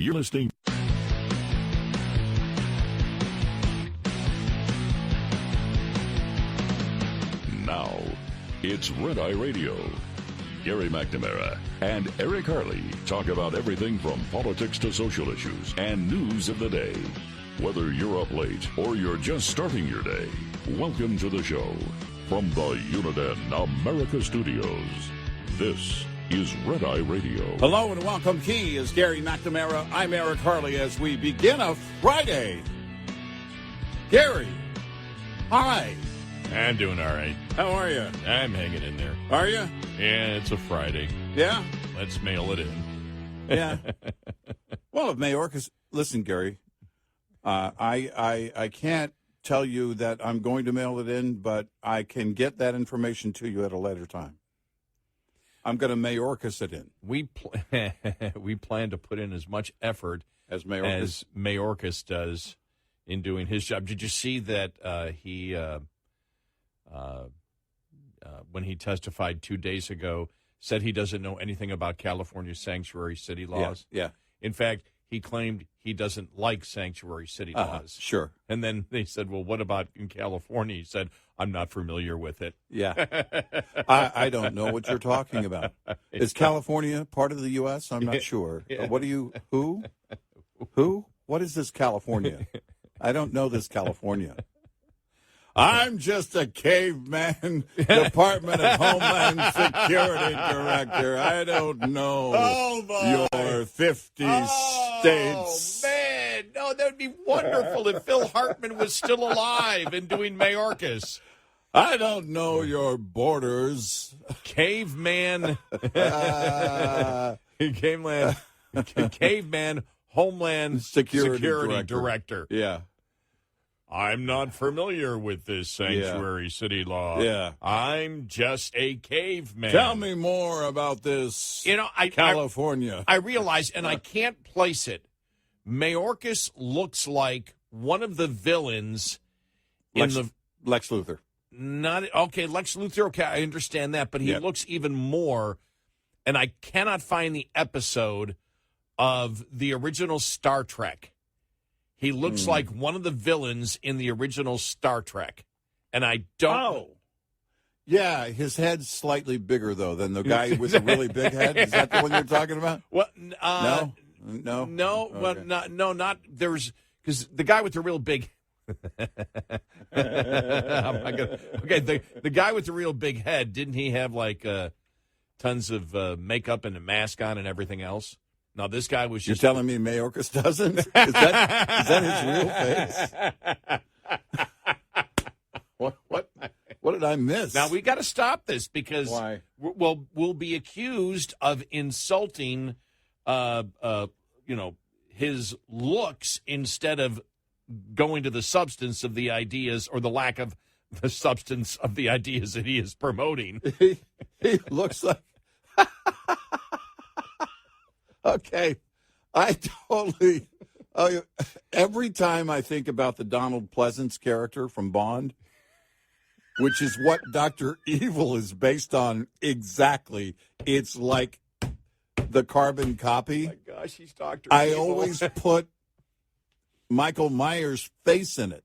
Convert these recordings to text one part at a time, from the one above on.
You're listening. Now, it's Red Eye Radio. Gary McNamara and Eric Harley talk about everything from politics to social issues and news of the day. Whether you're up late or you're just starting your day, welcome to the show. From the Uniden America Studios, this is Red Eye Radio. Hello and welcome. He is Gary McNamara. I'm Eric Harley as we begin a Friday. Gary, hi. I'm doing all right. How are you? I'm hanging in there. Are you? Yeah, it's a Friday. Yeah? Let's mail it in. Yeah. Well, if Mayorkas, listen, Gary, I can't tell you that I'm going to mail it in, but I can get that information to you at a later time. I'm going to Mayorkas it in. We plan to put in as much effort as Mayorkas does in doing his job. Did you see that he when he testified 2 days ago, said he doesn't know anything about California's sanctuary city laws? Yeah. In fact, he claimed he doesn't like sanctuary city laws. Sure. And then they said, well, what about in California? He said, I'm not familiar with it. Yeah. I don't know what you're talking about. Is California part of the U.S.? I'm not sure. Yeah. Who? Who? What is this California? I don't know this California. I'm just a caveman Department of Homeland Security director. I don't know your 50 states. Oh, man. No, that would be wonderful if Phil Hartman was still alive and doing Mayorkas. I don't know your borders. Caveman. Caveman Homeland Security Director. Yeah. I'm not familiar with this sanctuary city law. Yeah. I'm just a caveman. Tell me more about this California. I realize, and I can't place it, Mayorkas looks like one of the villains in Lex Luthor. Lex Luthor, okay, I understand that, but he looks even more, and I cannot find the episode of the original Star Trek. He looks like one of the villains in the original Star Trek. And I don't... Oh. Yeah, his head's slightly bigger, though, than the guy with the really big head. Is that the one you're talking about? Well, No? No, Okay. well, not... There's... Because the guy with the real big... the guy with the real big head, didn't he have, tons of makeup and a mask on and everything else? No, this guy was just... You're telling me Mayorkas doesn't? Is that his real face? What did I miss? Now, we got to stop this because... Why? We'll be accused of insulting, his looks instead of going to the substance of the ideas or the lack of the substance of the ideas that he is promoting. He looks like... Okay, every time I think about the Donald Pleasance character from Bond, which is what Dr. Evil is based on exactly, it's like the carbon copy. Oh my gosh, he's Dr. I Evil. always put Michael Myers' face in it,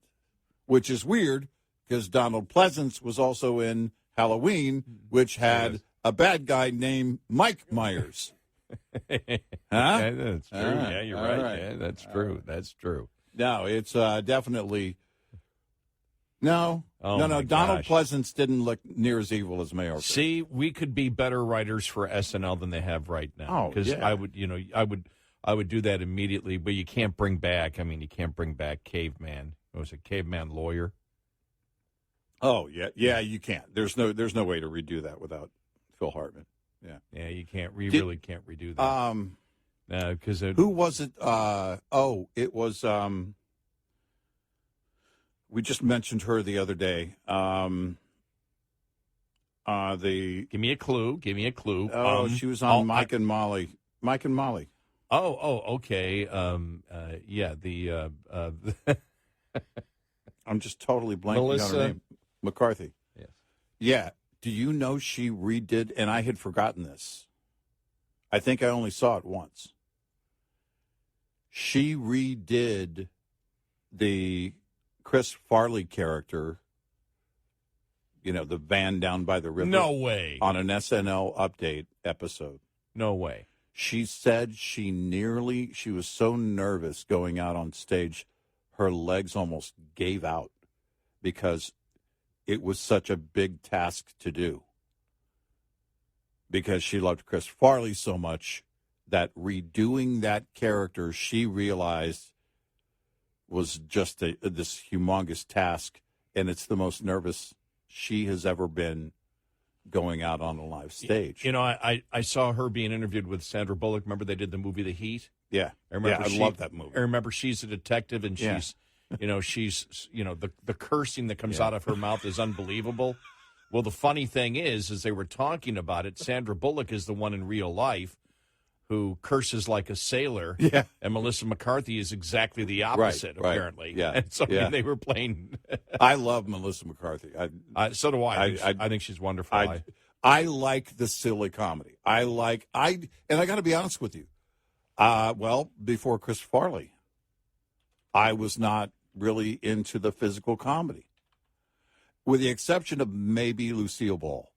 which is weird because Donald Pleasance was also in Halloween, which had a bad guy named Mike Myers. Huh? Yeah, that's true. Yeah, you're right. Yeah, that's true. That's true. No, it's definitely no. Donald gosh. Pleasance didn't look near as evil as Mayorkas. See, we could be better writers for SNL than they have right now. Because I would do that immediately. But you can't bring back. You can't bring back Caveman. What was it, Caveman Lawyer? Oh yeah, you can't. There's no way to redo that without Phil Hartman. Yeah, you can't. We really can't redo that. Because who was it? It was. We just mentioned her the other day. Give me a clue. Oh, she was on Mike and Molly. Mike and Molly. Oh, okay. I'm just totally blanking Melissa on her name. McCarthy. Yes. Yeah. Do you know she redid, and I had forgotten this. I think I only saw it once. she redid the Chris Farley character, the van down by the river. No way. On an SNL update episode. No way. She said she was so nervous going out on stage, her legs almost gave out because it was such a big task to do. Because she loved Chris Farley so much that redoing that character, she realized was just this humongous task, and it's the most nervous she has ever been going out on a live stage. I saw her being interviewed with Sandra Bullock. Remember they did the movie The Heat? Yeah. I love that movie. I remember she's a detective, and she's the cursing that comes out of her mouth is unbelievable. Well, the funny thing is they were talking about it, Sandra Bullock is the one in real life who curses like a sailor. Yeah. And Melissa McCarthy is exactly the opposite, apparently. Yeah. And so they were playing. I love Melissa McCarthy. So do I. I think she's wonderful. I like the silly comedy. And I got to be honest with you. Before Chris Farley, I was not really into the physical comedy, with the exception of maybe Lucille Ball.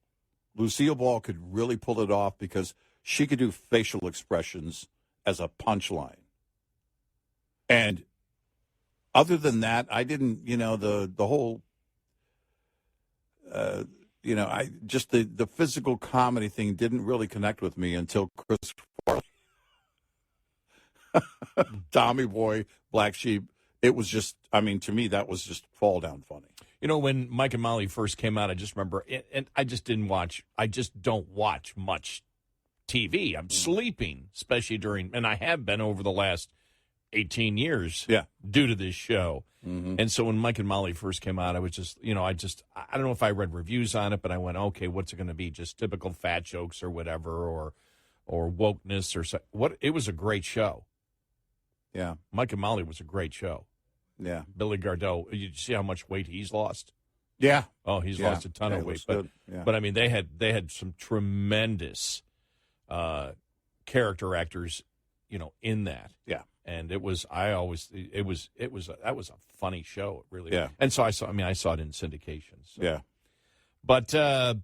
Lucille Ball could really pull it off because she could do facial expressions as a punchline. And other than that, I didn't, the whole, the physical comedy thing didn't really connect with me until Chris Farley. Tommy Boy, Black Sheep. It was just, to me, that was just fall down funny. When Mike and Molly first came out, I just remember, and I just don't watch much TV. I'm sleeping, especially and I have been over the last 18 years due to this show. Mm-hmm. And so when Mike and Molly first came out, I was just, I don't know if I read reviews on it, but I went, okay, what's it going to be? Just typical fat jokes or whatever, or wokeness or so. It was a great show. Yeah. Mike and Molly was a great show. Yeah. Billy Gardell, you see how much weight he's lost? Yeah. Oh, he's lost a ton of weight. But they had some tremendous character actors, in that. Yeah. And that was a funny show, really. Yeah. And so I saw it in syndication. So. Yeah. But all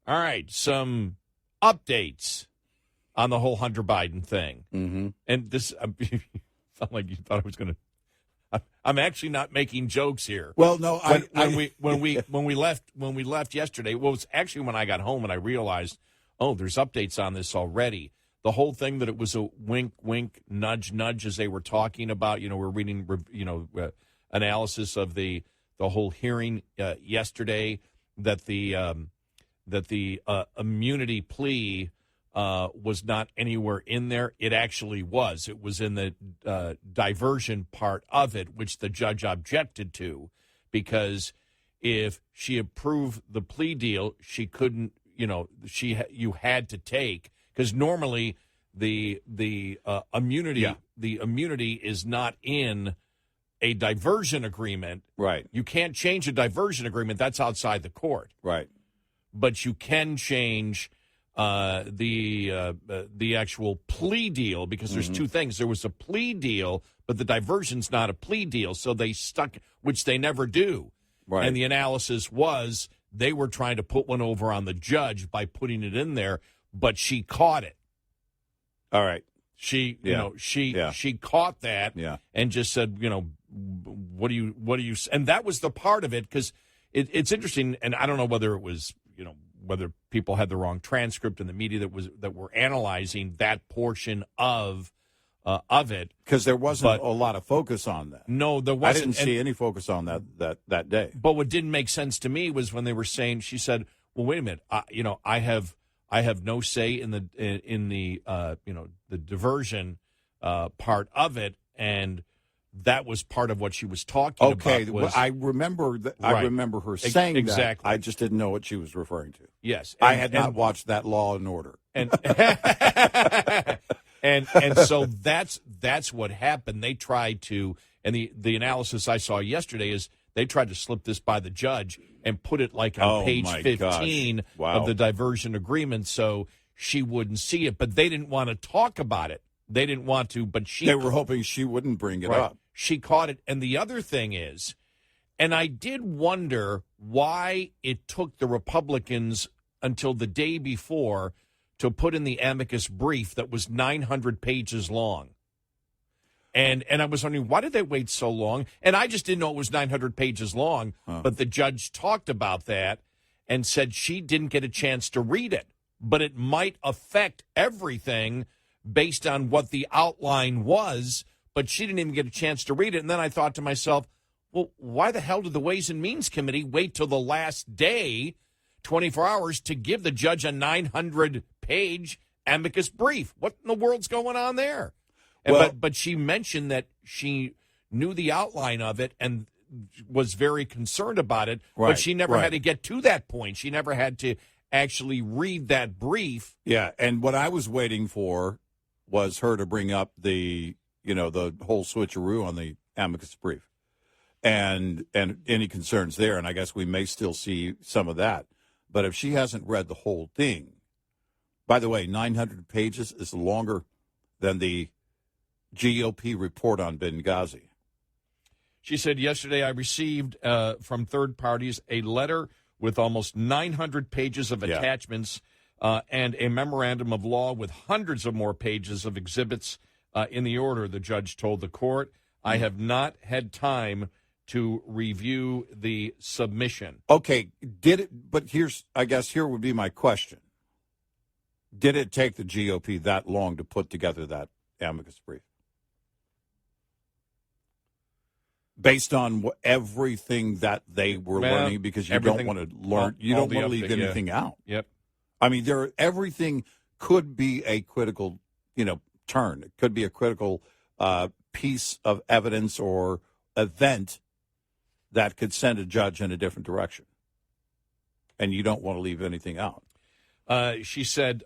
right, some updates on the whole Hunter Biden thing. Mm-hmm. And this sound like you thought I was going to. I'm actually not making jokes here. Well, no, when we left yesterday, well, it was actually when I got home and I realized, there's updates on this already. The whole thing that it was a wink, wink, nudge, nudge as they were talking about. We're reading, analysis of the whole hearing yesterday that the immunity plea was not anywhere in there. It actually was. It was in the diversion part of it, which the judge objected to, because if she approved the plea deal, she couldn't. You had to take, because normally the immunity is not in a diversion agreement. Right. You can't change a diversion agreement. That's outside the court. Right. But you can change the actual plea deal, because there's two things. There was a plea deal, but the diversion's not a plea deal, so they stuck, which they never do. Right. And the analysis was they were trying to put one over on the judge by putting it in there, but she caught it. All right. She caught that and just said, what do you, and that was the part of it, because it's interesting, and I don't know whether it was, whether people had the wrong transcript in the media that were analyzing that portion of it, because there wasn't a lot of focus on that. No, there wasn't. I didn't see any focus on that day. But what didn't make sense to me was when they were saying, she said, "Well, wait a minute, I have no say in the diversion part of it," and that was part of what she was talking about. Okay, I remember that. Right. I remember her saying exactly. that. I just didn't know what she was referring to. Yes, I had not watched that Law and Order. And and so that's what happened. They tried to, and the analysis I saw yesterday is they tried to slip this by the judge and put it like on page 15 of the diversion agreement, so she wouldn't see it. But they didn't want to talk about it They didn't want to, but They were hoping she wouldn't bring it up. She caught it. And the other thing is, and I did wonder why it took the Republicans until the day before to put in the amicus brief that was 900 pages long. And I was wondering, why did they wait so long? And I just didn't know it was 900 pages long, but the judge talked about that and said she didn't get a chance to read it. But it might affect everything based on what the outline was, but she didn't even get a chance to read it. And then I thought to myself, well, why the hell did the Ways and Means Committee wait till the last day, 24 hours, to give the judge a 900-page amicus brief? What in the world's going on there? Well, but she mentioned that she knew the outline of it and was very concerned about it, but she never had to get to that point. She never had to actually read that brief. Yeah, and what I was waiting for was her to bring up the whole switcheroo on the amicus brief. And any concerns there, and I guess we may still see some of that. But if she hasn't read the whole thing, by the way, 900 pages is longer than the GOP report on Benghazi. She said, yesterday I received from third parties a letter with almost 900 pages of attachments and a memorandum of law with hundreds of more pages of exhibits in the order, the judge told the court. I have not had time to review the submission. Okay, but I guess here would be my question. Did it take the GOP that long to put together that amicus brief? Based on everything that they were learning, because you don't want to learn, you don't want to leave anything out. Yep. I mean, everything could be a critical, turn. It could be a critical piece of evidence or event that could send a judge in a different direction. And you don't want to leave anything out. She said,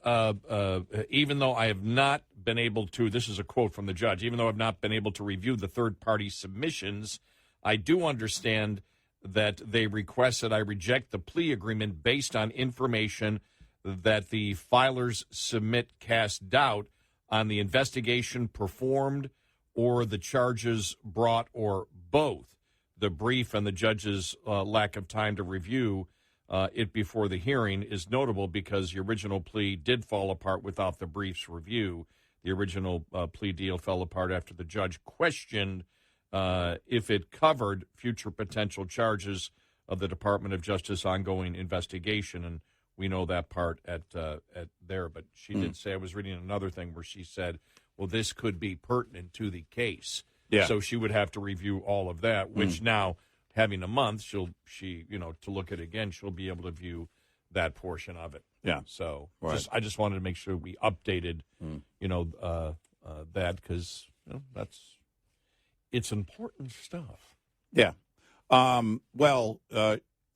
even though I have not been able to, this is a quote from the judge, even though I've not been able to review the third-party submissions, I do understand that they request that I reject the plea agreement based on information that the filers submit cast doubt on the investigation performed or the charges brought or both. The brief and the judge's lack of time to review it before the hearing is notable because the original plea did fall apart without the brief's review. The original plea deal fell apart after the judge questioned if it covered future potential charges of the Department of Justice ongoing investigation, and we know that part at there. But she did say, I was reading another thing where she said, well, this could be pertinent to the case. Yeah. So she would have to review all of that, which now, having a month, to look at it again, she'll be able to view that portion of it. Yeah. So I just wanted to make sure we updated, that because it's important stuff. Yeah.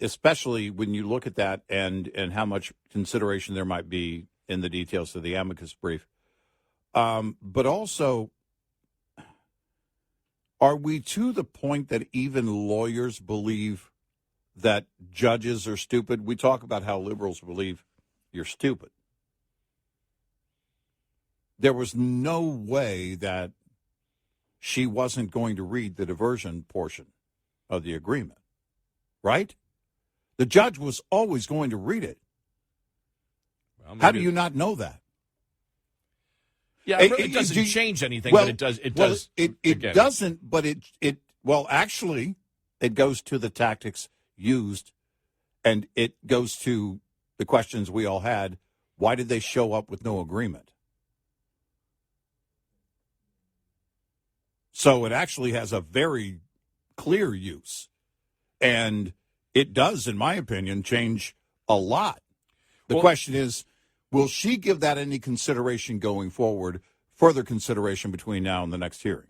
Especially when you look at that and how much consideration there might be in the details of the amicus brief. But also, are we to the point that even lawyers believe that judges are stupid? We talk about how liberals believe you're stupid. There was no way that she wasn't going to read the diversion portion of the agreement, right? The judge was always going to read it. Well, how do you not know that? Yeah, it doesn't change anything, but it does. It does. It doesn't, but actually, it goes to the tactics used, and it goes to the questions we all had. Why did they show up with no agreement? So it actually has a very clear use, and it does, in my opinion, change a lot. The question is, will she give that any consideration going forward, further consideration between now and the next hearing?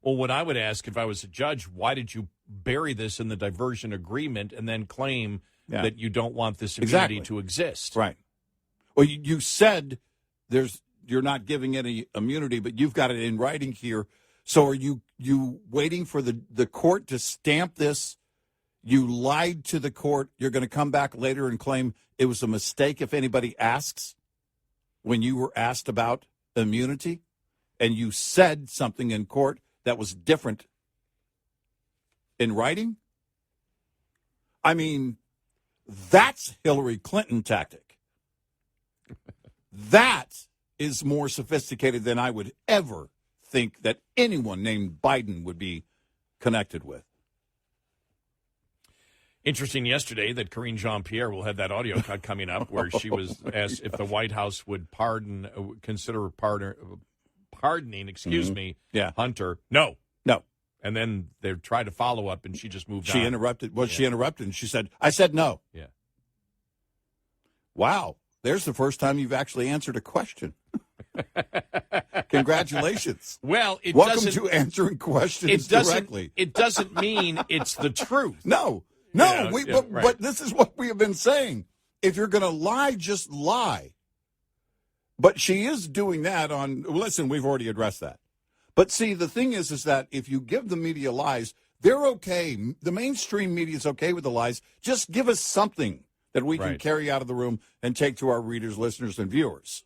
Well, what I would ask if I was a judge, why did you bury this in the diversion agreement and then claim that you don't want this immunity to exist? Right. Well, you said you're not giving any immunity, but you've got it in writing here. So are you waiting for the court to stamp this? You lied to the court. You're going to come back later and claim it was a mistake if anybody asks when you were asked about immunity? and you said something in court that was different in writing, I mean, that's Hillary Clinton tactic. That is more sophisticated than I would ever think that anyone named Biden would be connected with. Interesting yesterday that Karine Jean-Pierre will have that audio cut coming up where she was asked if the White House would consider pardoning, Hunter. No. And then they tried to follow up, and she just moved on. She interrupted. She interrupted, and she said, I said no. Yeah. Wow. There's the first time you've actually answered a question. Congratulations. Well, welcome to answering questions directly. It doesn't mean it's the truth. No. But this is what we have been saying. If you're going to lie, just lie. But she is doing that on, listen, we've already addressed that. But see, the thing is that if you give the media lies, they're okay. The mainstream media is okay with the lies. Just give us something that we can carry out of the room and take to our readers, listeners, and viewers.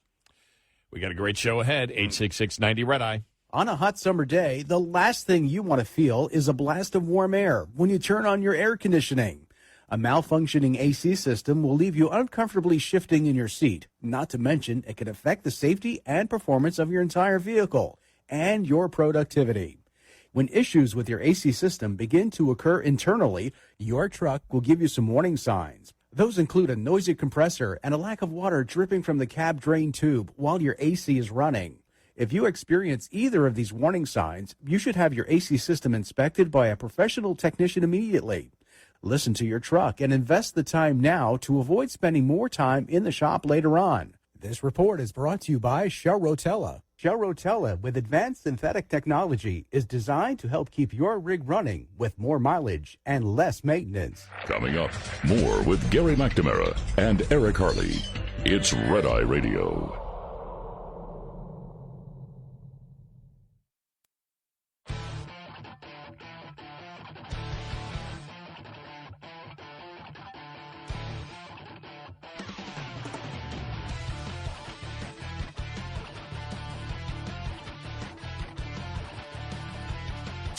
We got a great show ahead. 866-90 Red Eye. On a hot summer day, the last thing you want to feel is a blast of warm air when you turn on your air conditioning. A malfunctioning AC system will leave you uncomfortably shifting in your seat. Not to mention, it can affect the safety and performance of your entire vehicle and your productivity. When issues with your AC system begin to occur internally, your truck will give you some warning signs. Those include a noisy compressor and a lack of water dripping from the cab drain tube while your AC is running. If you experience either of these warning signs, you should have your AC system inspected by a professional technician immediately. Listen to your truck and invest the time now to avoid spending more time in the shop later on. This report is brought to you by Shell Rotella. Shell Rotella, with advanced synthetic technology, is designed to help keep your rig running with more mileage and less maintenance. Coming up, more with Gary McNamara and Eric Harley. It's Red Eye Radio.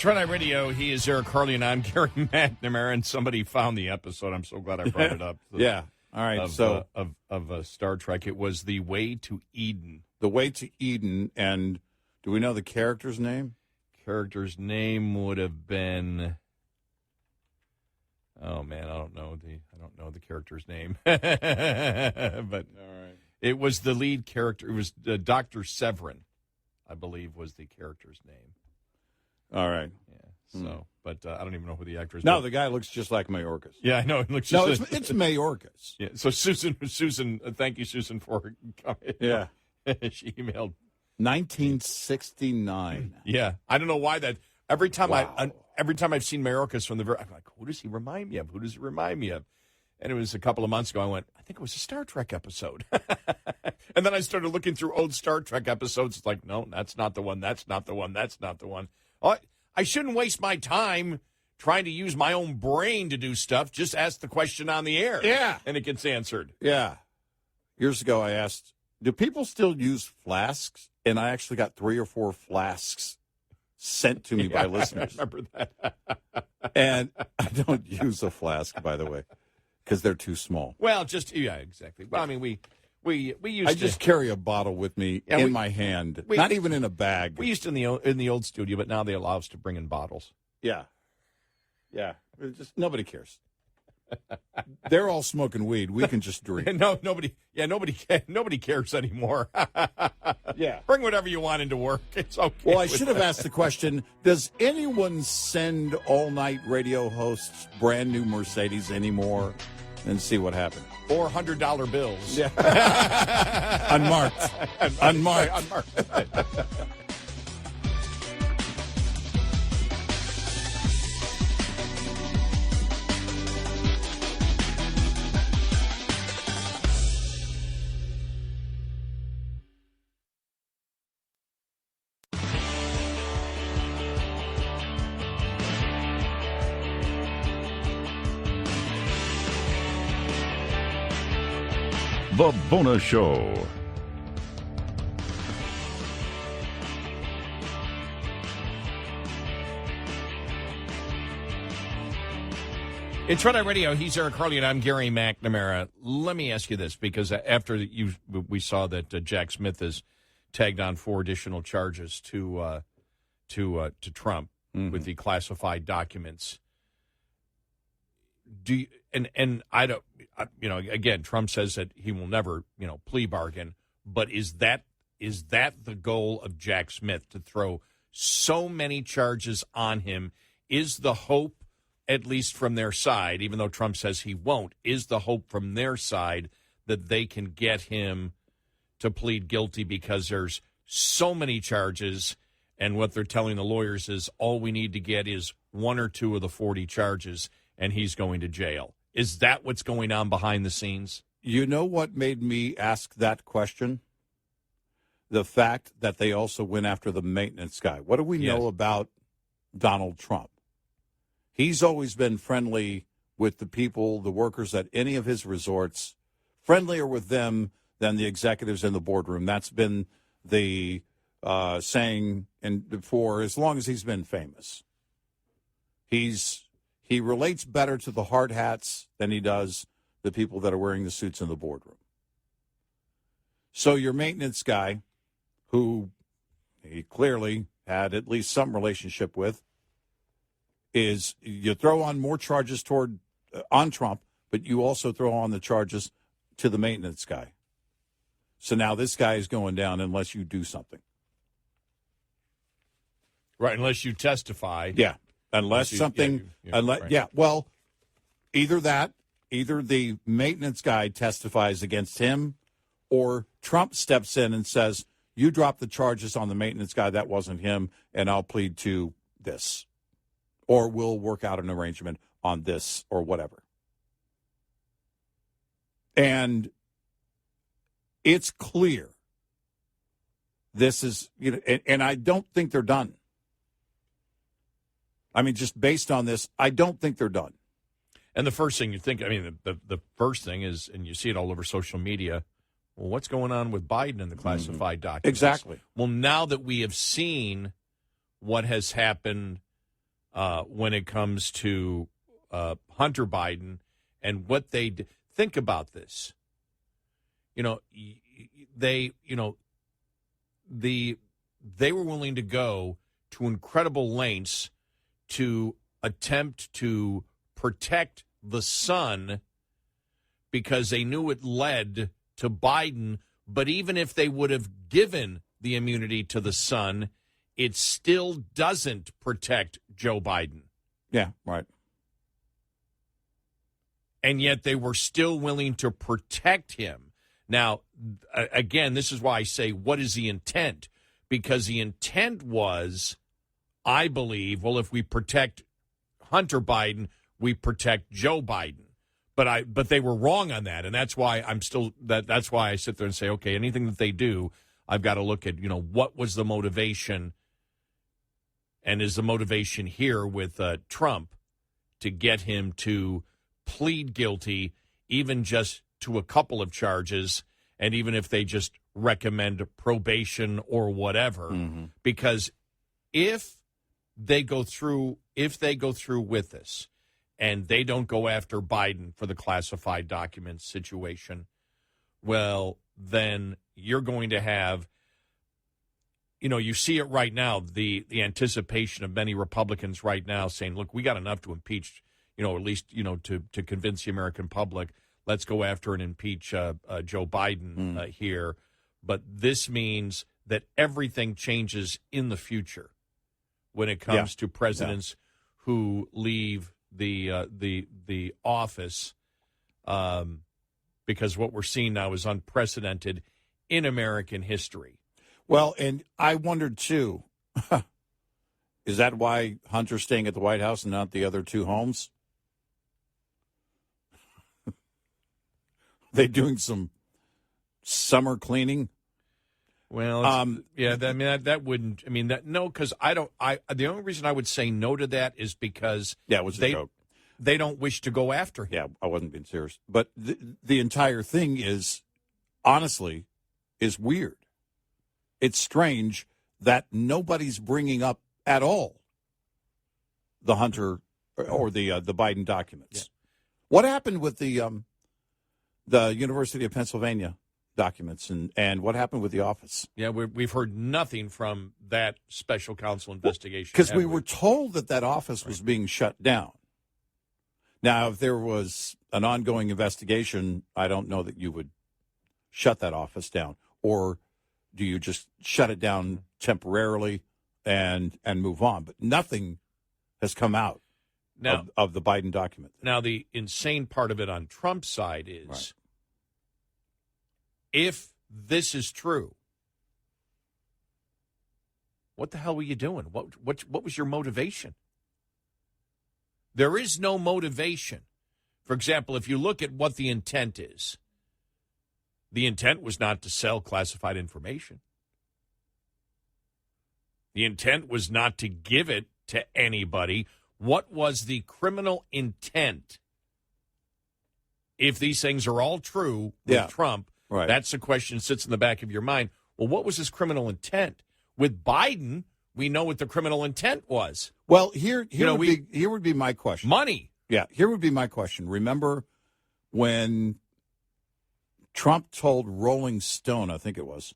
Red Eye Radio. He is Eric Harley, and I'm Gary McNamara. And somebody found the episode. I'm so glad I brought it up. Yeah. All right. Of Star Trek, it was The Way to Eden. The Way to Eden. And do we know the character's name? Character's name would have been. Oh man, I don't know the character's name. But all right, it was the lead character. It was Dr. Severin, I believe, was the character's name. All right. Yeah. So, but I don't even know who the actor is. No, the guy looks just like Mayorkas. Yeah, I know. It looks just it's Mayorkas. Yeah. So Susan, thank you, Susan, for coming. Yeah. She emailed 1969. Yeah. I don't know why that. Every time I've seen Mayorkas from I'm like, who does he remind me of? Who does he remind me of? And it was a couple of months ago. I went, I think it was a Star Trek episode. And then I started looking through old Star Trek episodes. It's like, no, that's not the one. That's not the one. That's not the one. I shouldn't waste my time trying to use my own brain to do stuff. Just ask the question on the air. Yeah. And it gets answered. Yeah. Years ago, I asked, do people still use flasks? And I actually got 3 or 4 flasks sent to me by listeners. I remember that. And I don't use a flask, by the way, because they're too small. Well, exactly. Well, I mean, we used I just carry a bottle with me in my hand, not even in a bag. We used to in the old studio, but now they allow us to bring in bottles. Yeah. Just nobody cares. They're all smoking weed. We can just drink. Nobody cares anymore. Yeah. Bring whatever you want into work. It's okay. Well, I should have asked the question, does anyone send all-night radio hosts brand new Mercedes anymore? And see what happened. Or $100 bills. Yeah. Unmarked. Unmarked. The Bonus Show. It's Red Eye Radio. He's Eric Harley, and I'm Gary McNamara. Let me ask you this, because after we saw that Jack Smith has tagged on 4 additional charges to Trump with the classified documents. Do you, and I don't, again, Trump says that he will never, plea bargain. But is that the goal of Jack Smith, to throw so many charges on him? Is the hope, at least from their side, even though Trump says he won't, is the hope from their side that they can get him to plead guilty because there's so many charges, and what they're telling the lawyers is all we need to get is 1 or 2 of the 40 charges, and he's going to jail? Is that what's going on behind the scenes? You know what made me ask that question? The fact that they also went after the maintenance guy. What do we know about Donald Trump? He's always been friendly with the people, the workers at any of his resorts, friendlier with them than the executives in the boardroom. That's been the saying for as long as he's been famous. He relates better to the hard hats than he does the people that are wearing the suits in the boardroom. So your maintenance guy, who he clearly had at least some relationship with, is you throw on more charges on Trump, but you also throw on the charges to the maintenance guy. So now this guy is going down unless you do something. Right, unless you testify. Yeah, unless something. Well, either the maintenance guy testifies against him, or Trump steps in and says, you drop the charges on the maintenance guy, that wasn't him, and I'll plead to this. Or we'll work out an arrangement on this or whatever. And it's clear this is, and I don't think they're done. I mean, just based on this, I don't think they're done. And the first thing you think, the first thing is, and you see it all over social media, well, what's going on with Biden and the classified documents? Exactly. Well, now that we have seen what has happened when it comes to Hunter Biden and what they did. Think about this. They were willing to go to incredible lengths to attempt to protect the son because they knew it led to Biden. But even if they would have given the immunity to the son, it still doesn't protect Joe Biden. Yeah, right. And yet they were still willing to protect him. Now, again, this is why I say, what is the intent? Because the intent was, I believe, well, if we protect Hunter Biden, we protect Joe Biden. But they were wrong on that, and that's why that's why I sit there and say, okay, anything that they do, I've got to look at, what was the motivation. And is the motivation here with Trump to get him to plead guilty, even just to a couple of charges, and even if they just recommend probation or whatever? Mm-hmm. Because if they go through with this and they don't go after Biden for the classified documents situation, well, then you're going to have, you see it right now, the anticipation of many Republicans right now saying, look, we got enough to impeach, at least, to convince the American public. Let's go after and impeach Joe Biden here. But this means that everything changes in the future when it comes to presidents who leave the office, because what we're seeing now is unprecedented in American history. Well, and I wondered, too, is that why Hunter's staying at the White House and not the other 2 homes? They doing some summer cleaning? Well, that wouldn't, no, because the only reason I would say no to that is because it was a joke. They don't wish to go after him. Yeah, I wasn't being serious. But the entire thing is, honestly, is weird. It's strange that nobody's bringing up at all the Hunter or the Biden documents. What happened with the University of Pennsylvania documents, and what happened with the office? Yeah, we've heard nothing from that special counsel investigation. Because we were told that office was being shut down. Now, if there was an ongoing investigation, I don't know that you would shut that office down. Or do you just shut it down temporarily and move on? But nothing has come out now, of the Biden document. Now, the insane part of it on Trump's side is, right, if this is true, what the hell were you doing? What was your motivation? There is no motivation. For example, if you look at what the intent is, the intent was not to sell classified information. The intent was not to give it to anybody. What was the criminal intent? If these things are all true with Trump, right, that's the question that sits in the back of your mind. Well, what was his criminal intent? With Biden, we know what the criminal intent was. Well, here would be my question. Money. Yeah, here would be my question. Remember when Trump told Rolling Stone, I think it was,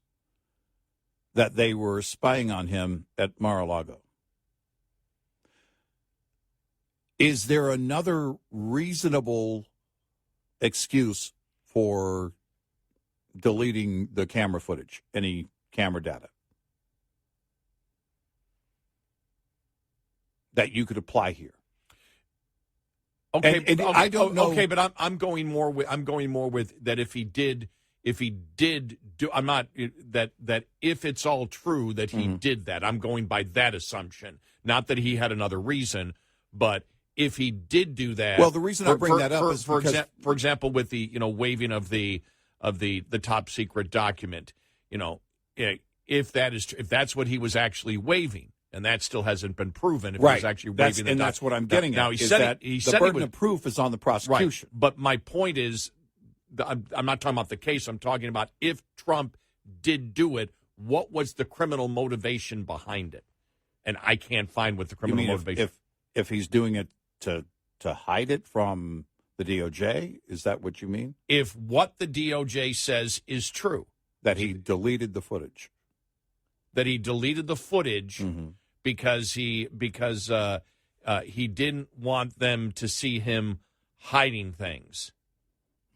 that they were spying on him at Mar-a-Lago? Is there another reasonable excuse for deleting the camera footage, any camera data, that you could apply here? Okay, and I don't know. Okay, but I'm going more with that. If he did do, I'm not that if it's all true that he did that. I'm going by that assumption, not that he had another reason, but if he did do that. Well, the reason I bring that up is for because, example, with the waiving of the top secret document, if that's what he was actually waiving. And that still hasn't been proven. If he's actually waiving the that's what I'm getting now, at. He said the burden of proof is on the prosecution. Right. But my point is, I'm not talking about the case. I'm talking about if Trump did do it, what was the criminal motivation behind it? And I can't find what the criminal motivation. If he's doing it to hide it from the DOJ, is that what you mean? If what the DOJ says is true, that he deleted the footage. That he deleted the footage because he didn't want them to see him hiding things.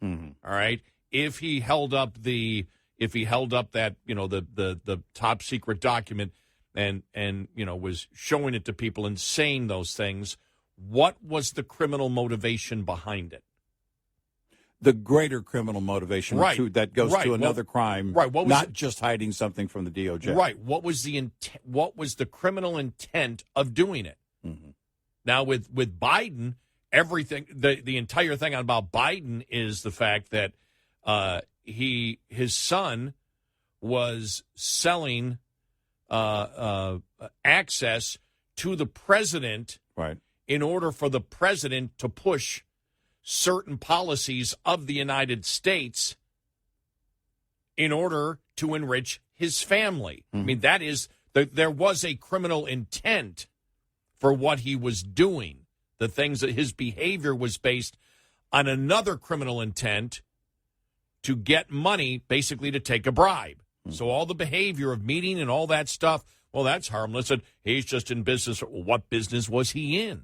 Mm-hmm. All right. If he held up that the top secret document and was showing it to people and saying those things, what was the criminal motivation behind it? The greater criminal motivation that goes to another crime, not just hiding something from the DOJ. Right. What was the criminal intent of doing it? Mm-hmm. Now, with Biden, everything, the entire thing about Biden is the fact that his son was selling access to the president, right, in order for the president to push certain policies of the United States in order to enrich his family. I mean, that is, there was a criminal intent for what he was doing. The things that his behavior was based on another criminal intent to get money, basically to take a bribe. So all the behavior of meeting and all that stuff, well, that's harmless. And he's just in business. Well, what business was he in?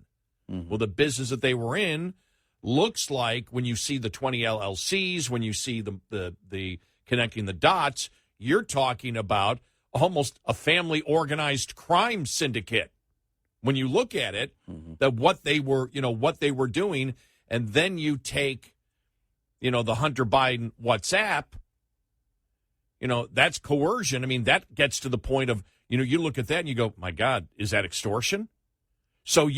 Well, the business that they were in looks like, when you see the 20 LLCs, when you see the connecting the dots, you're talking about almost a family organized crime syndicate. When you look at it, that what they were doing, and then you take, the Hunter Biden WhatsApp, that's coercion. I mean, that gets to the point of, you look at that and you go, my God, is that extortion? So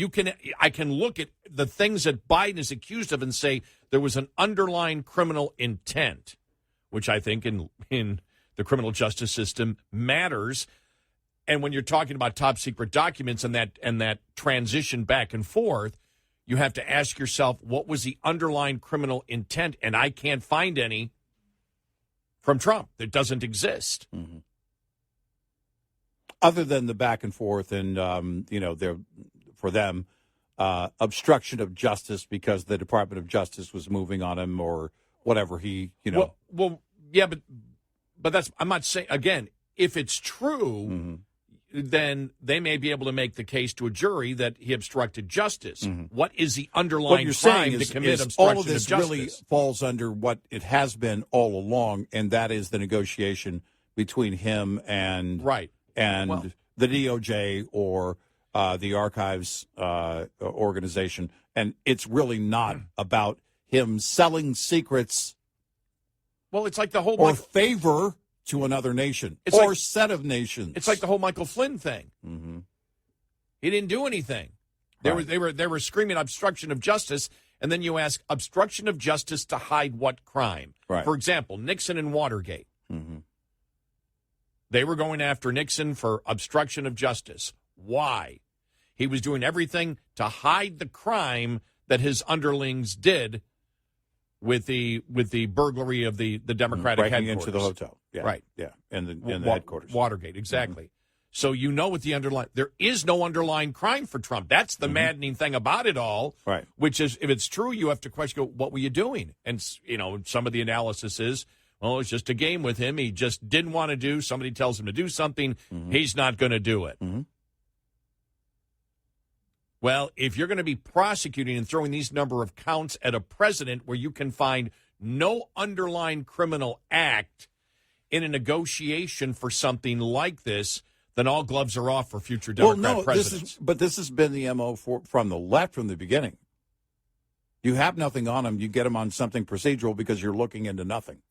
I can look at the things that Biden is accused of and say there was an underlying criminal intent, which I think in the criminal justice system matters. And when you're talking about top secret documents and that transition back and forth, you have to ask yourself, what was the underlying criminal intent? And I can't find any from Trump. That doesn't exist. Mm-hmm. Other than the back and forth and, for them, obstruction of justice because the Department of Justice was moving on him or whatever Well, yeah, but that's, I'm not saying, again, if it's true, then they may be able to make the case to a jury that he obstructed justice. What is the underlying crime to commit obstruction all of justice? this really falls under what it has been all along, and that is the negotiation between him and the DOJ or the Archives organization. And it's really not about him selling secrets. Well, it's like the whole or favor to another nation or set of nations. It's like the whole Michael Flynn thing. He didn't do anything. They were screaming obstruction of justice, and then you ask obstruction of justice to hide what crime? Right. For example, Nixon and Watergate. They were going after Nixon for obstruction of justice. Why? He was doing everything to hide the crime that his underlings did with the burglary of the Democratic breaking headquarters. into the hotel. Yeah. Right. Yeah. And the headquarters. Watergate, exactly. So you know what the underlying, there is no underlying crime for Trump. That's the maddening thing about it all. Right. Which is, if it's true, you have to question, what were you doing? And, some of the analysis is, well, it's just a game with him. He just didn't want to do, somebody tells him to do something, he's not going to do it. Well, if you're going to be prosecuting and throwing these number of counts at a president where you can find no underlying criminal act in a negotiation for something like this, then all gloves are off for future Democrat presidents. This has been the MO from the left from the beginning. You have nothing on him, you get him on something procedural because you're looking into nothing.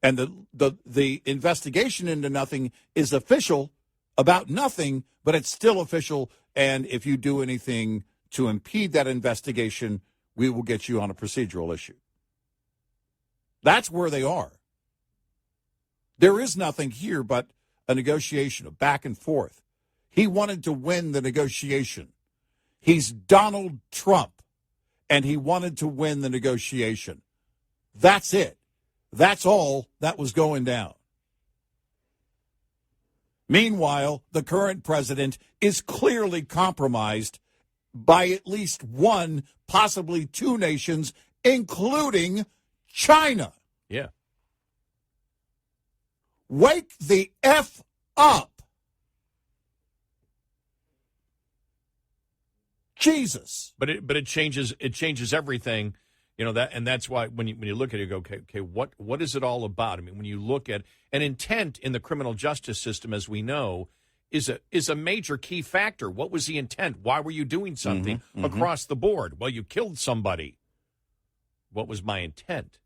And the investigation into nothing is official about nothing, but it's still official. And if you do anything to impede that investigation, we will get you on a procedural issue. That's where they are. There is nothing here but a negotiation, a back and forth. He wanted to win the negotiation. He's Donald Trump, and he wanted to win the negotiation. That's it. That's all that was going down. Meanwhile, the current president is clearly compromised by at least one, possibly two nations, including China. Yeah. Wake the F up. Jesus. But it changes everything. That's why when you look at it, you go, okay, what is it all about? I mean, when you look at an intent in the criminal justice system, as we know, is a major key factor. What was the intent? Why were you doing something across the board? Well, you killed somebody. What was my intent?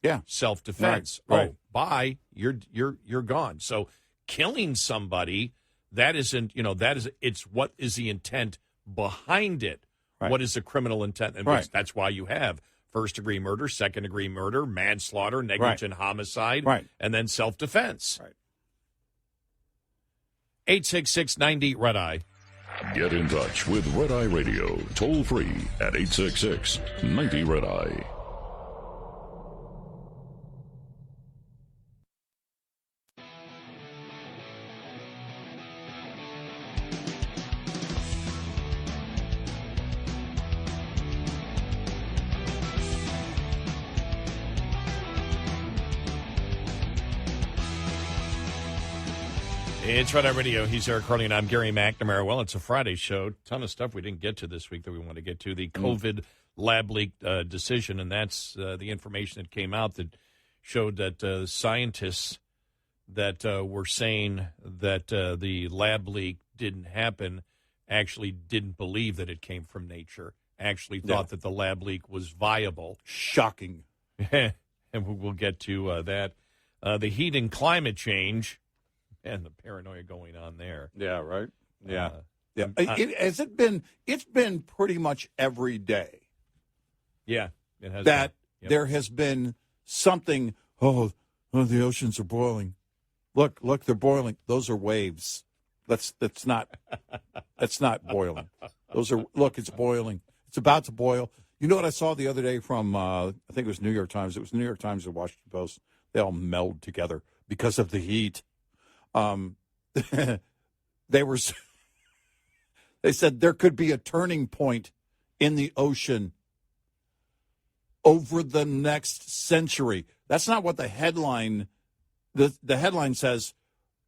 Yeah, self-defense. Right. Oh, bye. You're gone. So killing somebody, it's what is the intent behind it? Right. What is the criminal intent? And that's why you have first-degree murder, second-degree murder, manslaughter, negligent homicide, and then self-defense. Right. 866-90-RED-EYE. Get in touch with Red Eye Radio, toll free at 866-90-RED-EYE. It's Red Eye Radio. He's Eric Carly, and I'm Gary McNamara. Well, it's a Friday show. Ton of stuff we didn't get to this week that we want to get to. The COVID lab leak decision, and that's the information that came out that showed that scientists that were saying that the lab leak didn't happen actually didn't believe that it came from nature, actually thought that the lab leak was viable. Shocking. And we'll get to that. The heat and climate change. And the paranoia going on there. Yeah, right. Yeah. It's been pretty much every day. Yeah, it has that been. Yep. There has been something, the oceans are boiling. Look, they're boiling. Those are waves. That's not boiling. It's boiling. It's about to boil. You know what I saw the other day from, I think it was New York Times. It was New York Times and Washington Post. They all meld together because of the heat. They were They said there could be a turning point in the ocean over the next century. That's not what the headline, the headline says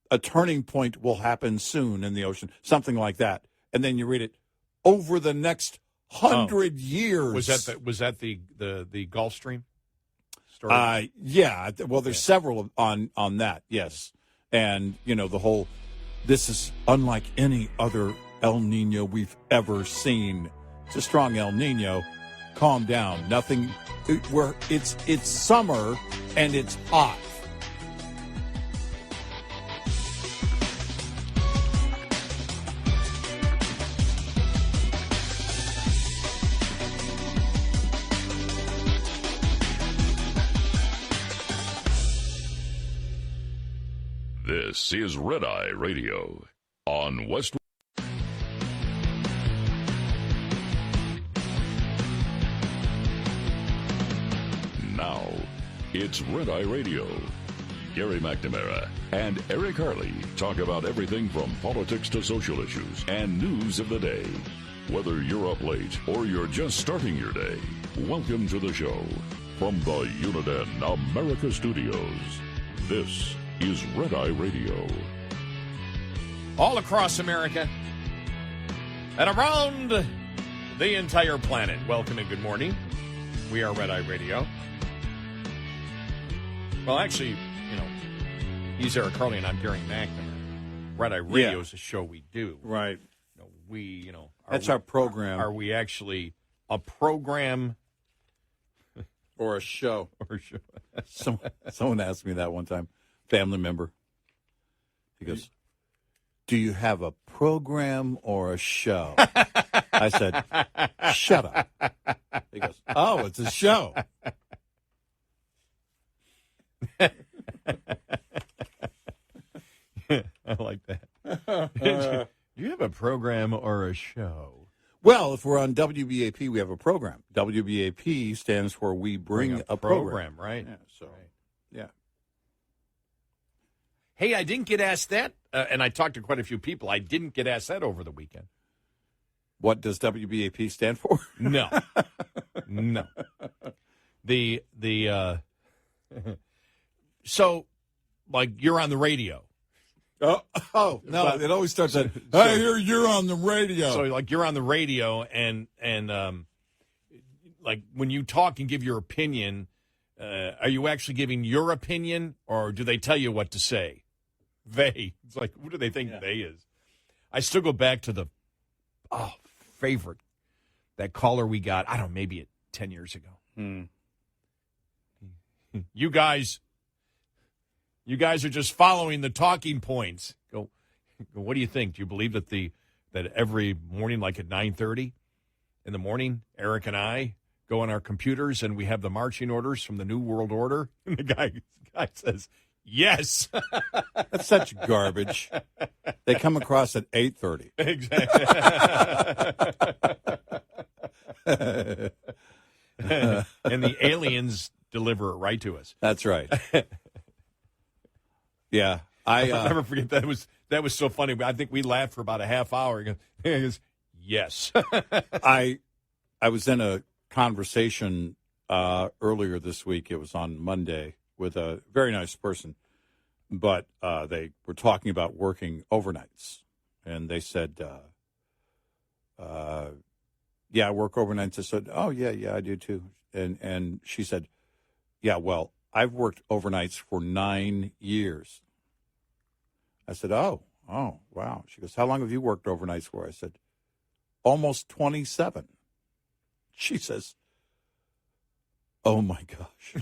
a turning point will happen soon in the ocean, something like that. And then you read it, over the next 100 years. Was that the Gulf Stream story? Yeah. Well, there's several on that, yes. And, the whole, this is unlike any other El Nino we've ever seen. It's a strong El Nino. Calm down. Nothing. It's summer and it's hot. This is Red Eye Radio on West. Now, it's Red Eye Radio. Gary McNamara and Eric Harley talk about everything from politics to social issues and news of the day. Whether you're up late or you're just starting your day, welcome to the show. From the Uniden America Studios, this is Red Eye Radio. All across America and around the entire planet. Welcome and good morning. We are Red Eye Radio. Well, actually, he's Eric Harley and I'm Gary McNamara. Red Eye Radio is a show we do. Right. That's our program. Are we actually a program? Or a show. Or a show. Someone asked me that one time. Family member. He goes, do you have a program or a show? I said, shut up. He goes, oh, it's a show. I like that. Do you have a program or a show? Well, if we're on WBAP, we have a program. WBAP stands for We Bring a Program. Right? Yeah, yeah. Hey, I didn't get asked that, and I talked to quite a few people. I didn't get asked that over the weekend. What does WBAP stand for? No. So, like, you're on the radio. Oh no! It always starts at, I hear you're on the radio. So, like, you're on the radio, and like, when you talk and give your opinion, are you actually giving your opinion, or do they tell you what to say? They. It's like, who do they think they is? I still go back to the favorite, that caller we got, I don't know, maybe 10 years ago. You guys are just following the talking points. Go, what do you think? Do you believe that every morning, like at 9:30 in the morning, Eric and I go on our computers and we have the marching orders from the New World Order? And the guy says, yes. That's such garbage. They come across at 8:30. Exactly. And the aliens deliver it right to us. That's right. Yeah. I'll never forget that. That was so funny. I think we laughed for about a half hour. He goes, yes. I was in a conversation earlier this week. It was on Monday with a very nice person, but they were talking about working overnights, and they said, "Yeah, I work overnights." I said, "Oh yeah, I do too." And she said, "Yeah, well, I've worked overnights for 9 years." I said, "Oh, wow." She goes, "How long have you worked overnights for?" I said, "Almost 27." She says, "Oh my gosh."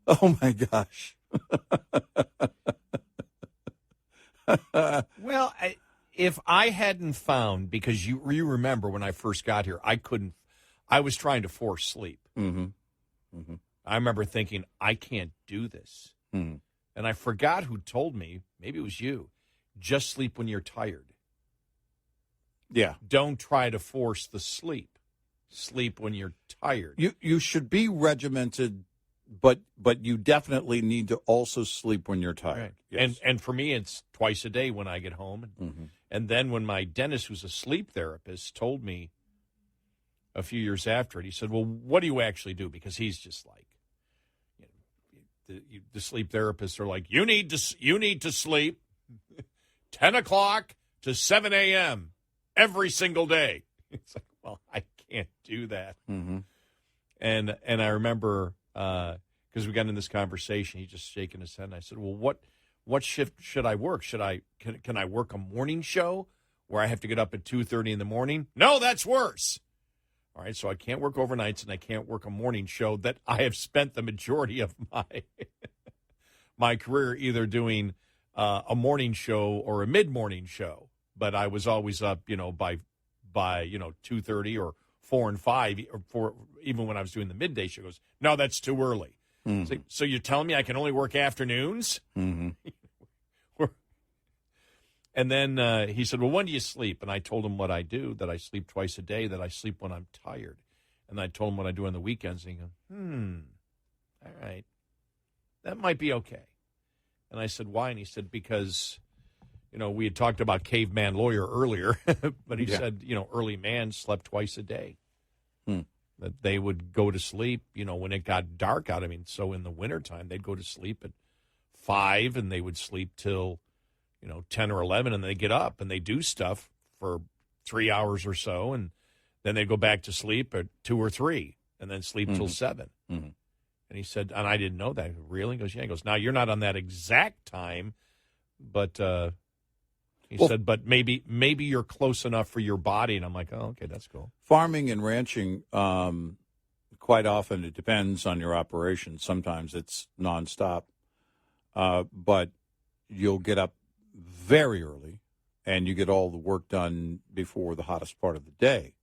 Oh my gosh. Well, if I hadn't found, because you remember when I first got here, I was trying to force sleep. Mm-hmm. Mm-hmm. I remember thinking, I can't do this. Mm-hmm. And I forgot who told me, maybe it was you, just sleep when you're tired. Yeah. Don't try to force the sleep. Sleep when you're tired. You should be regimented, but you definitely need to also sleep when you're tired. Right. Yes. And for me, it's twice a day when I get home. Mm-hmm. And then when my dentist, who's a sleep therapist, told me a few years after it, he said, well, what do you actually do? Because he's just like, the sleep therapists are like, you need to sleep 10 o'clock to 7 a.m. every single day. It's like, well, I can't do that. Mm-hmm. And I remember, because we got in this conversation, he just shaking his head, and I said, well, what shift should I work? Can I work a morning show where I have to get up at 2:30 in the morning? No, that's worse. All right, so I can't work overnights, and I can't work a morning show that I have spent the majority of my career either doing a morning show or a mid-morning show. But I was always up, by 2:30 or 4 and 5, or 4, even when I was doing the midday show. Goes, no, that's too early. Mm-hmm. So you're telling me I can only work afternoons? Mm-hmm. And then he said, well, when do you sleep? And I told him what I do, that I sleep twice a day, that I sleep when I'm tired. And I told him what I do on the weekends. And he goes, all right, that might be okay. And I said, why? And he said, because, we had talked about caveman lawyer earlier, but he said, early man slept twice a day. That they would go to sleep, when it got dark out. I mean, so in the wintertime, they'd go to sleep at 5 and they would sleep till 10 or 11, and they get up and they do stuff for 3 hours or so, and then they go back to sleep at 2 or 3, and then sleep till 7. Mm-hmm. And he said, and I didn't know that. Really? He goes, yeah. He goes, now you're not on that exact time, but he said, but maybe you're close enough for your body. And I'm like, oh, okay, that's cool. Farming and ranching, quite often it depends on your operation. Sometimes it's nonstop, but you'll get up very early, and you get all the work done before the hottest part of the day.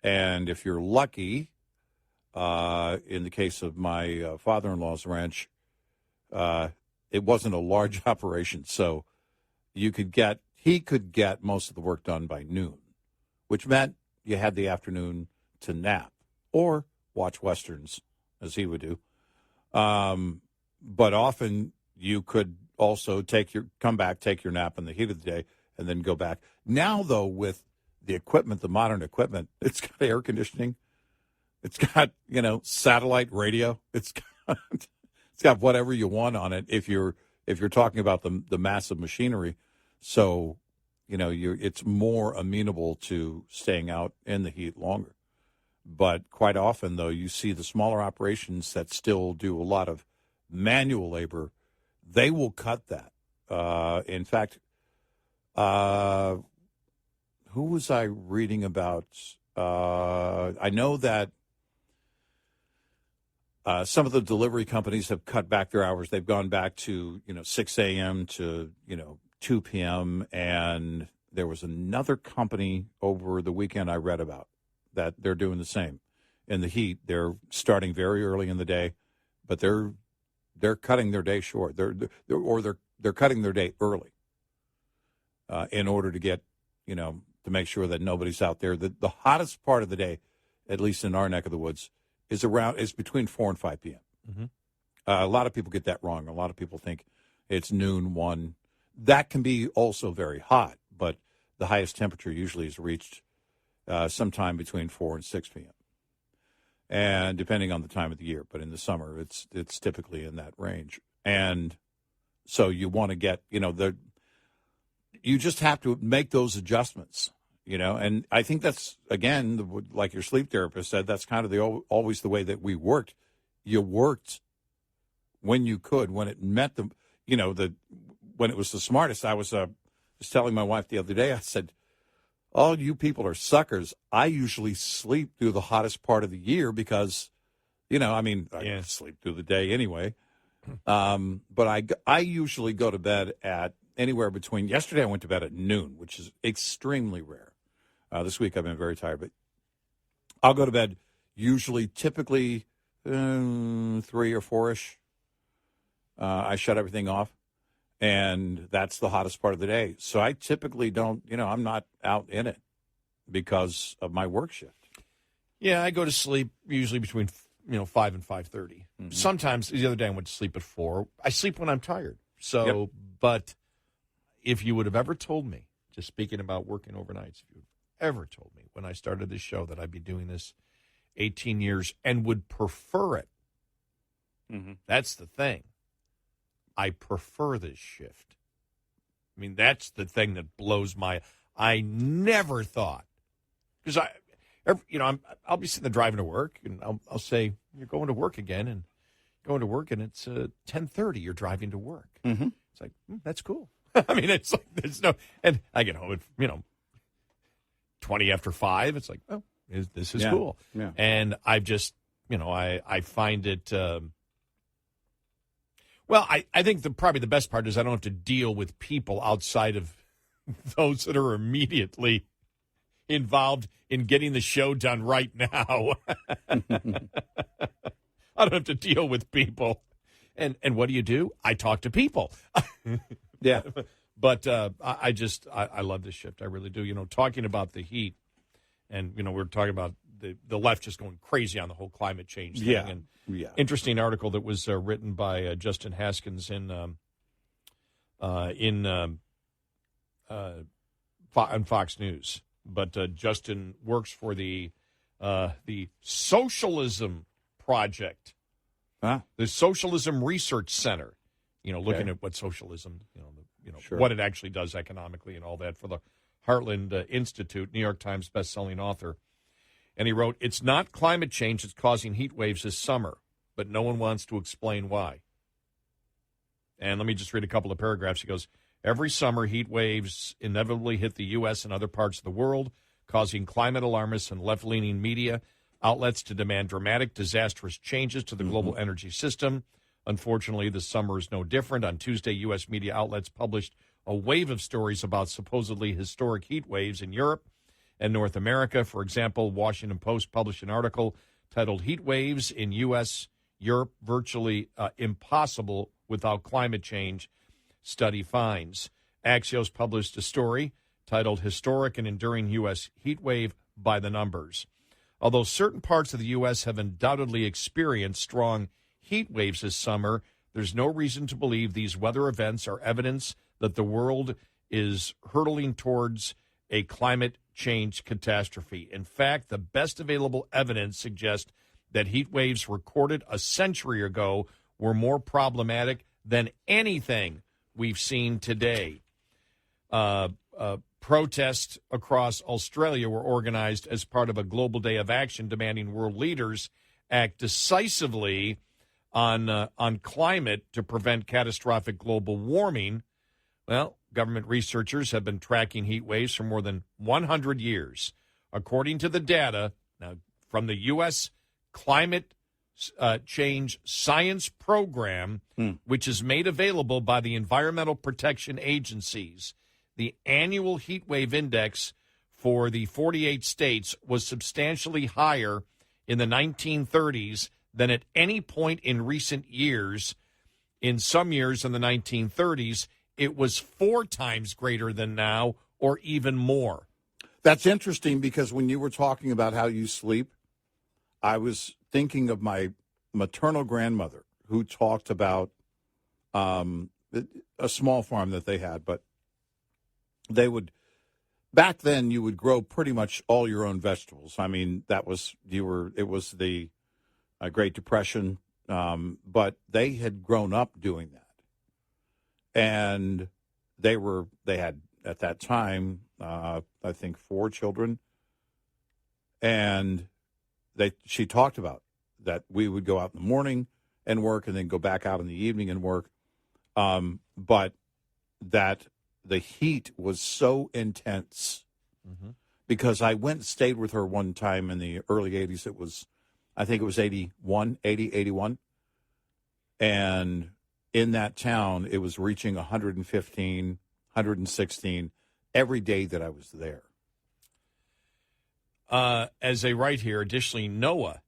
And if you're lucky, in the case of my father-in-law's ranch, it wasn't a large operation, so he could get most of the work done by noon, which meant you had the afternoon to nap or watch Westerns, as he would do. But often you could also come back, take your nap in the heat of the day, and then go back. Now, though, with the modern equipment, it's got air conditioning. It's got, satellite radio. It's got whatever you want on it if you're talking about the massive machinery. So, it's more amenable to staying out in the heat longer. But quite often, though, you see the smaller operations that still do a lot of manual labor, they will cut that. In fact, who was I reading about? I know that some of the delivery companies have cut back their hours. They've gone back to 6 a.m. to 2 p.m. And there was another company over the weekend I read about that they're doing the same. In the heat, they're starting very early in the day, but they're cutting their day short. They're cutting their day early in order to get to make sure that nobody's out there. The hottest part of the day, at least in our neck of the woods, is between 4 and 5 p.m. Mm-hmm. A lot of people get that wrong. A lot of people think it's noon, 1. That can be also very hot, but the highest temperature usually is reached sometime between 4 and 6 p.m. And depending on the time of the year, but in the summer, it's typically in that range. And so you want to get, you just have to make those adjustments, and I think that's, again, like your sleep therapist said, that's kind of always the way that we worked. You worked when you could, when it met when it was the smartest. I was just telling my wife the other day, I said, all you people are suckers. I usually sleep through the hottest part of the year because, I sleep through the day anyway. But I usually go to bed at anywhere between, yesterday I went to bed at noon, which is extremely rare. This week I've been very tired, but I'll go to bed typically 3 or 4-ish. I shut everything off. And that's the hottest part of the day. So I typically don't, I'm not out in it because of my work shift. Yeah, I go to sleep usually between, 5 and 5:30. Mm-hmm. Sometimes, the other day I went to sleep at 4. I sleep when I'm tired. So, But if you would have ever told me just speaking about working overnights, if you ever told me when I started this show that I'd be doing this 18 years and would prefer it, that's the thing. I prefer this shift. I mean, that's the thing that blows my. I never thought, because I'll be sitting there driving to work, and I'll say, "You're going to work again," and going to work, and it's 10:30. You're driving to work. Mm-hmm. It's like that's cool. I mean, it's like there's no, and I get home at 20 after 5. It's like, oh, this is cool. Yeah. And I've just, I find it. Well, I think probably the best part is I don't have to deal with people outside of those that are immediately involved in getting the show done right now. I don't have to deal with people. And what do? I talk to people. Yeah. But I love this shift. I really do. Talking about the heat, and, we're talking about the left just going crazy on the whole climate change thing. Yeah. And Yeah. interesting article that was written by Justin Haskins on Fox News. But Justin works for the Socialism Project, the Socialism Research Center. Looking at what socialism, Sure. what it actually does economically and all that for the Heartland Institute, New York Times bestselling author. And he wrote, "It's not climate change that's causing heat waves this summer, but no one wants to explain why." And let me just read a couple of paragraphs. He goes, "Every summer, heat waves inevitably hit the U.S. and other parts of the world, causing climate alarmists and left-leaning media outlets to demand dramatic, disastrous changes to the global energy system. Unfortunately, this summer is no different. On Tuesday, U.S. media outlets published a wave of stories about supposedly historic heat waves in Europe and North America. For example, Washington Post published an article titled 'Heat Waves in U.S., Europe Virtually Impossible Without Climate Change, Study Finds.' Axios published a story titled 'Historic and Enduring U.S. Heat Wave by the Numbers.' Although certain parts of the U.S. have undoubtedly experienced strong heat waves this summer, there's no reason to believe these weather events are evidence that the world is hurtling towards a climate change catastrophe. In fact, the best available evidence suggests that heat waves recorded a century ago were more problematic than anything we've seen today." Protests across Australia were organized as part of a global day of action demanding world leaders act decisively on climate to prevent catastrophic global warming. Well, government researchers have been tracking heat waves for more than 100 years. According to the data now from the U.S. Climate Change Science Program, which is made available by the Environmental Protection Agencies, the annual heat wave index for the 48 states was substantially higher in the 1930s than at any point in recent years. In some years in the 1930s, it was 4 times greater than now, or even more. That's interesting because when you were talking about how you sleep, I was thinking of my maternal grandmother who talked about a small farm that they had, but they would, back then you would grow pretty much all your own vegetables. I mean, it was the Great Depression, but they had grown up doing that. And they had at that time, I think 4 children. And she talked about that we would go out in the morning and work and then go back out in the evening and work. But that the heat was so intense because I went and stayed with her one time in the early 80s. I think it was 81. And in that town, it was reaching 115, 116 every day that I was there. As they write here, additionally, NOAA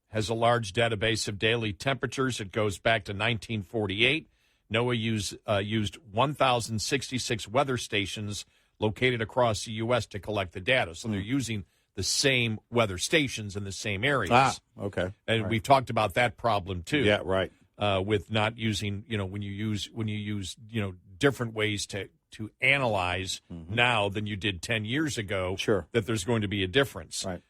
has a large database of daily temperatures. It goes back to 1948. NOAA used 1,066 weather stations located across the U.S. to collect the data. So they're using the same weather stations in the same areas. Okay. And we've talked about that problem, too. Yeah, right. With not using, when you use different ways to analyze now than you did 10 years ago. Sure. That there's going to be a difference. Right.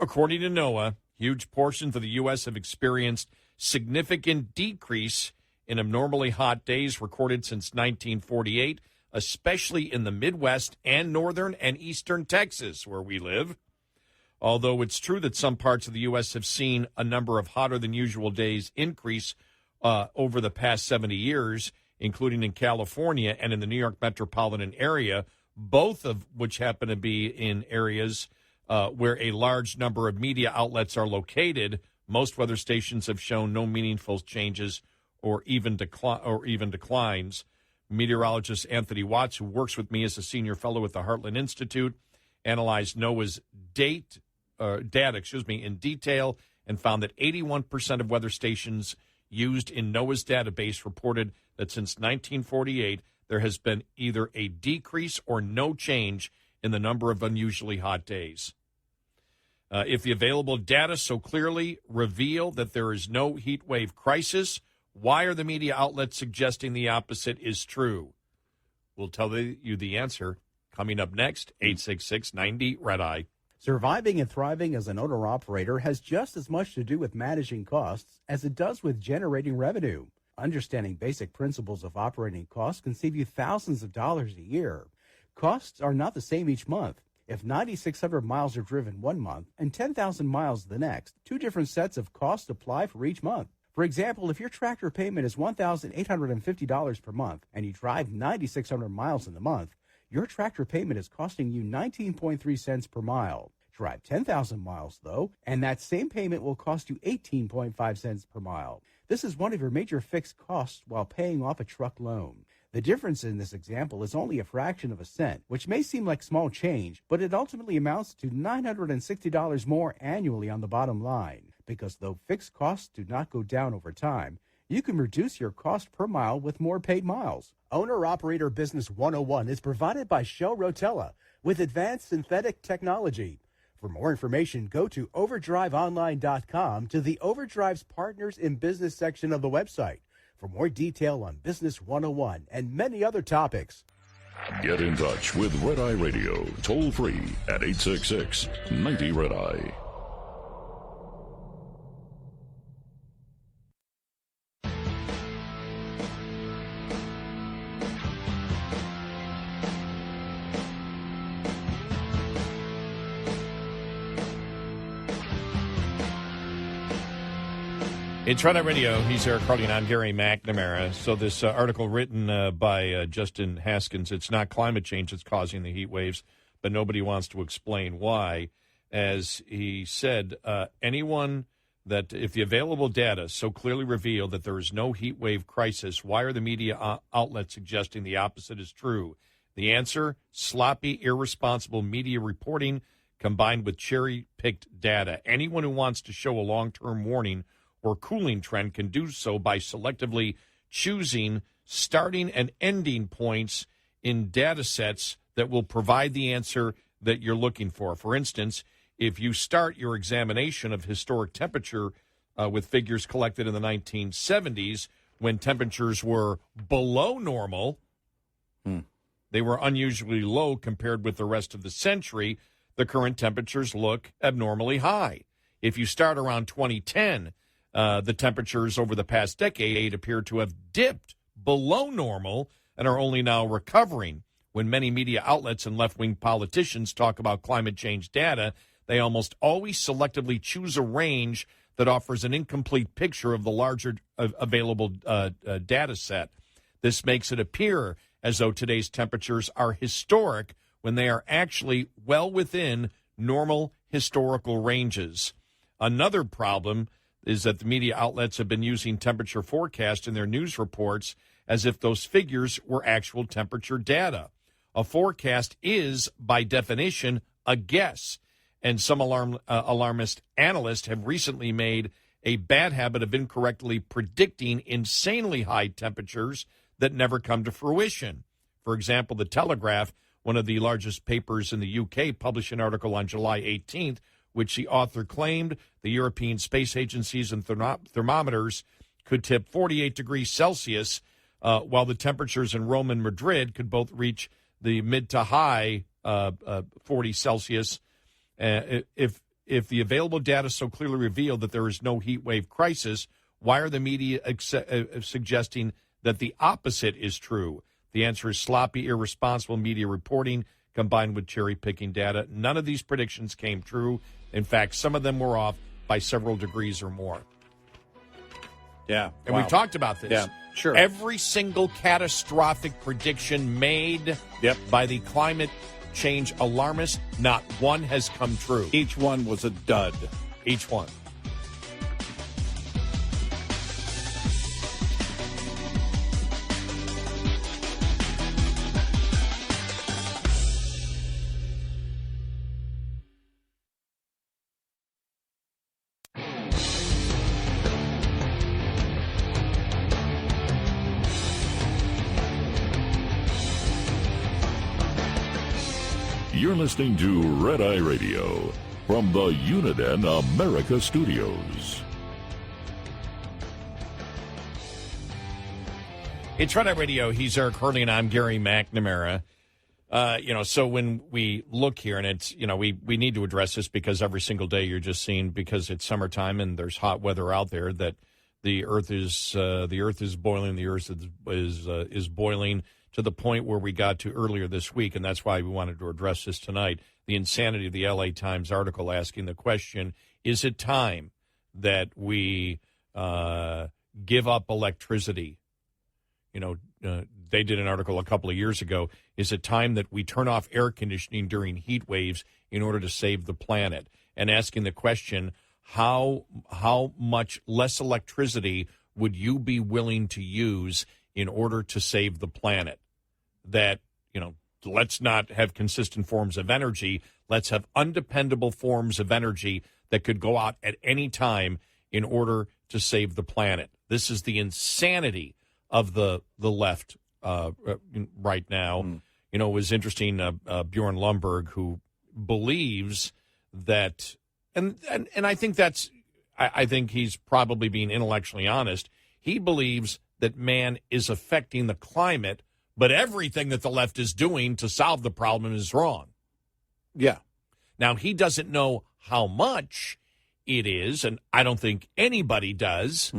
According to NOAA, huge portions of the U.S. have experienced significant decrease in abnormally hot days recorded since 1948, especially in the Midwest and northern and eastern Texas, where we live. Although it's true that some parts of the U.S. have seen a number of hotter than usual days increase over the past 70 years, including in California and in the New York metropolitan area, both of which happen to be in areas where a large number of media outlets are located. Most weather stations have shown no meaningful changes or even declines. Meteorologist Anthony Watts, who works with me as a senior fellow at the Heartland Institute, analyzed NOAA's data in detail and found that 81% of weather stations used in NOAA's database reported that since 1948 there has been either a decrease or no change in the number of unusually hot days. If the available data so clearly reveal that there is no heat wave crisis, why are the media outlets suggesting the opposite is true? We'll tell you the answer coming up next, 866-90-RED-EYE. Surviving and thriving as an owner-operator has just as much to do with managing costs as it does with generating revenue. Understanding basic principles of operating costs can save you thousands of dollars a year. Costs are not the same each month. If 9,600 miles are driven one month and 10,000 miles the next, two different sets of costs apply for each month. For example, if your tractor payment is $1,850 per month and you drive 9,600 miles in the month, your tractor payment is costing you 19.3 cents per mile. Drive 10,000 miles, though, and that same payment will cost you 18.5 cents per mile. This is one of your major fixed costs while paying off a truck loan. The difference in this example is only a fraction of a cent, which may seem like small change, but it ultimately amounts to $960 more annually on the bottom line. Because though fixed costs do not go down over time, you can reduce your cost per mile with more paid miles. Owner-Operator Business 101 is provided by Shell Rotella with advanced synthetic technology. For more information, go to overdriveonline.com to the Overdrive's Partners in Business section of the website for more detail on Business 101 and many other topics. Get in touch with Red Eye Radio, toll free at 866-90-RED-EYE. It's Red Eye Radio. He's Eric Carly, and I'm Gary McNamara. So this article written by Justin Haskins, it's not climate change that's causing the heat waves, but nobody wants to explain why. As he said, anyone that if the available data so clearly reveal that there is no heat wave crisis, why are the media outlets suggesting the opposite is true? The answer, sloppy, irresponsible media reporting combined with cherry-picked data. Anyone who wants to show a long-term warning or cooling trend can do so by selectively choosing starting and ending points in data sets that will provide the answer that you're looking for. For instance, if you start your examination of historic temperature with figures collected in the 1970s when temperatures were below normal, they were unusually low compared with the rest of the century, the current temperatures look abnormally high. If you start around 2010, the temperatures over the past decade appear to have dipped below normal and are only now recovering. When many media outlets and left-wing politicians talk about climate change data, they almost always selectively choose a range that offers an incomplete picture of the larger available data set. This makes it appear as though today's temperatures are historic when they are actually well within normal historical ranges. Another problem is that the media outlets have been using temperature forecasts in their news reports as if those figures were actual temperature data. A forecast is, by definition, a guess, and some alarmist analysts have recently made a bad habit of incorrectly predicting insanely high temperatures that never come to fruition. For example, The Telegraph, one of the largest papers in the UK, published an article on July 18th, which the author claimed the European space agencies and thermometers could tip 48 degrees Celsius while the temperatures in Rome and Madrid could both reach the mid to high 40 Celsius. If the available data so clearly reveal that there is no heat wave crisis, why are the media suggesting that the opposite is true? The answer is sloppy, irresponsible media reporting combined with cherry-picking data. None of these predictions came true. In fact, some of them were off by several degrees or more. Yeah. And wow. we've talked about this. Yeah, sure. Every single catastrophic prediction made by the climate change alarmists, not one has come true. Each one was a dud. Each one. You're listening to Red Eye Radio from the Uniden America Studios. It's Red Eye Radio. He's Eric Hurley, and I'm Gary McNamara. So when we look here, and it's, we need to address this because every single day you're just seeing, because it's summertime and there's hot weather out there, that the earth is boiling. The earth is boiling to the point where we got to earlier this week, and that's why we wanted to address this tonight. The insanity of the LA Times article asking the question, is it time that we give up electricity? They did an article a couple of years ago. Is it time that we turn off air conditioning during heat waves in order to save the planet? And asking the question, how much less electricity would you be willing to use in order to save the planet? That, let's not have consistent forms of energy. Let's have undependable forms of energy that could go out at any time in order to save the planet. This is the insanity of the left right now. It was interesting, Bjorn Lomborg, who believes that, and I think I think he's probably being intellectually honest. He believes that man is affecting the climate, but everything that the left is doing to solve the problem is wrong. Yeah. Now, he doesn't know how much it is, and I don't think anybody does.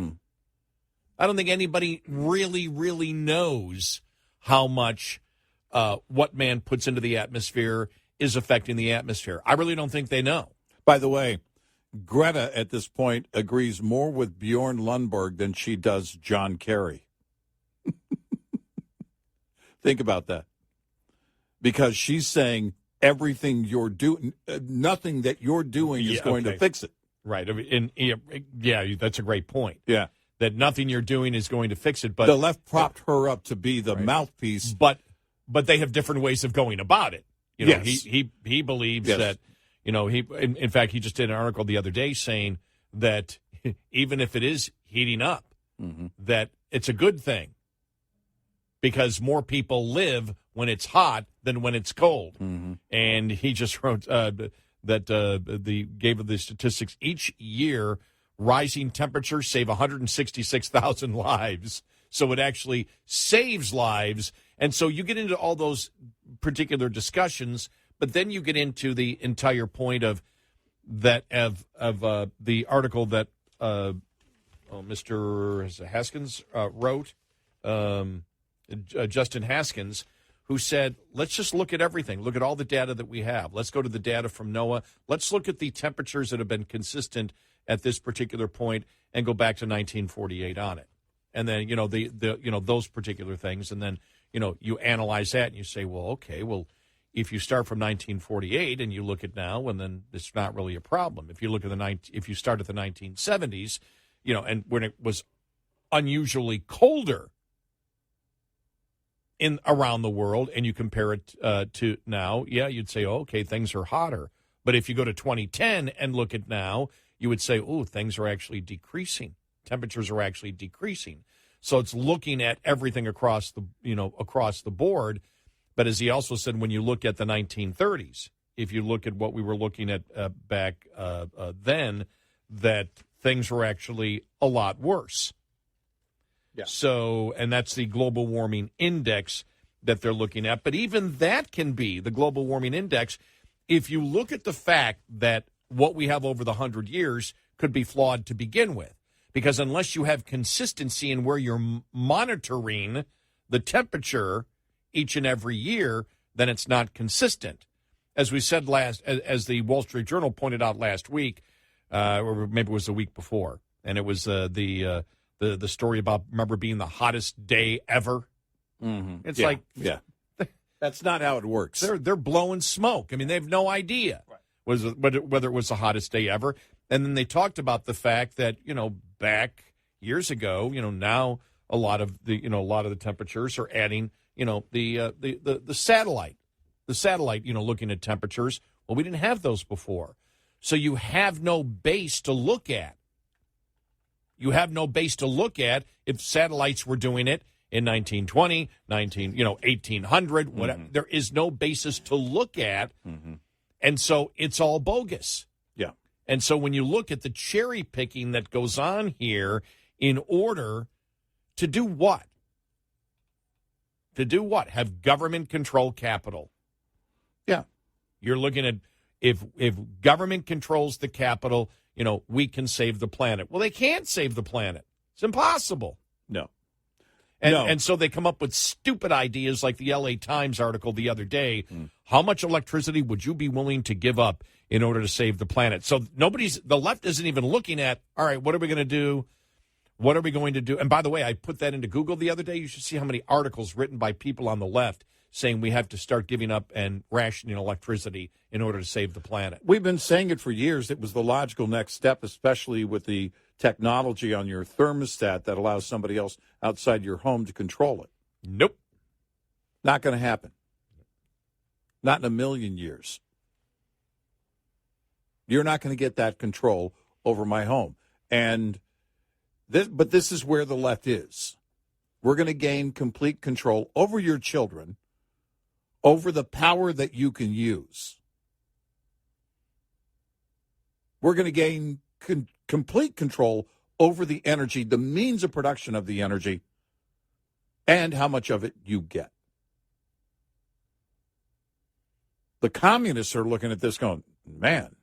I don't think anybody really, really knows how much what man puts into the atmosphere is affecting the atmosphere. I really don't think they know. By the way, Greta at this point agrees more with Bjorn Lundberg than she does John Kerry. Think about that. Because she's saying everything you're doing, nothing that you're doing is going to fix it. Right. That's a great point. Yeah. That nothing you're doing is going to fix it. But the left propped her up to be the mouthpiece. But they have different ways of going about it. Yes. He believes that, in fact, he just did an article the other day saying that even if it is heating up, that it's a good thing because more people live when it's hot than when it's cold. And he just wrote that gave the statistics each year. Rising temperatures save 166,000 lives. So it actually saves lives. And so you get into all those particular discussions, but then you get into the entire point of the article that Mr. Haskins wrote, Justin Haskins, who said, let's just look at everything. Look at all the data that we have. Let's go to the data from NOAA. Let's look at the temperatures that have been consistent at this particular point and go back to 1948 on it. And then, those particular things. And then, you analyze that and you say, if you start from 1948 and you look at now, and then it's not really a problem. If you look at if you start at the 1970s, and when it was unusually colder around the world, and you compare it to now, you'd say, things are hotter. But if you go to 2010 and look at now, you would say, things are actually decreasing. Temperatures are actually decreasing. So it's looking at everything across the board. But as he also said, when you look at the 1930s, if you look at what we were looking at back then, that things were actually a lot worse. Yeah. So, and that's the global warming index that they're looking at. But even that can be the global warming index if you look at the fact that what we have over the 100 years could be flawed to begin with. Because unless you have consistency in where you're monitoring the temperature each and every year, then it's not consistent. As we said as the Wall Street Journal pointed out last week, or maybe it was the week before, and it was the story about, remember, being the hottest day ever. Mm-hmm. It's that's not how it works. They're blowing smoke. I mean, they have no idea whether it was the hottest day ever. And then they talked about the fact that, back years ago, now a lot of the temperatures are adding, the satellite. The satellite, looking at temperatures. Well, we didn't have those before. So you have no base to look at. You have no base to look at if satellites were doing it in 1920, 1800, whatever. Mm-hmm. There is no basis to look at. Mm-hmm. And so it's all bogus. Yeah. And so when you look at the cherry picking that goes on here in order to do what? To do what? Have government control capital. Yeah. You're looking at if government controls the capital, we can save the planet. Well, they can't save the planet. It's impossible. No. And so they come up with stupid ideas like the LA Times article the other day. How much electricity would you be willing to give up in order to save the planet? So the left isn't even looking at, all right, what are we going to do? What are we going to do? And by the way, I put that into Google the other day. You should see how many articles written by people on the left saying we have to start giving up and rationing electricity in order to save the planet. We've been saying it for years. It was the logical next step, especially with the technology on your thermostat that allows somebody else outside your home to control it. Nope. Not going to happen. Not in a million years. You're not going to get that control over my home. But this is where the left is. We're going to gain complete control over your children, over the power that you can use. We're going to gain complete control over the energy, the means of production of the energy, and how much of it you get. The communists are looking at this going, man,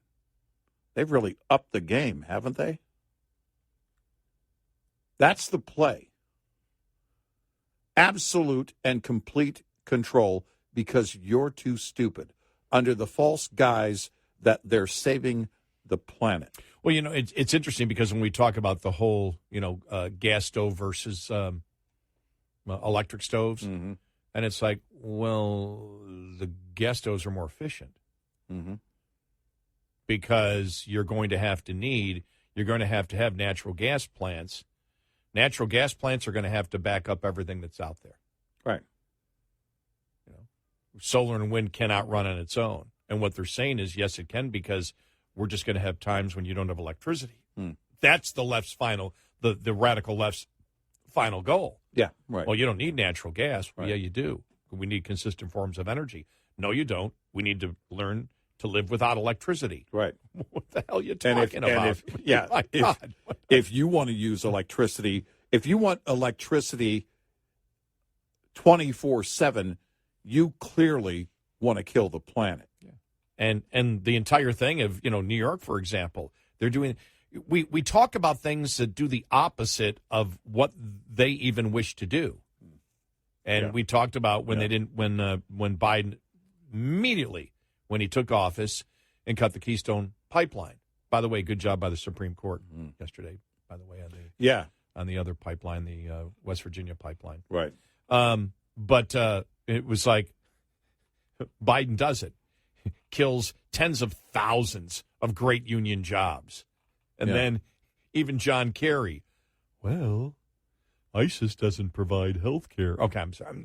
they've really upped the game, haven't they? That's the play. Absolute and complete control because you're too stupid under the false guise that they're saving the planet. Well, it's interesting because when we talk about the whole, gas stove versus electric stoves, mm-hmm. and it's like, well, the gas stoves are more efficient mm-hmm. because you're going to have to have natural gas plants. Natural gas plants are going to have to back up everything that's out there. Right. Solar and wind cannot run on its own. And what they're saying is, yes, it can, because we're just going to have times when you don't have electricity. That's the left's the radical left's final goal. Yeah, right. Well, you don't need natural gas. Well, yeah, you do. We need consistent forms of energy. No, you don't. We need to learn to live without electricity. Right. What the hell are you talking about? If you want to use electricity, if you want electricity 24/7, you clearly want to kill the planet. Yeah. And the entire thing of, New York, for example, they're doing we talk about things that do the opposite of what they even wish to do. And we talked about when they didn't when Biden immediately when he took office and cut the Keystone Pipeline. By the way, good job by the Supreme Court yesterday, by the way, on the other pipeline, the West Virginia pipeline. Right. But it was like Biden does it. Kills tens of thousands of great union jobs. And then even John Kerry, well, ISIS doesn't provide health care. Okay, I'm sorry.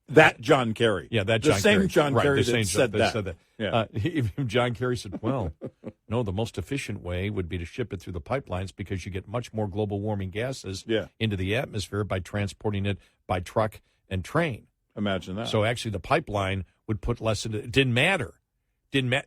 That John Kerry. Yeah, that John Kerry. The same John Kerry that said that. Yeah. Even John Kerry said, well, no, the most efficient way would be to ship it through the pipelines because you get much more global warming gases into the atmosphere by transporting it by truck and train. Imagine that. So actually the pipeline would put less in it. It didn't matter.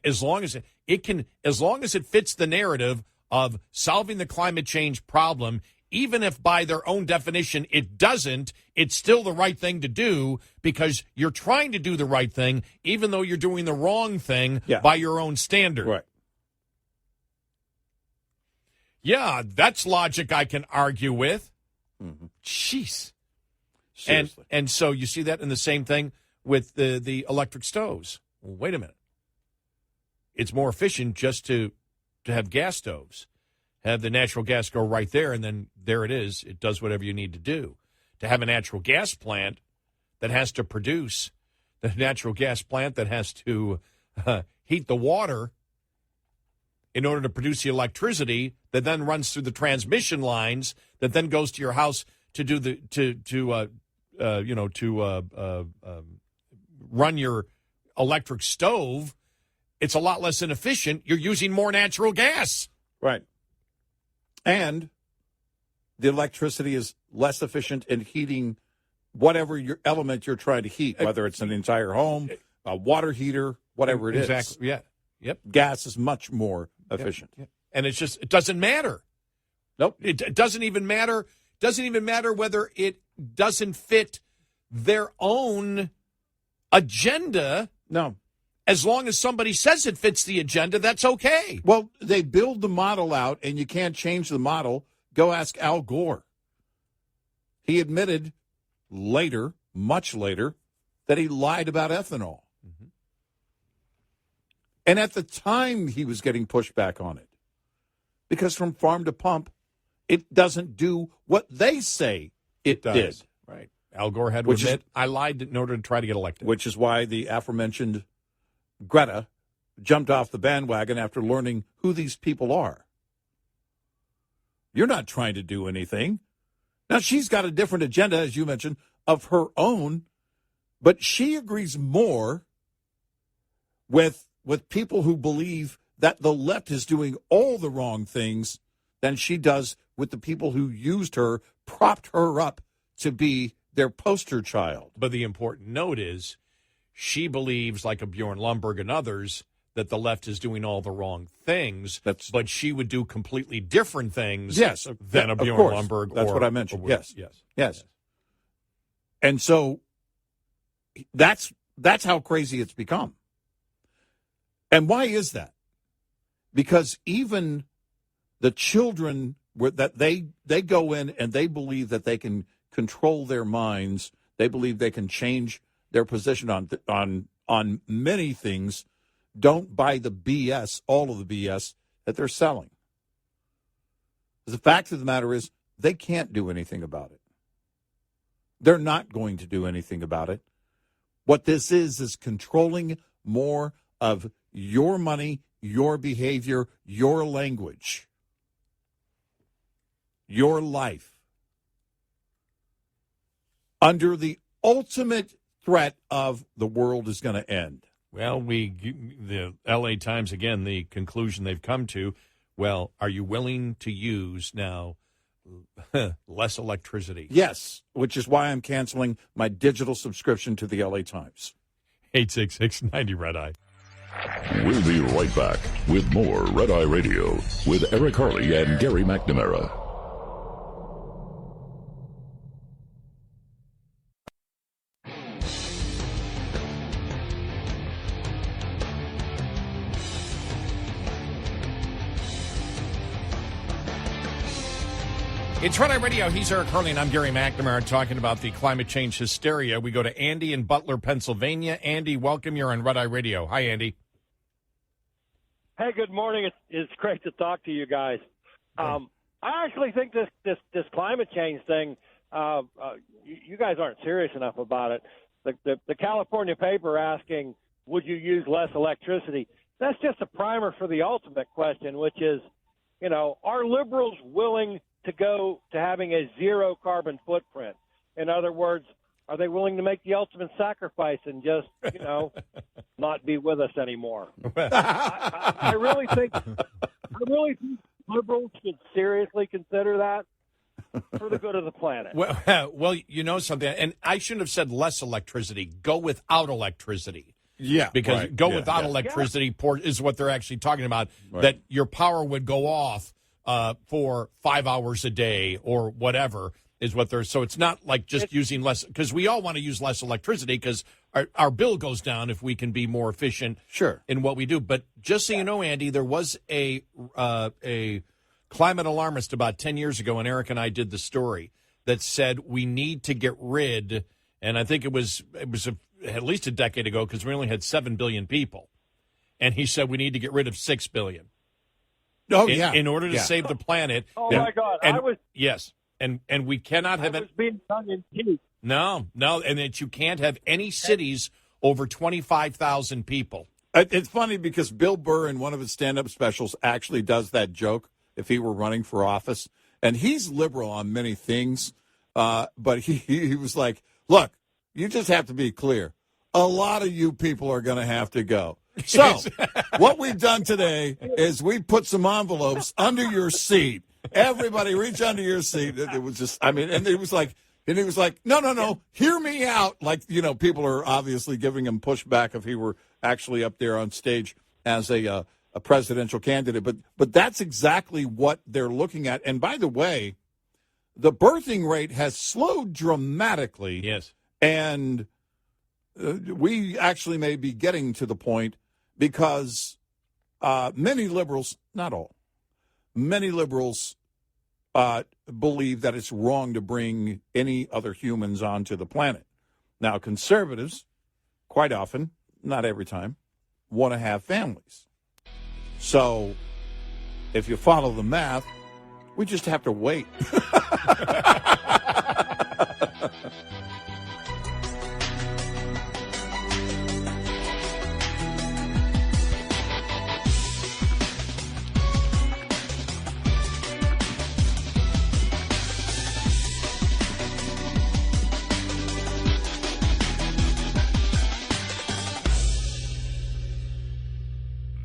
As long as it fits the narrative of solving the climate change problem even if by their own definition it doesn't, it's still the right thing to do because you're trying to do the right thing, even though you're doing the wrong thing by your own standard. Right. Yeah, that's logic I can argue with. Mm-hmm. Jeez. Seriously. And so you see that in the same thing with the electric stoves. Well, wait a minute. It's more efficient just to have gas stoves. Have the natural gas go right there, and then there it is. It does whatever you need to do. To have a natural gas plant that has to produce, the natural gas plant that has to heat the water in order to produce the electricity that then runs through the transmission lines that then goes to your house to do run your electric stove. It's a lot less inefficient. You're using more natural gas. Right. And the electricity is less efficient in heating whatever your element you're trying to heat, whether it's an entire home, a water heater, whatever it is. Exactly. Yeah. Yep. Gas is much more efficient. Yep. And it doesn't matter. Nope. It doesn't even matter. Doesn't even matter whether it doesn't fit their own agenda. No. As long as somebody says it fits the agenda, that's okay. Well, they build the model out, and you can't change the model. Go ask Al Gore. He admitted later, much later, that he lied about ethanol. Mm-hmm. And at the time, he was getting pushback on it. Because from farm to pump, it doesn't do what they say it did. Right. Al Gore had to admit, I lied in order to try to get elected. Which is why the aforementioned Greta jumped off the bandwagon after learning who these people are. You're not trying to do anything. Now, she's got a different agenda, as you mentioned, of her own, but she agrees more with people who believe that the left is doing all the wrong things than she does with the people who used her, propped her up to be their poster child. But the important note is she believes, like a Bjorn Lomborg and others, that the left is doing all the wrong things, but she would do completely different things than a Bjorn Lomborg. That's what I mentioned. Yes. Yes. And so that's how crazy it's become. And why is that? Because even the children that they go in and they believe that they can control their minds, they believe they can change their position on many things, don't buy the BS, all of the BS that they're selling. The fact of the matter is they can't do anything about it. They're not going to do anything about it. What this is controlling more of your money, your behavior, your language, your life, under the ultimate threat of the world is going to end. Well, the L.A. Times, again, the conclusion they've come to, well, are you willing to use now less electricity? Yes, which is why I'm canceling my digital subscription to the L.A. Times. 866-90 Red Eye. We'll be right back with more Red Eye Radio with Eric Harley and Gary McNamara. It's Red Eye Radio. He's Eric Harley, and I'm Gary McNamara, talking about the climate change hysteria. We go to Andy in Butler, Pennsylvania. Andy, welcome. You're on Red Eye Radio. Hi, Andy. Hey, good morning. It's great to talk to you guys. I actually think this climate change thing, you guys aren't serious enough about it. The California paper asking, would you use less electricity? That's just a primer for the ultimate question, which is, are liberals willing to go to having a zero carbon footprint? In other words, are they willing to make the ultimate sacrifice and just, not be with us anymore? I really think liberals should seriously consider that for the good of the planet. Well, you know something, and I shouldn't have said less electricity. Go without electricity. Yeah, because right. without electricity is what they're actually talking about. Right. That your power would go off for 5 hours a day or whatever is what they're. So it's not like just using less, because we all want to use less electricity because our bill goes down if we can be more efficient in what we do. But just so you know, Andy, there was a climate alarmist about 10 years ago, and Eric and I did the story that said we need to get rid, and I think it was at least a decade ago because we only had 7 billion people. And he said we need to get rid of 6 billion. Oh, in order to save the planet. Oh, my God. Yes. And we cannot have it. Being tongue in cheek. No. And that you can't have any cities over 25,000 people. It's funny because Bill Burr in one of his stand-up specials actually does that joke if he were running for office. And he's liberal on many things. But he was like, look, you just have to be clear. A lot of you people are going to have to go. So what we've done today is we put some envelopes under your seat. Everybody reach under your seat. It was just, and he was like, no, hear me out. Like, people are obviously giving him pushback if he were actually up there on stage as a presidential candidate. But that's exactly what they're looking at. And by the way, the birthing rate has slowed dramatically. Yes. And we actually may be getting to the point because many liberals, not all, many liberals believe that it's wrong to bring any other humans onto the planet. Now, conservatives, quite often, not every time, want to have families. So if you follow the math, we just have to wait.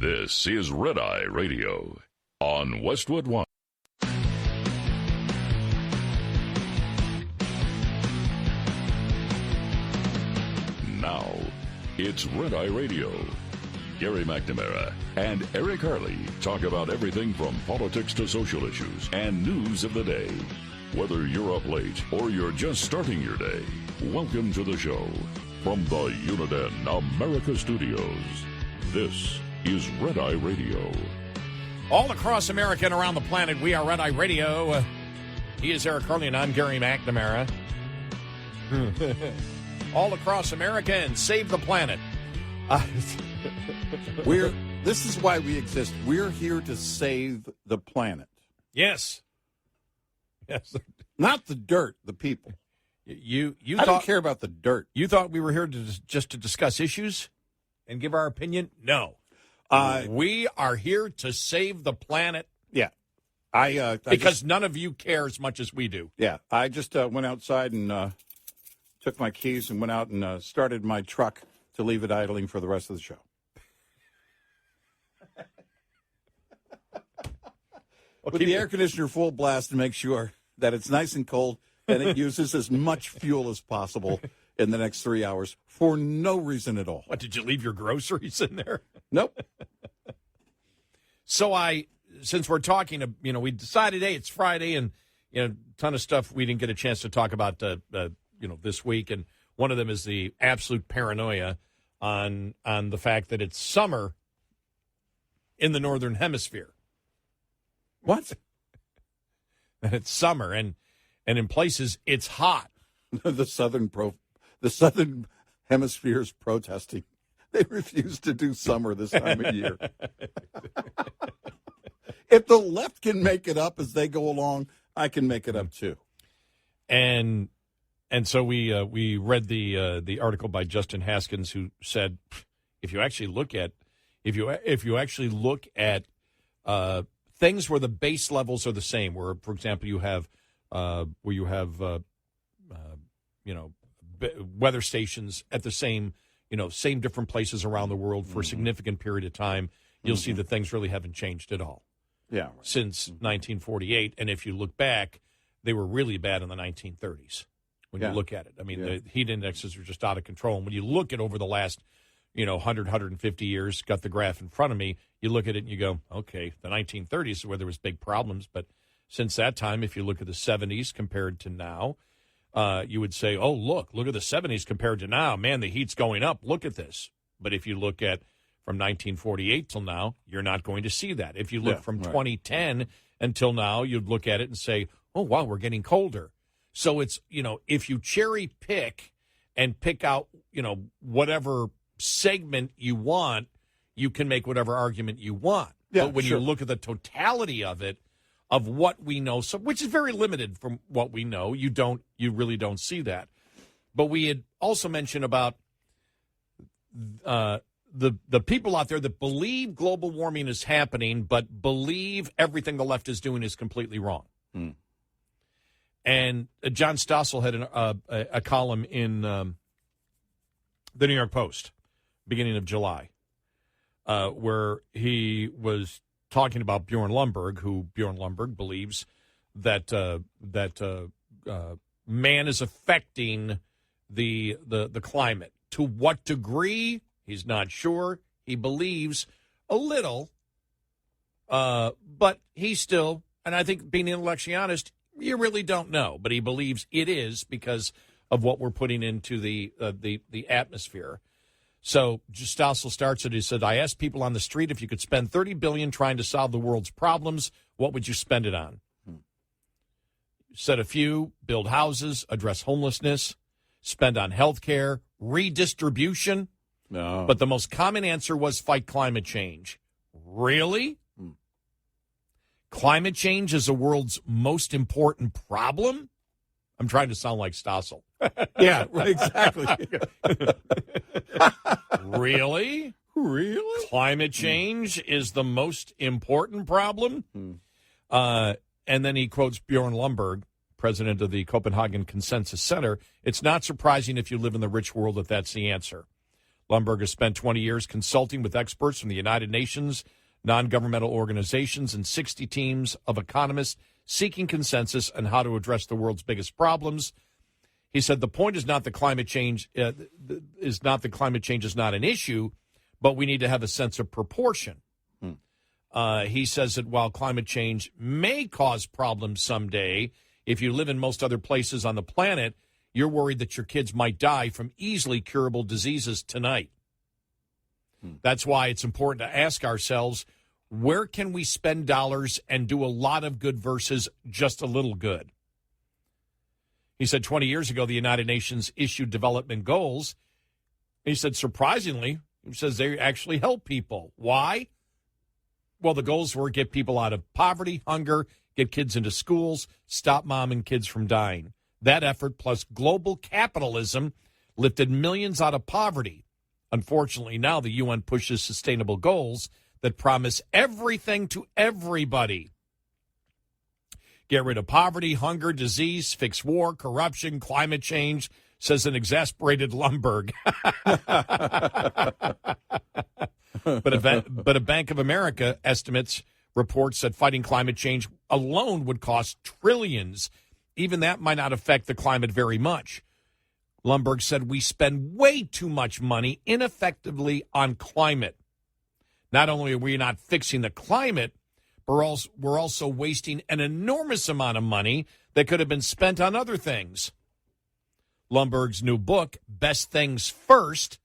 This is Red Eye Radio on Westwood One. Now, it's Red Eye Radio. Gary McNamara and Eric Harley talk about everything from politics to social issues and news of the day. Whether you're up late or you're just starting your day, welcome to the show. From the Uniden America Studios, this is Red Eye Radio. All across America and around the planet, we are Red Eye Radio. He is Eric Harley, and I'm Gary McNamara. All across America and save the planet. This is why we exist. We're here to save the planet. Yes. Not the dirt, the people. I don't care about the dirt. You thought we were here just to discuss issues and give our opinion? No. We are here to save the planet. Yeah. Because none of you care as much as we do. Yeah. I just went outside and took my keys and went out and started my truck to leave it idling for the rest of the show. With the air conditioner full blast to make sure that it's nice and cold and it uses as much fuel as possible in the next 3 hours for no reason at all. What, did you leave your groceries in there? Nope. So since we're talking, we decided, hey, it's Friday, and a ton of stuff we didn't get a chance to talk about, this week, and one of them is the absolute paranoia on the fact that it's summer in the Northern Hemisphere. What? And it's summer, and in places it's hot. The Southern Hemisphere is protesting. They refuse to do summer this time of year. If the left can make it up as they go along, I can make it up too. And so we read the article by Justin Haskins, who said if you actually look at things where the base levels are the same, where, for example, you have weather stations at the same different places around the world for a significant period of time, you'll see that things really haven't changed at all. Yeah, right. Since 1948, and if you look back, they were really bad in the 1930s. When you look at it, the heat indexes are just out of control. And when you look at over the last 100, 150 years, got the graph in front of me. You look at it and you go, okay, the 1930s is where there was big problems. But since that time, if you look at the 70s compared to now, you would say, oh, look at the 70s compared to now. Man, the heat's going up. Look at this. But if you look at from 1948 till now, you're not going to see that. If you look from 2010 until now, you'd look at it and say, oh, wow, we're getting colder. So it's, if you cherry pick and pick out, whatever segment you want, you can make whatever argument you want. Yeah, but when sure. you look at the totality of it, of what we know, so which is very limited from what we know, you really don't see that. But we had also mentioned about the people out there that believe global warming is happening, but believe everything the left is doing is completely wrong. And John Stossel had a column in the New York Post, beginning of July, where he was talking about Bjorn Lomborg, who Bjorn Lomborg believes that man is affecting the climate. To what degree, he's not sure. He believes a little, but he's still, and I think being intellectualist, you really don't know, but he believes it is because of what we're putting into the atmosphere. So Stossel starts it. He said, I asked people on the street if you could spend $30 billion trying to solve the world's problems, what would you spend it on? Said a few: build houses, address homelessness, spend on health care, redistribution. No. But the most common answer was fight climate change. Really? Climate change is the world's most important problem? I'm trying to sound like Stossel. Yeah, exactly. Really? Really? Climate change is the most important problem? And then he quotes Bjorn Lomborg, president of the Copenhagen Consensus Center. It's not surprising if you live in the rich world that that's the answer. Lomborg has spent 20 years consulting with experts from the United Nations, non-governmental organizations, and 60 teams of economists seeking consensus on how to address the world's biggest problems. He said the point is not that climate change is not an issue, but we need to have a sense of proportion. He says that while climate change may cause problems someday, if you live in most other places on the planet, you're worried that your kids might die from easily curable diseases tonight. That's why it's important to ask ourselves, where can we spend dollars and do a lot of good versus just a little good? He said 20 years ago, the United Nations issued development goals. He said, surprisingly, he says they actually help people. Why? Well, the goals were get people out of poverty, hunger, get kids into schools, stop mom and kids from dying. That effort, plus global capitalism, lifted millions out of poverty. Unfortunately, now the UN pushes sustainable goals that promise everything to everybody. Get rid of poverty, hunger, disease, fix war, corruption, climate change, says an exasperated Lomborg. But a Bank of America reports that fighting climate change alone would cost trillions. Even that might not affect the climate very much. Lomborg said we spend way too much money ineffectively on climate. Not only are we not fixing the climate, we're also wasting an enormous amount of money that could have been spent on other things. Lomborg's new book, Best Things First,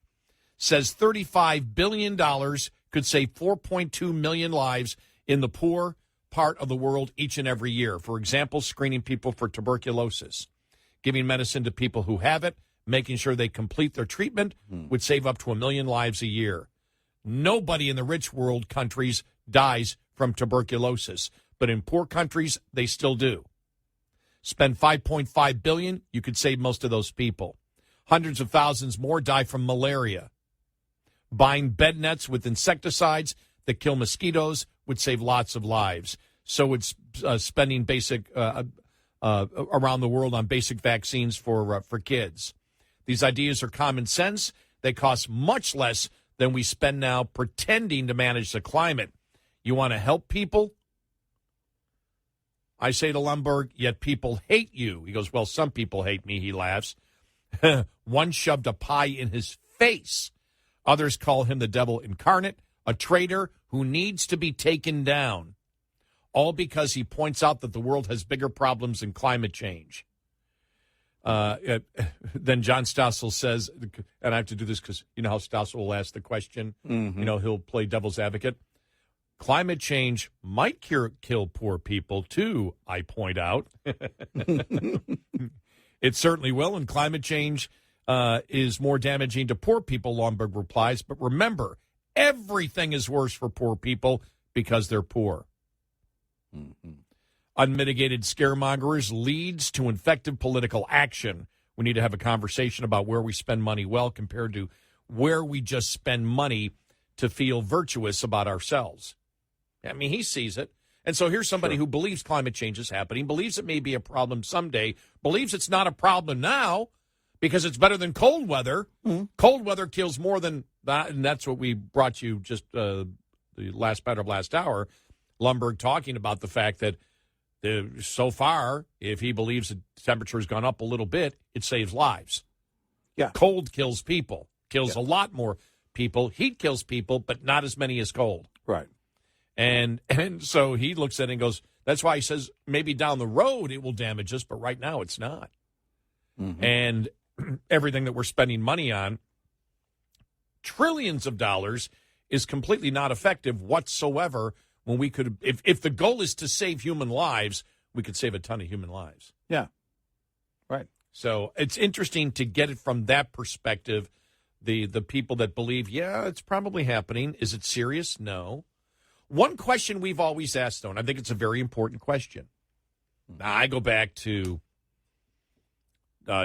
says $35 billion could save 4.2 million lives in the poor part of the world each and every year. For example, screening people for tuberculosis, giving medicine to people who have it, making sure they complete their treatment would save up to 1 million lives a year. Nobody in the rich world countries dies from tuberculosis, but in poor countries, they still do. Spend $5.5 billion, you could save most of those people. Hundreds of thousands more die from malaria. Buying bed nets with insecticides that kill mosquitoes would save lots of lives. So it's spending basic around the world on basic vaccines for kids. These ideas are common sense. They cost much less than we spend now pretending to manage the climate. You want to help people? I say to Lomborg, yet people hate you. He goes, well, some people hate me, he laughs. One shoved a pie in his face Others call him the devil incarnate, a traitor who needs to be taken down, all because he points out that the world has bigger problems than climate change. Then John Stossel says, and I have to do this because you know how Stossel will ask the question, he'll play devil's advocate. Climate change might kill poor people, too, I point out. It certainly will, and climate change is more damaging to poor people, Lomberg replies. But remember, everything is worse for poor people because they're poor. Unmitigated scaremongers leads to effective political action. We need to have a conversation about where we spend money well compared to where we just spend money to feel virtuous about ourselves. I mean, he sees it. And so here's somebody who believes climate change is happening, believes it may be a problem someday, believes it's not a problem now because it's better than cold weather. Cold weather kills more than that, and that's what we brought you just the last part of last hour. Lomberg talking about the fact that so far, if he believes the temperature has gone up a little bit, it saves lives. Yeah. Cold kills people, kills a lot more people. Heat kills people, but not as many as cold. Right. And so he looks at it and goes, that's why he says maybe down the road it will damage us, but right now it's not. And everything that we're spending money on, trillions of dollars, is completely not effective whatsoever when we could, if the goal is to save human lives, we could save a ton of human lives. Yeah. Right. So it's interesting to get it from that perspective. The people that believe, yeah, it's probably happening. Is it serious? No. One question we've always asked, though, and I think it's a very important question. Now, I go back to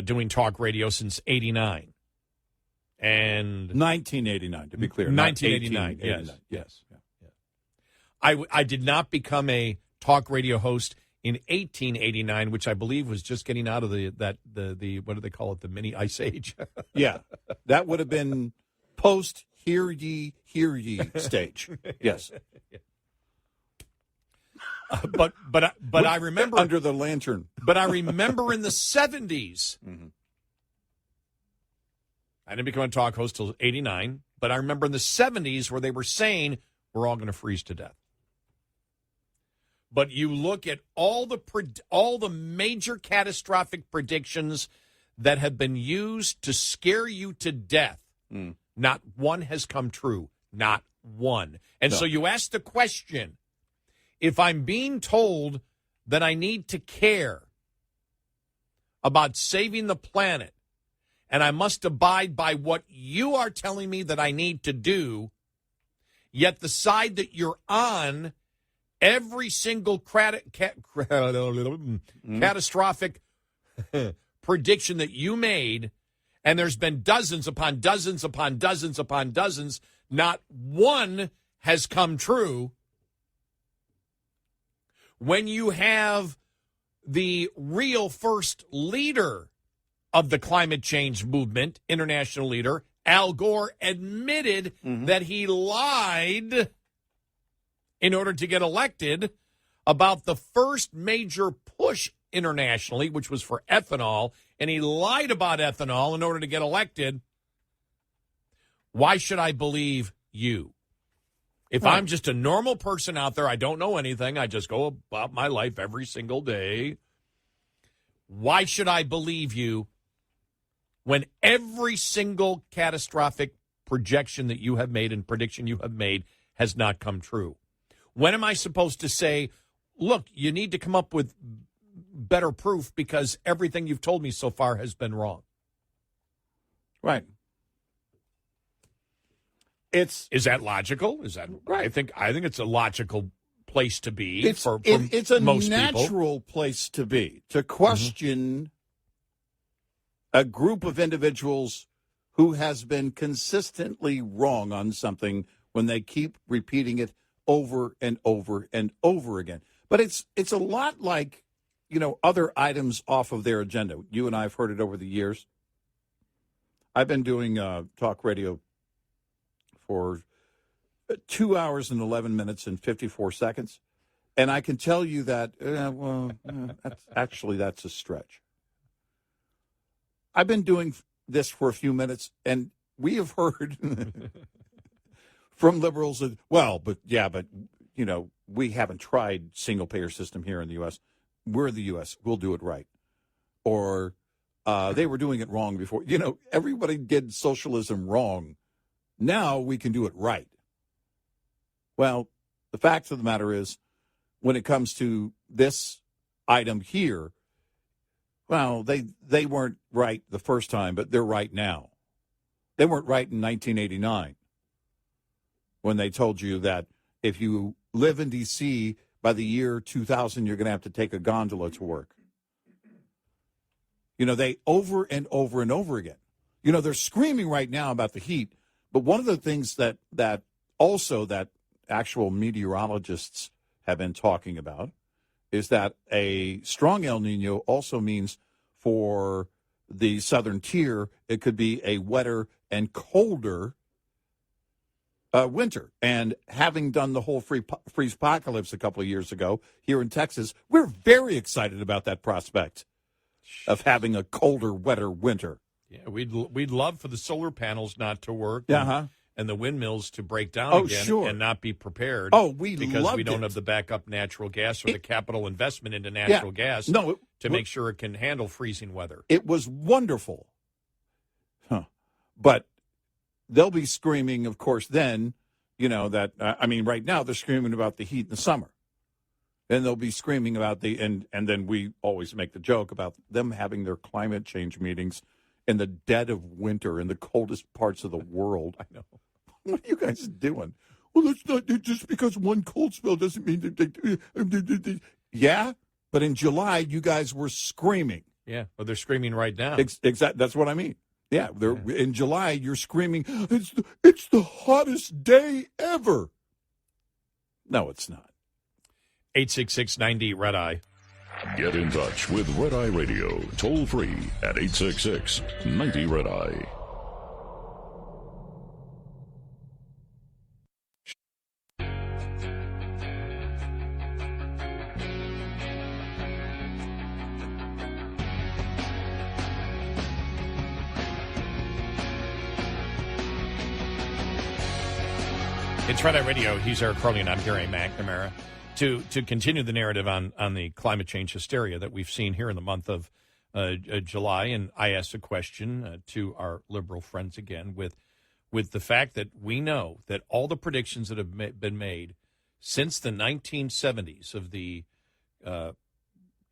doing talk radio since 89. And 1989, to be clear. 1989, yes. I did not become a talk radio host in 1889, which I believe was just getting out of the what do they call it, the mini ice age. Yeah, that would have been post hear ye stage. Yes. But I remember under the lantern. But I remember in the 70s. I didn't become a talk host till 89, but I remember in the 70s where they were saying we're all going to freeze to death. But you look at all the major catastrophic predictions that have been used to scare you to death. Not one has come true. Not one. And so you ask the question, if I'm being told that I need to care about saving the planet and I must abide by what you are telling me that I need to do, yet the side that you're on, every single catastrophic prediction that you made, and there's been dozens upon dozens upon dozens upon dozens, not one has come true. When you have the real first leader of the climate change movement, international leader, Al Gore, admitted that he lied in order to get elected about the first major push internationally, which was for ethanol, and he lied about ethanol in order to get elected. Why should I believe you? If I'm just a normal person out there, I don't know anything, I just go about my life every single day, why should I believe you when every single catastrophic projection that you have made and prediction you have made has not come true? When am I supposed to say, look, you need to come up with better proof because everything you've told me so far has been wrong? Right. Is that logical? Is that right? I think it's a logical place to be it's for it's a most natural people. Place to be, to question a group of individuals who has been consistently wrong on something when they keep repeating it over and over and over again. But it's a lot like, other items off of their agenda. You and I have heard it over the years. I've been doing talk radio for 2 hours and 11 minutes and 54 seconds. And I can tell you that, that's a stretch. I've been doing this for a few minutes, and we have heard from liberals that, but we haven't tried single-payer system here in the U.S. We're the U.S. We'll do it right. Or they were doing it wrong before. Everybody did socialism wrong. Now we can do it right. Well, the fact of the matter is, when it comes to this item here, well, they weren't right the first time, but they're right now. They weren't right in 1989 when they told you that if you live in D.C., by the year 2000, you're going to have to take a gondola to work. They over and over and over again. They're screaming right now about the heat, but one of the things that actual meteorologists have been talking about is that a strong El Nino also means for the southern tier, it could be a wetter and colder winter. And having done the whole freeze apocalypse a couple of years ago here in Texas, we're very excited about that prospect of having a colder, wetter winter. Yeah, we'd love for the solar panels not to work. And the windmills to break down again and not be prepared. Because we don't have the backup natural gas or the capital investment into natural gas to make sure it can handle freezing weather. It was wonderful. But they'll be screaming, of course, then, right now they're screaming about the heat in the summer. Then they'll be screaming about and then we always make the joke about them having their climate change meetings in the dead of winter in the coldest parts of the world. I know. What are you guys doing? Well, it's not just because one cold spell doesn't mean that. Yeah, but in July, you guys were screaming. Yeah, well, they're screaming right now. Exactly. That's what I mean. Yeah, in July, you're screaming, it's the hottest day ever. No, it's not. 866-90-RED-EYE. Get in touch with Red Eye Radio, toll free at 866-90-RED-EYE. It's Red Eye Radio. He's Eric Carly, and I'm Gary McNamara. To continue the narrative on the climate change hysteria that we've seen here in the month of July, and I asked a question to our liberal friends again with the fact that we know that all the predictions that have been made since the 1970s of the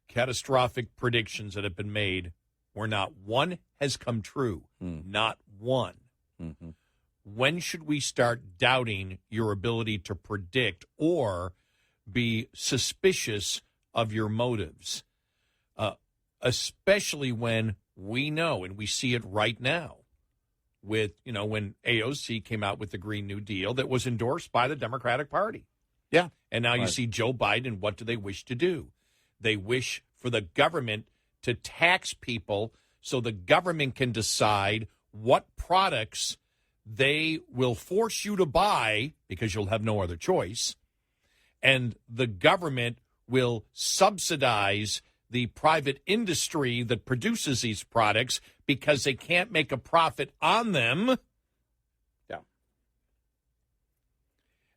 catastrophic predictions that have been made, where not one has come true, not one. Mm-hmm. When should we start doubting your ability to predict or be suspicious of your motives, especially when we know, and we see it right now with, when AOC came out with the Green New Deal that was endorsed by the Democratic Party. Yeah. And now you see Joe Biden, what do they wish to do? They wish for the government to tax people so the government can decide what products they will force you to buy because you'll have no other choice. And the government will subsidize the private industry that produces these products because they can't make a profit on them. Yeah.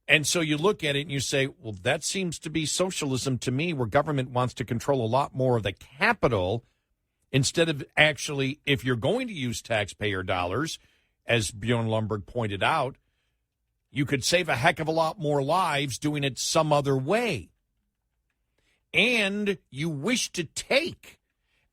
And so you look at it and you say, well, that seems to be socialism to me, where government wants to control a lot more of the capital instead of actually, if you're going to use taxpayer dollars, as Bjorn Lomborg pointed out, you could save a heck of a lot more lives doing it some other way. And you wish to take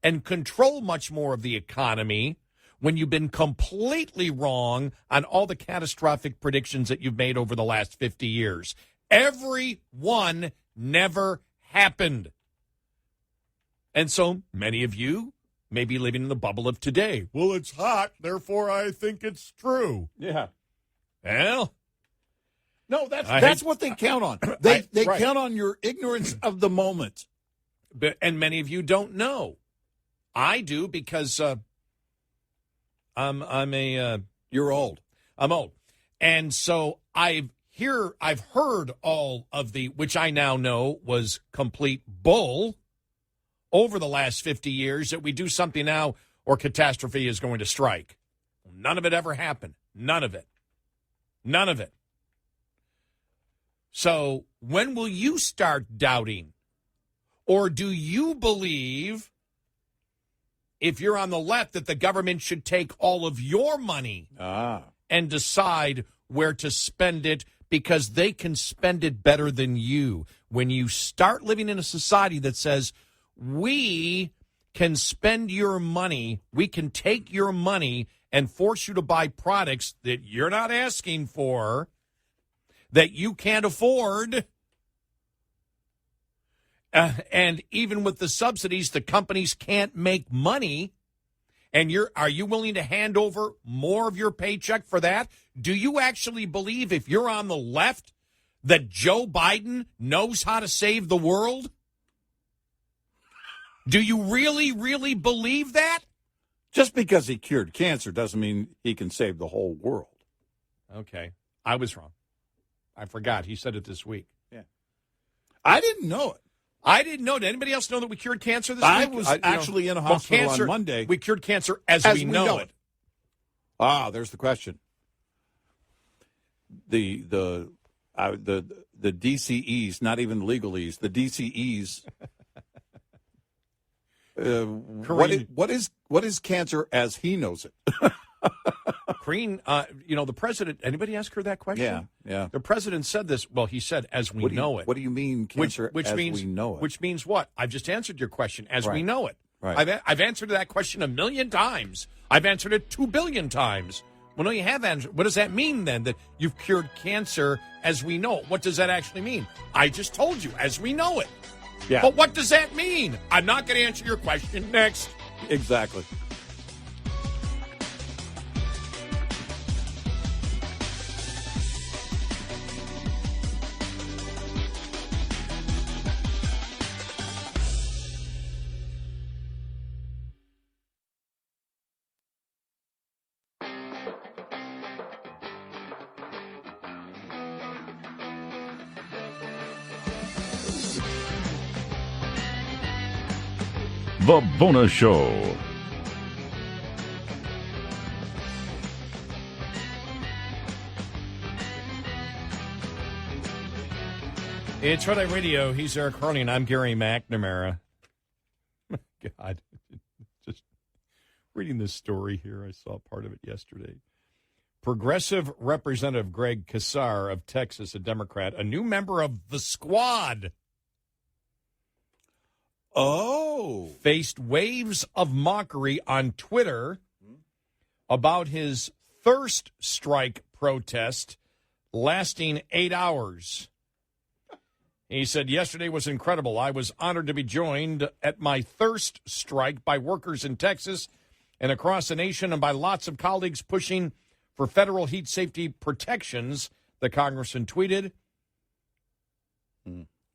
and control much more of the economy when you've been completely wrong on all the catastrophic predictions that you've made over the last 50 years. Every one never happened. And so many of you may be living in the bubble of today. Well, it's hot, therefore I think it's true. Yeah. Well, no, that's what they count on. They count on your ignorance of the moment. And many of you don't know. I do because you're old. I'm old. And so I've heard all of the, which I now know was complete bull over the last 50 years, that we do something now or catastrophe is going to strike. None of it ever happened. None of it. None of it. So when will you start doubting? Or do you believe, if you're on the left, that the government should take all of your money and decide where to spend it because they can spend it better than you? When you start living in a society that says, we can spend your money, we can take your money and force you to buy products that you're not asking for, that you can't afford. And even with the subsidies, the companies can't make money. And are you willing to hand over more of your paycheck for that? Do you actually believe, if you're on the left, that Joe Biden knows how to save the world? Do you really, really believe that? Just because he cured cancer doesn't mean he can save the whole world. Okay. I was wrong. I forgot. He said it this week. Yeah. I didn't know it. I didn't know. Did anybody else know that we cured cancer this I week? was actually in a hospital cancer, on Monday. We cured cancer as we know it. There's the question. The DCEs, not even legalese, the DCEs. What is cancer as he knows it? Karine, the president, anybody ask her that question? Yeah. The president said this. Well, he said, as we know it. What do you mean cancer which as means, we know it? Which means what? I've just answered your question, as we Right. know it. Right. I've answered that question 1,000,000 times. I've answered it 2 billion times. Well, no, you have answered. What does that mean, then, that you've cured cancer as we know it? What does that actually mean? I just told you, as we know it. Yeah. But what does that mean? I'm not going to answer your question. Next. Exactly. The Bonus Show. It's Red Eye Radio. He's Eric Harley, and I'm Gary McNamara. God, just reading this story here. I saw part of it yesterday. Progressive Representative Greg Casar of Texas, a Democrat, a new member of the Squad, faced waves of mockery on Twitter about his thirst strike protest lasting 8 hours. He said, yesterday was incredible. I was honored to be joined at my thirst strike by workers in Texas and across the nation and by lots of colleagues pushing for federal heat safety protections, the congressman tweeted.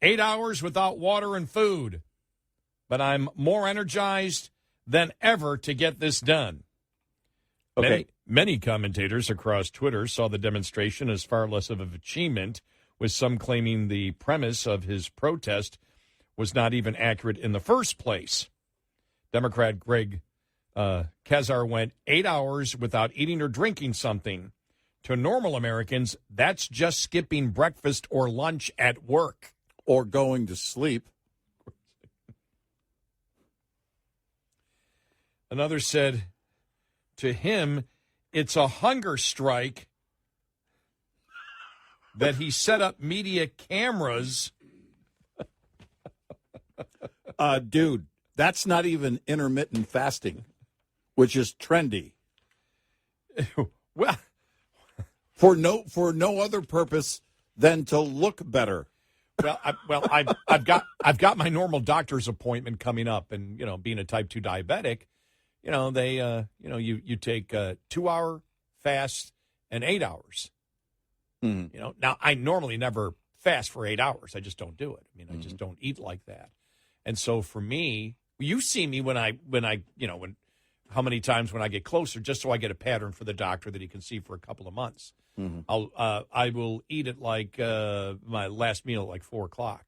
8 hours without water and food. But I'm more energized than ever to get this done. Okay. Many commentators across Twitter saw the demonstration as far less of an achievement, with some claiming the premise of his protest was not even accurate in the first place. Democrat Greg Casar went 8 hours without eating or drinking something. To normal Americans, that's just skipping breakfast or lunch at work. Or going to sleep. Another said, to him, it's a hunger strike that he set up media cameras. Dude, that's not even intermittent fasting, which is trendy. Well, for no other purpose than to look better. I've got my normal doctor's appointment coming up, and being a type 2 diabetic, they you take a 2-hour fast and 8 hours. Now I normally never fast for 8 hours. I just don't do it. I mean, I just don't eat like that. And so for me, you see me when how many times when I get closer, just so I get a pattern for the doctor that he can see for a couple of months. I will eat at like my last meal at like 4:00.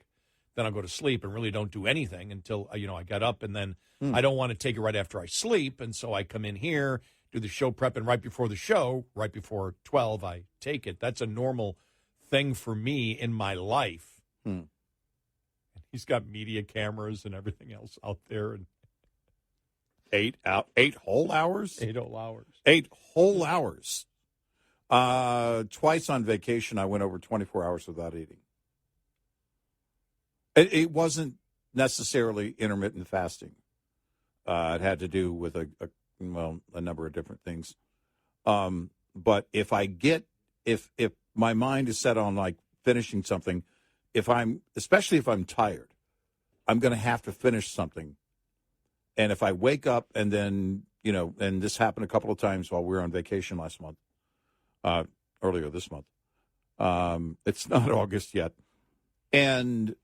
Then I'll go to sleep and really don't do anything until I get up, and then I don't want to take it right after I sleep, and so I come in here do the show prep, and right before the show, right before 12, I take it. That's a normal thing for me in my life. He's got media cameras and everything else out there. And 8 whole hours? 8 whole hours. 8 whole hours. Twice on vacation, I went over 24 hours without eating. It wasn't necessarily intermittent fasting. It had to do with a number of different things. But if my mind is set on like finishing something, especially if I'm tired, I'm going to have to finish something. And if I wake up and then, and this happened a couple of times while we were on vacation last month, earlier this month. It's not August yet. And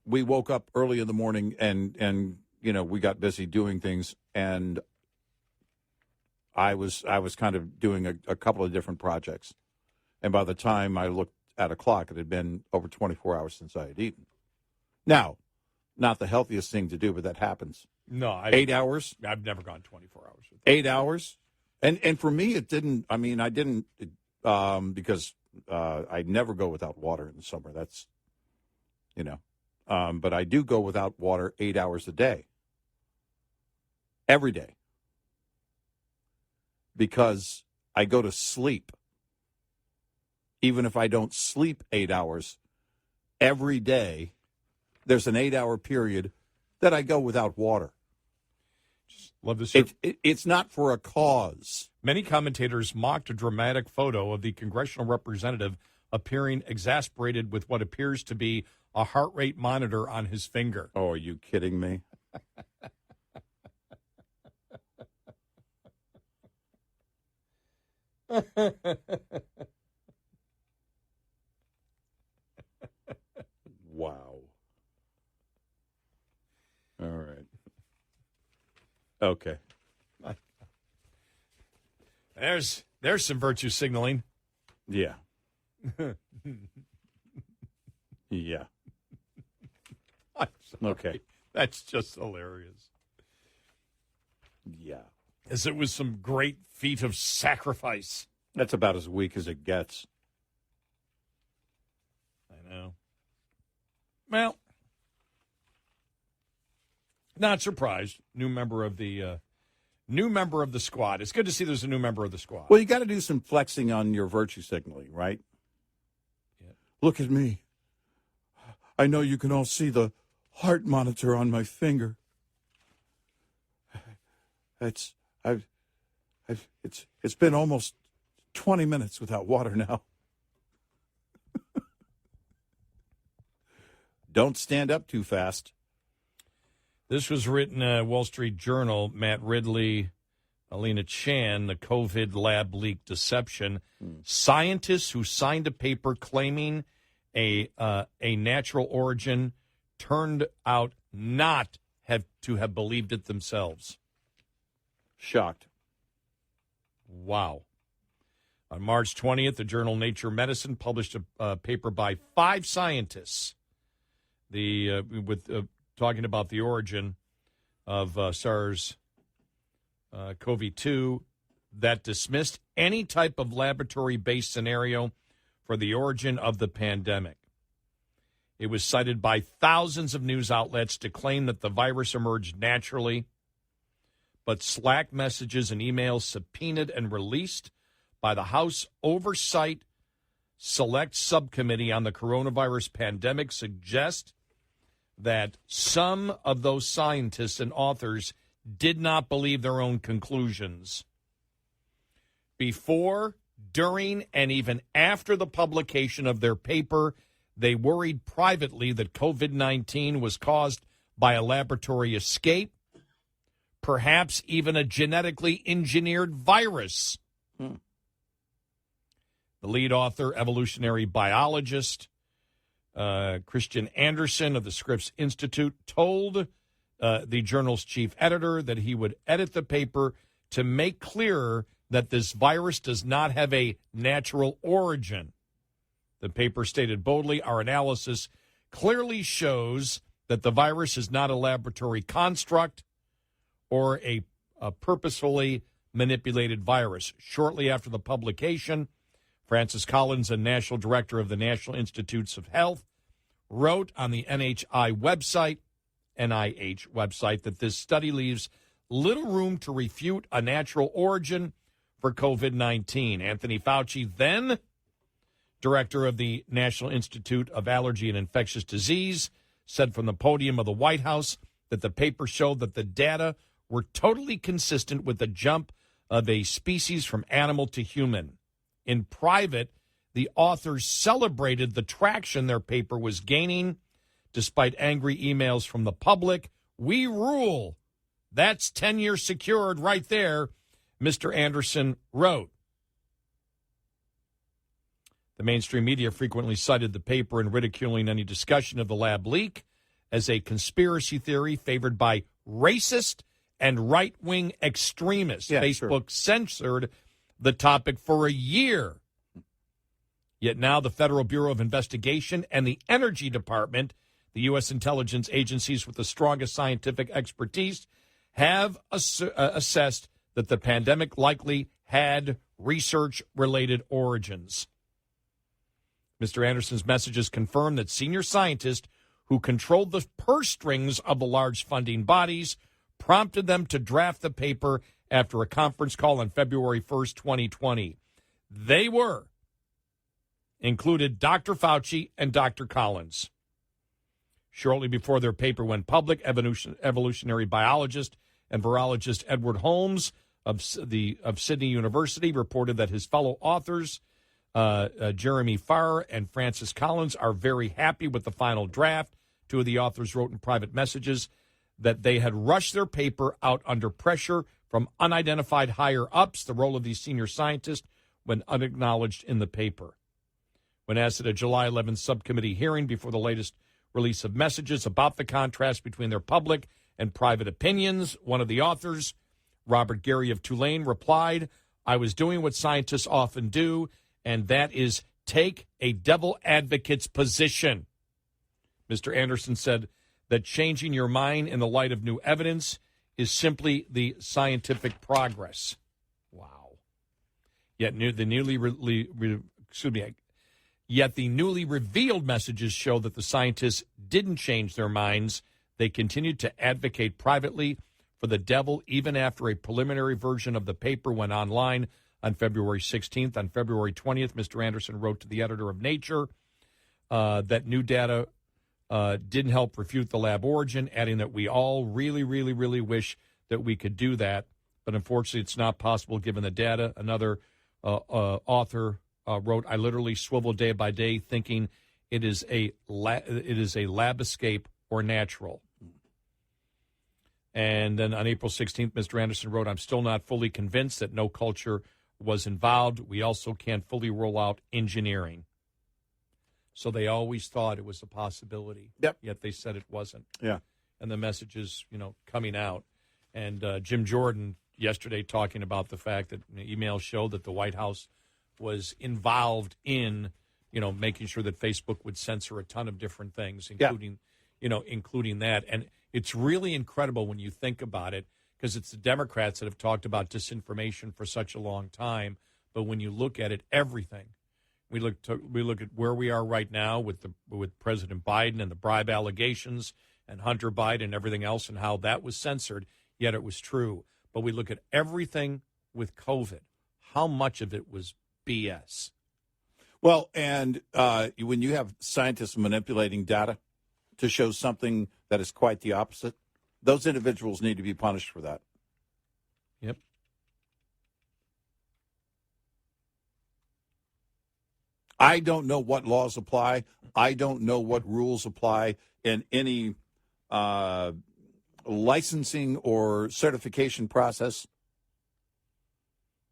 we woke up early in the morning and we got busy doing things. And I was kind of doing a couple of different projects. And by the time I looked at a clock, it had been over 24 hours since I had eaten. Now, not the healthiest thing to do, but that happens. No, 8 hours? I've never gone 24 hours. 8 hours? And for me, it didn't, I didn't, because I never go without water in the summer. That's, but I do go without water 8 hours a day. Every day. Because I go to sleep. Even if I don't sleep 8 hours, every day, there's an 8-hour period that I go without water. Just love this. It's not for a cause. Many commentators mocked a dramatic photo of the congressional representative appearing exasperated with what appears to be a heart rate monitor on his finger. Oh, are you kidding me? Wow. All right. Okay. There's some virtue signaling. Yeah. Yeah. Okay. That's just hilarious. Yeah. As it was some great feat of sacrifice. That's about as weak as it gets. I know. Well, not surprised. New member of the squad. It's good to see there's a new member of the squad. Well, you got to do some flexing on your virtue signaling, right? Yeah. Look at me. I know you can all see the heart monitor on my finger. It's been almost 20 minutes without water now. Don't stand up too fast. This was written Wall Street Journal. Matt Ridley, Alina Chan, the COVID lab leak deception. Scientists who signed a paper claiming a natural origin turned out not to have believed it themselves. Shocked. Wow. On March 20th, the journal Nature Medicine published a paper by 5 scientists talking about the origin of SARS-CoV-2 that dismissed any type of laboratory-based scenario for the origin of the pandemic. It was cited by thousands of news outlets to claim that the virus emerged naturally, but Slack messages and emails subpoenaed and released by the House Oversight Select Subcommittee on the Coronavirus Pandemic suggest that some of those scientists and authors did not believe their own conclusions. Before, during, and even after the publication of their paper, they worried privately that COVID-19 was caused by a laboratory escape, perhaps even a genetically engineered virus. The lead author, evolutionary biologist Christian Anderson of the Scripps Institute, told the journal's chief editor that he would edit the paper to make clearer that this virus does not have a natural origin. The paper stated boldly, our analysis clearly shows that the virus is not a laboratory construct or a purposefully manipulated virus. Shortly after the publication, Francis Collins, a national director of the National Institutes of Health, wrote on the NIH website that this study leaves little room to refute a natural origin for COVID-19. Anthony Fauci, then director of the National Institute of Allergy and Infectious Disease, said from the podium of the White House that the paper showed that the data were totally consistent with the jump of a species from animal to human. In private, the authors celebrated the traction their paper was gaining, despite angry emails from the public. We rule. That's tenure secured right there, Mr. Anderson wrote. The mainstream media frequently cited the paper in ridiculing any discussion of the lab leak as a conspiracy theory favored by racist and right-wing extremists. Yeah, Facebook censored the topic for a year. Yet now the Federal Bureau of Investigation and the Energy Department, the U.S. intelligence agencies with the strongest scientific expertise, have assessed that the pandemic likely had research-related origins. Mr. Anderson's messages confirm that senior scientists who controlled the purse strings of the large funding bodies prompted them to draft the paper after a conference call on February 1st, 2020. They included Dr. Fauci and Dr. Collins. Shortly before their paper went public, evolutionary biologist and virologist Edward Holmes of Sydney University reported that his fellow authors, Jeremy Farr and Francis Collins, are very happy with the final draft. Two of the authors wrote in private messages that they had rushed their paper out under pressure from unidentified higher-ups, the role of these senior scientists, when unacknowledged in the paper. When asked at a July 11th subcommittee hearing before the latest release of messages about the contrast between their public and private opinions, one of the authors, Robert Gary of Tulane, replied, "I was doing what scientists often do, and that is take a devil advocate's position." Mr. Anderson said that changing your mind in the light of new evidence is simply the scientific progress. Wow. Yet the newly revealed messages show that the scientists didn't change their minds. They continued to advocate privately for the devil even after a preliminary version of the paper went online on February 16th. On February 20th, Mr. Anderson wrote to the editor of Nature that new data didn't help refute the lab origin, adding that we all really, really, really wish that we could do that, but unfortunately it's not possible given the data. Another author wrote, "I literally swivel day by day thinking it is a lab escape or natural." And then on April 16th, Mr. Anderson wrote, "I'm still not fully convinced that no culture was involved. We also can't fully rule out engineering." So they always thought it was a possibility. Yep. Yet they said it wasn't. Yeah. And the message is, coming out. And Jim Jordan yesterday talking about the fact that emails show that the White House was involved in, making sure that Facebook would censor a ton of different things, including that. And it's really incredible when you think about it, because it's the Democrats that have talked about disinformation for such a long time. But when you look at it, everything. We look at where we are right now with President Biden and the bribe allegations and Hunter Biden and everything else and how that was censored, yet it was true. But we look at everything with COVID, how much of it was BS. Well, and when you have scientists manipulating data to show something that is quite the opposite, those individuals need to be punished for that. Yep. I don't know what laws apply. I don't know what rules apply in any licensing or certification process,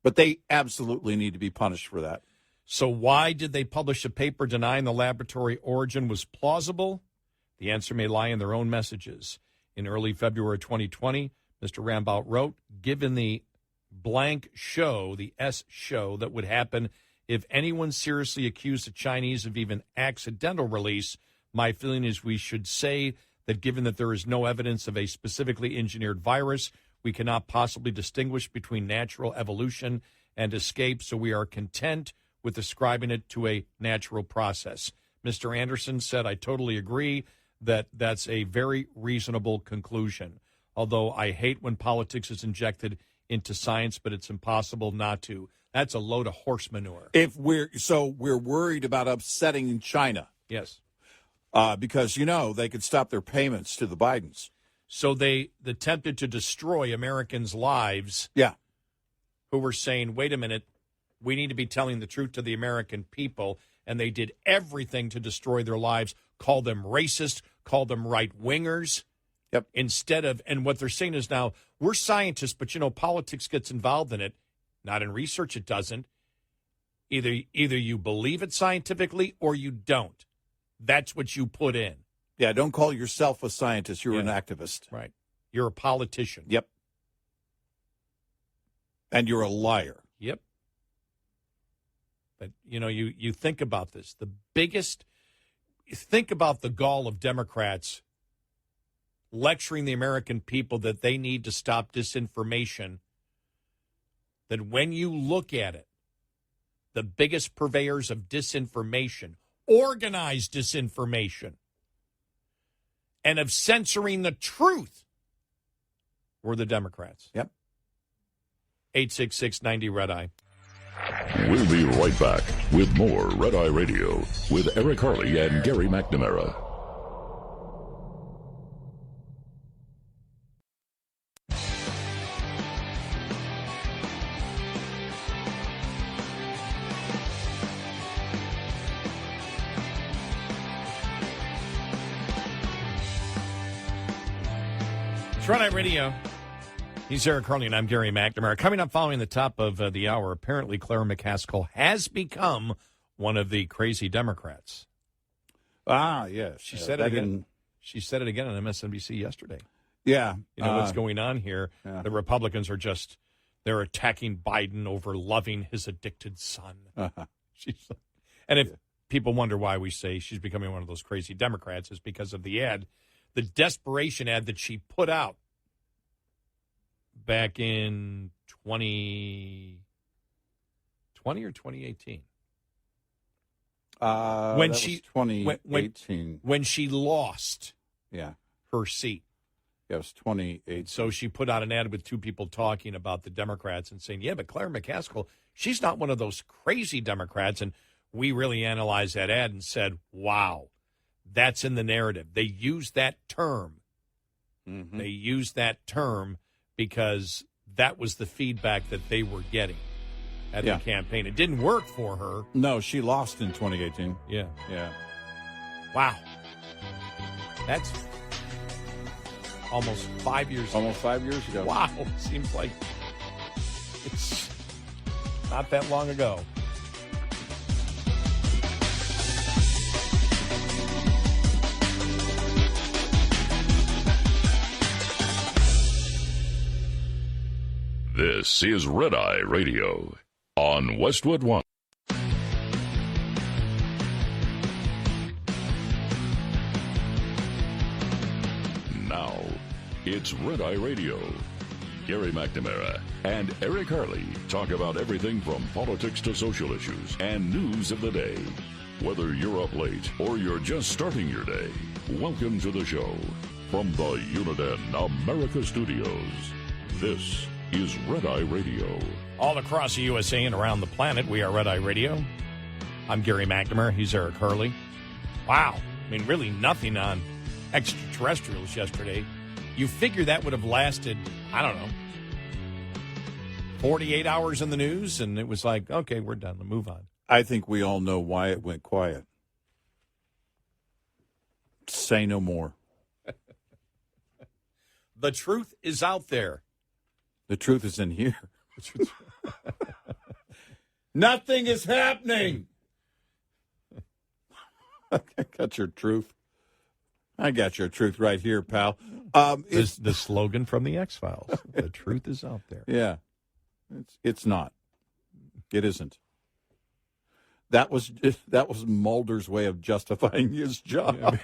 but they absolutely need to be punished for that. So why did they publish a paper denying the laboratory origin was plausible? The answer may lie in their own messages. In early February 2020, Mr. Rambout wrote, "Given the blank show, the S show, that would happen if anyone seriously accused the Chinese of even accidental release, my feeling is we should say that given that there is no evidence of a specifically engineered virus, We cannot possibly distinguish between natural evolution and escape, so we are content with ascribing it to a natural process. Mr. Anderson said, I totally agree that that's a very reasonable conclusion, although I hate when politics is injected into science, but it's impossible not to. That's a load of horse manure. We're worried about upsetting China. Yes. Because, they could stop their payments to the Bidens. So they attempted to destroy Americans' lives. Yeah. Who were saying, wait a minute, we need to be telling the truth to the American people. And they did everything to destroy their lives, call them racist, call them right-wingers. Yep. Instead of, and what they're saying is now, we're scientists, but, politics gets involved in it. Not in research, it doesn't. Either you believe it scientifically or you don't. That's what you put in. Yeah, don't call yourself a scientist. You're an activist. Right. You're a politician. Yep. And you're a liar. Yep. But, you think about this. Think about the gall of Democrats lecturing the American people that they need to stop disinformation, that when you look at it, the biggest purveyors of disinformation, organized disinformation, and of censoring the truth were the Democrats. Yep. 866-90-RED-EYE. We'll be right back with more Red Eye Radio with Eric Harley and Gary McNamara. It's Red Eye Radio. He's Eric Harley, and I'm Gary McNamara. Coming up following the top of the hour, apparently Claire McCaskill has become one of the crazy Democrats. Ah, yes. She said it again. She said it again on MSNBC yesterday. Yeah. What's going on here. Yeah. The Republicans are they're attacking Biden over loving his addicted son. Uh-huh. And if people wonder why we say she's becoming one of those crazy Democrats, is because of the desperation ad that she put out back in 2020 or 2018. When that she was 2018. When she lost her seat. Yeah, it was 2018. So she put out an ad with two people talking about the Democrats and saying, yeah, but Claire McCaskill, she's not one of those crazy Democrats. And we really analyzed that ad and said, wow, that's in the narrative. They used that term. Mm-hmm. They used that term because that was the feedback that they were getting at the campaign. It didn't work for her. No, she lost in 2018. Yeah. Yeah. Wow. That's almost 5 years ago. Almost 5 years ago. Wow. Seems like it's not that long ago. This is Red Eye Radio on Westwood One. Now, it's Red Eye Radio. Gary McNamara and Eric Harley talk about everything from politics to social issues and news of the day. Whether you're up late or you're just starting your day, welcome to the show. From the Uniden America Studios, this is Red Eye Radio. All across the USA and around the planet, we are Red Eye Radio. I'm Gary McNamara. He's Eric Hurley. Wow. I mean, really nothing on extraterrestrials yesterday. You figure that would have lasted, 48 hours in the news, and it was like, okay, we're done. We'll move on. I think we all know why it went quiet. Say no more. The truth is out there. The truth is in here. Nothing is happening. I got your truth. I got your truth right here, pal. The slogan from the X-Files. The truth is out there. Yeah. It's not. It isn't. That was Mulder's way of justifying his job.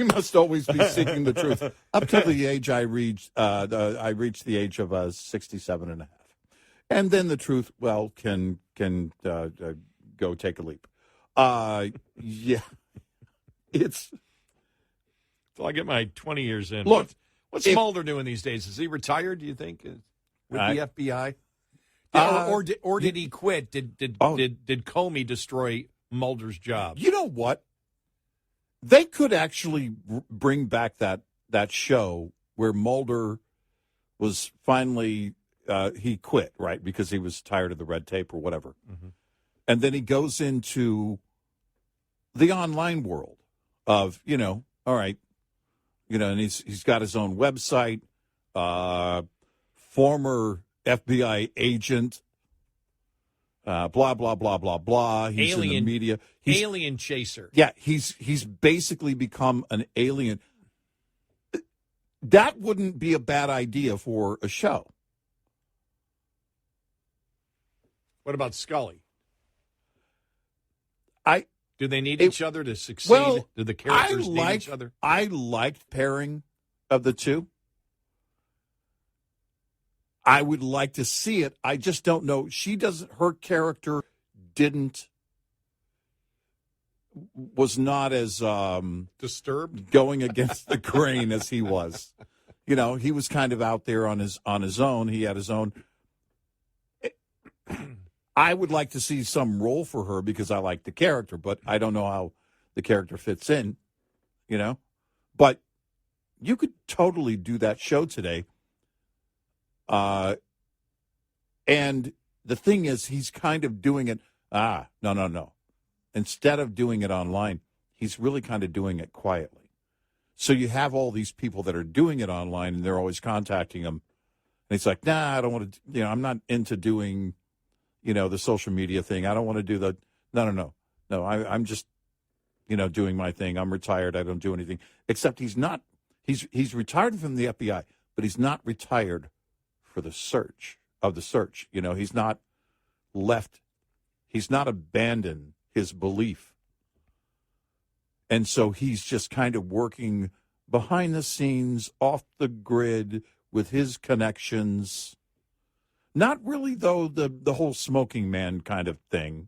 We must always be seeking the truth. Up to the age I reached the age of 67 and a half. And then the truth, well, can go take a leap. Yeah. It's... So I get my 20 years in. Look, what's Mulder doing these days? Is he retired, do you think, with the FBI? Or did he quit? Did Comey destroy Mulder's job? You know what? They could actually bring back that show where Mulder was finally he quit, right, because he was tired of the red tape or whatever, and then he goes into the online world of all right, and he's got his own website, former FBI agent. Blah blah blah blah blah. He's in the media. Alien chaser. Yeah, he's basically become an alien. That wouldn't be a bad idea for a show. What about Scully? Do they need each other to succeed? Well, do the characters need each other? I liked pairing of the two. I would like to see it. I just don't know. Her character was not as disturbed, going against the grain as he was. He was kind of out there on his own. He had his own. I would like to see some role for her because I like the character, but I don't know how the character fits in, But you could totally do that show today. And the thing is, he's kind of doing it. No. Instead of doing it online, he's really kind of doing it quietly. So you have all these people that are doing it online, and they're always contacting him. And he's like, nah, I don't want to, I'm not into doing, the social media thing. I don't want to do the, no. I'm just, doing my thing. I'm retired. I don't do anything. Except he's retired from the FBI, but he's not retired for the search. He's not abandoned his belief. And so he's just kind of working behind the scenes, off the grid, with his connections. Not really, though, the whole smoking man kind of thing,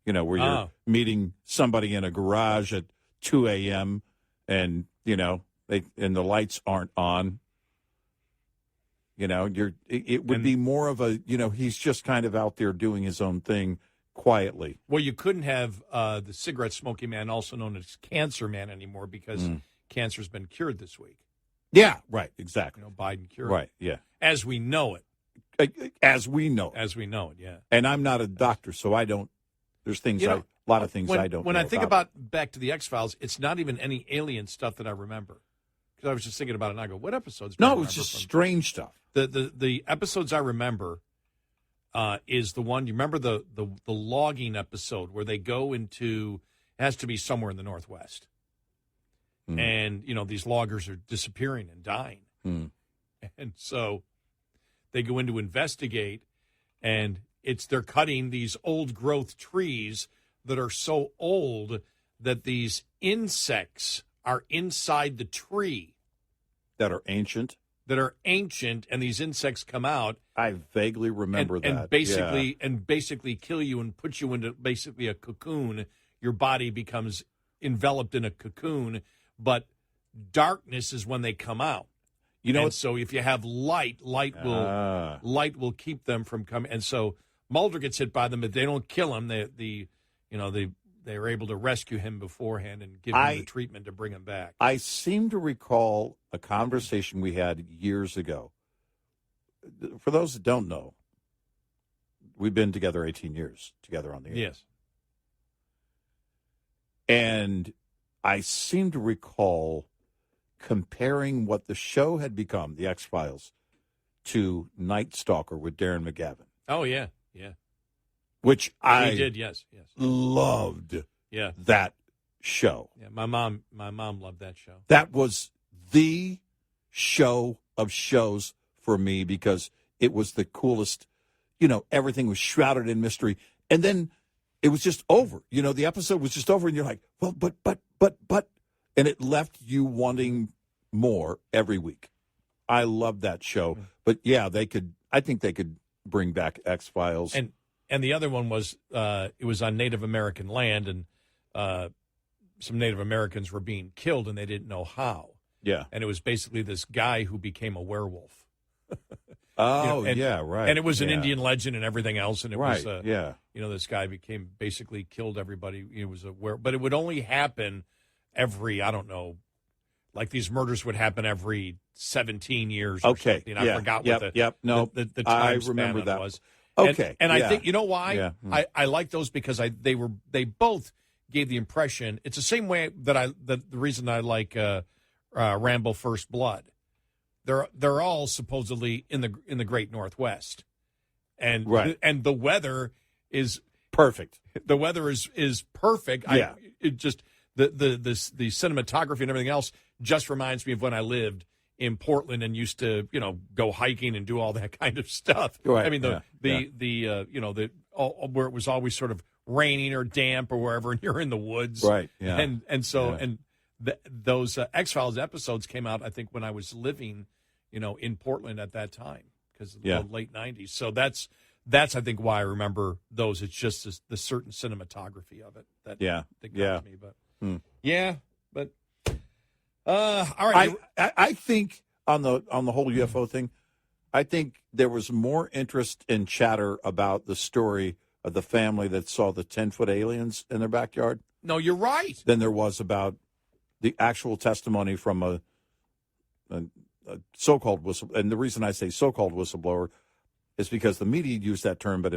where you're meeting somebody in a garage at 2 a.m. and, and the lights aren't on. It would be more of a, he's just kind of out there doing his own thing quietly. Well, you couldn't have the cigarette smoking man, also known as Cancer Man, anymore because cancer's been cured this week. Yeah, right, exactly. Biden cured right, yeah. As we know it. As we know it, yeah. And I'm not a doctor, so I don't, there's things, a lot of things I don't know. When I think about back to the X-Files, it's not even any alien stuff that I remember. Because I was just thinking about it, and I go, what episodes? No, it's just strange stuff. The episodes I remember is the one, you remember the logging episode where they go into, it has to be somewhere in the Northwest. And, these loggers are disappearing and dying. And so they go in to investigate, and they're cutting these old growth trees that are so old that these insects are inside the tree. That are ancient, and these insects come out. I vaguely remember that. And basically kill you and put you into basically a cocoon. Your body becomes enveloped in a cocoon, but darkness is when they come out. So if you have light will keep them from coming. And so Mulder gets hit by them, but they don't kill him. They're able to rescue him beforehand and give him the treatment to bring him back. I seem to recall a conversation we had years ago. For those that don't know, we've been together 18 years together on the air. Yes. And I seem to recall comparing what the show had become, The X-Files, to Night Stalker with Darren McGavin. Oh, yeah. Which I did, yes. Loved that show. Yeah, my mom loved that show. That was the show of shows for me because it was the coolest. Everything was shrouded in mystery. And then it was just over. The episode was just over, and you're like, well, but, and it left you wanting more every week. I love that show. But yeah, I think they could bring back X-Files. And the other one was it was on Native American land, and some Native Americans were being killed, and they didn't know how. Yeah. And it was basically this guy who became a werewolf. Oh, and, yeah, right. And it was an Indian legend and everything else, and it was this guy basically killed everybody. It was but it would only happen every, I don't know, like these murders would happen every 17 years or something. I forgot what the time I span remember of that it was. Okay. And I think, you know why? Yeah. I like those because they both gave the impression, it's the same way that the reason I like Rambo First Blood. They're all supposedly in the Great Northwest. And and the weather is perfect. The weather is perfect. Yeah. It just the cinematography and everything else just reminds me of when I lived in Portland and used to, go hiking and do all that kind of stuff. Right. I mean, where it was always sort of raining or damp or wherever, and you're in the woods. Right. Yeah. And those X-Files episodes came out, I think, when I was living, in Portland at that time, because of the late 90s. So that's I think why I remember those. It's just the certain cinematography of it that got to me. But all right. I think on the whole UFO thing, I think there was more interest in chatter about the story of the family that saw the 10-foot aliens in their backyard. No, you're right. Than there was about the actual testimony from a so-called whistleblower. And the reason I say so-called whistleblower is because the media used that term, but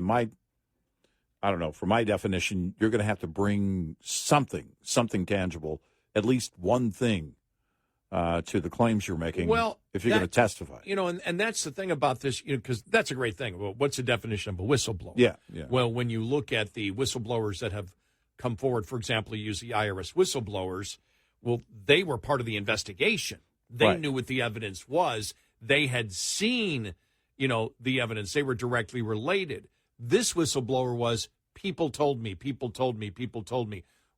for my definition, you're going to have to bring something tangible, at least one thing, to the claims you're making. Well, if you're going to testify, and that's the thing about this, because that's a great thing. Well, what's the definition of a whistleblower? Yeah. Well, when you look at the whistleblowers that have come forward, for example, you use the IRS whistleblowers. Well, they were part of the investigation. They knew what the evidence was. They had seen, the evidence. They were directly related. This whistleblower was, people told me.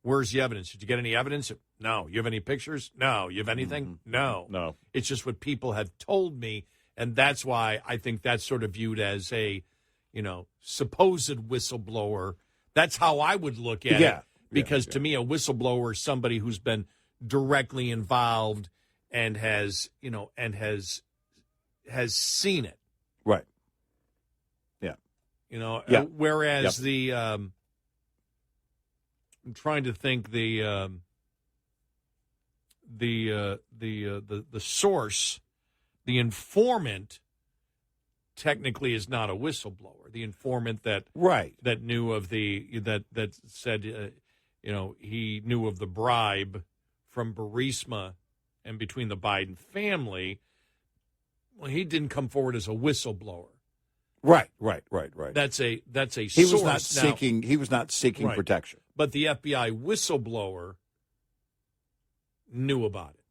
Where's the evidence? Did you get any evidence? No. You have any pictures? No. You have anything? Mm-hmm. No. It's just what people have told me, and that's why I think that's sort of viewed as a, supposed whistleblower. That's how I would look at it. Because to me, a whistleblower is somebody who's been directly involved and has seen it. Right. Yeah. Whereas I'm trying to think the source, the informant, technically is not a whistleblower. The informant that knew of that said he knew of the bribe from Burisma and between the Biden family. Well, he didn't come forward as a whistleblower. Right. That's a He source. He was not seeking protection. But the FBI whistleblower knew about it.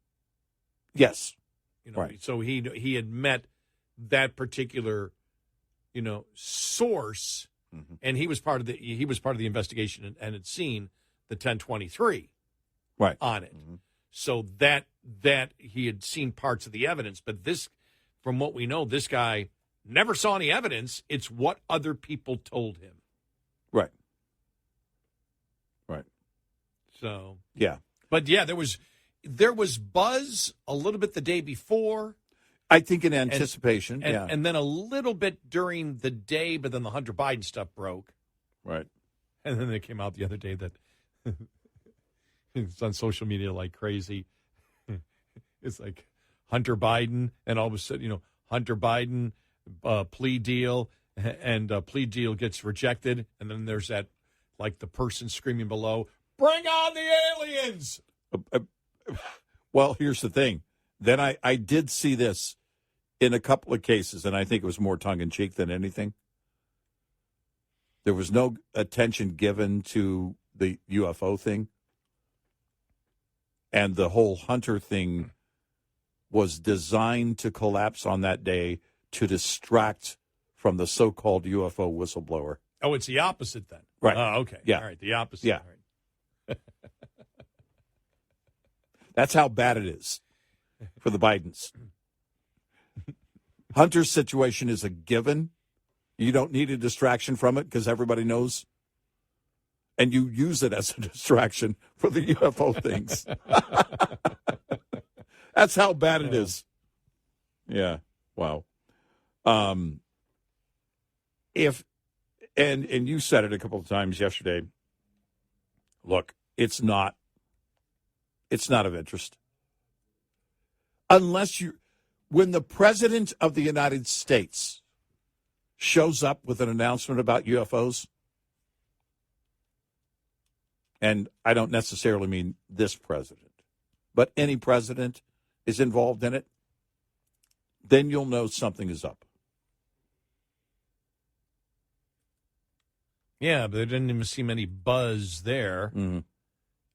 Yes. So he had met that particular, source, and he was part of the investigation and had seen the 1023 on it. Mm-hmm. So that he had seen parts of the evidence, but this, from what we know, this guy never saw any evidence. It's what other people told him. Right. So yeah, but there was buzz a little bit the day before. I think in anticipation, and then a little bit during the day, but then the Hunter Biden stuff broke. Right. And then it came out the other day that it's on social media like crazy. It's like Hunter Biden, and all of a sudden, Hunter Biden plea deal, and plea deal gets rejected, and then there's that, like the person screaming below, "Bring on the aliens!" Well, here's the thing. Then I did see this in a couple of cases, and I think it was more tongue-in-cheek than anything. There was no attention given to the UFO thing. And the whole Hunter thing was designed to collapse on that day to distract from the so-called UFO whistleblower. Oh, it's the opposite then. Right. Oh, okay. Yeah. All right, the opposite. Yeah. All right. That's how bad it is for the Bidens. Hunter's situation is a given. You don't need a distraction from it because everybody knows. And you use it as a distraction for the UFO things. That's how bad it is. Yeah. Wow. If and you said it a couple of times yesterday. Look, it's not of interest. Unless when the President of the United States shows up with an announcement about UFOs, and I don't necessarily mean this president, but any president is involved in it, then you'll know something is up. Yeah, but there didn't even seem any buzz there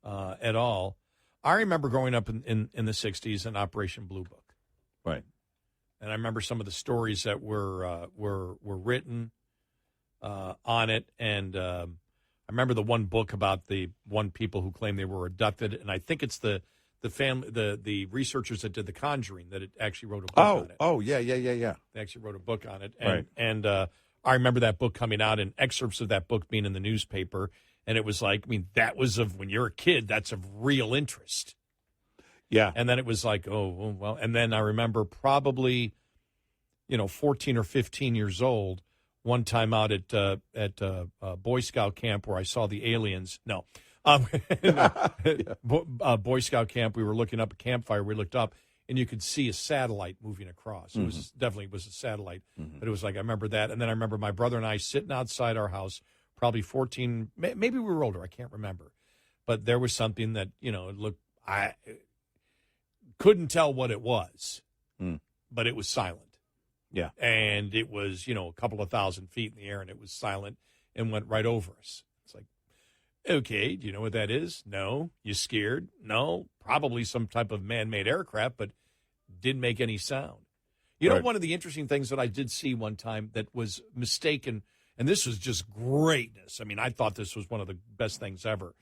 at all. I remember growing up in the 60s in Operation Blue Book. Right. And I remember some of the stories that were written on it. And I remember the one book about the one people who claimed they were abducted. And I think it's the researchers that did The Conjuring that actually wrote a book on it. Oh, yeah. They actually wrote a book on it. Right. And I remember that book coming out and excerpts of that book being in the newspaper. And it was like, I mean, that was when you're a kid, that's of real interest. Yeah. And then it was like, oh, well. And then I remember probably, 14 or 15 years old, one time out at Boy Scout camp where I saw the aliens. No. Boy Scout camp, we were looking up a campfire. We looked up, and you could see a satellite moving across. It was definitely a satellite. But it was like, I remember that. And then I remember my brother and I sitting outside our house, probably 14, maybe we were older. I can't remember. But there was something that, I couldn't tell what it was, but it was silent. Yeah. And it was, a couple of 1,000 feet in the air, and it was silent and went right over us. It's like, okay, do you know what that is? No. You scared? No. Probably some type of man-made aircraft, but didn't make any sound. One of the interesting things that I did see one time that was mistaken, and this was just greatness. I mean, I thought this was one of the best things ever.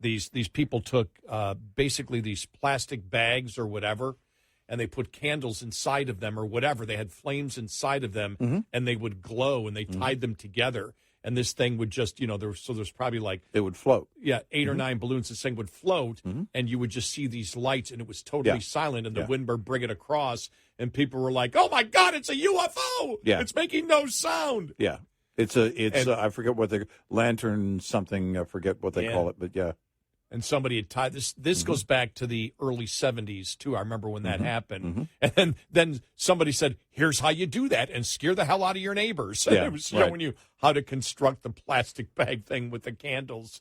These people took basically these plastic bags or whatever, and they put candles inside of them or whatever. They had flames inside of them, and they would glow, and they tied them together. And this thing would just, there's probably like... It would float. Yeah, 8 or 9 balloons. This thing would float, and you would just see these lights, and it was totally silent, and the wind would bring it across, and people were like, oh, my God, it's a UFO! Yeah. It's making no sound! Yeah. It's I forget what the lantern something, I forget what they call it, but yeah. And somebody had tied this. This goes back to the early 70s, too. I remember when that happened. And then somebody said, here's how you do that, and scare the hell out of your neighbors. And it was showing you how to construct the plastic bag thing with the candles.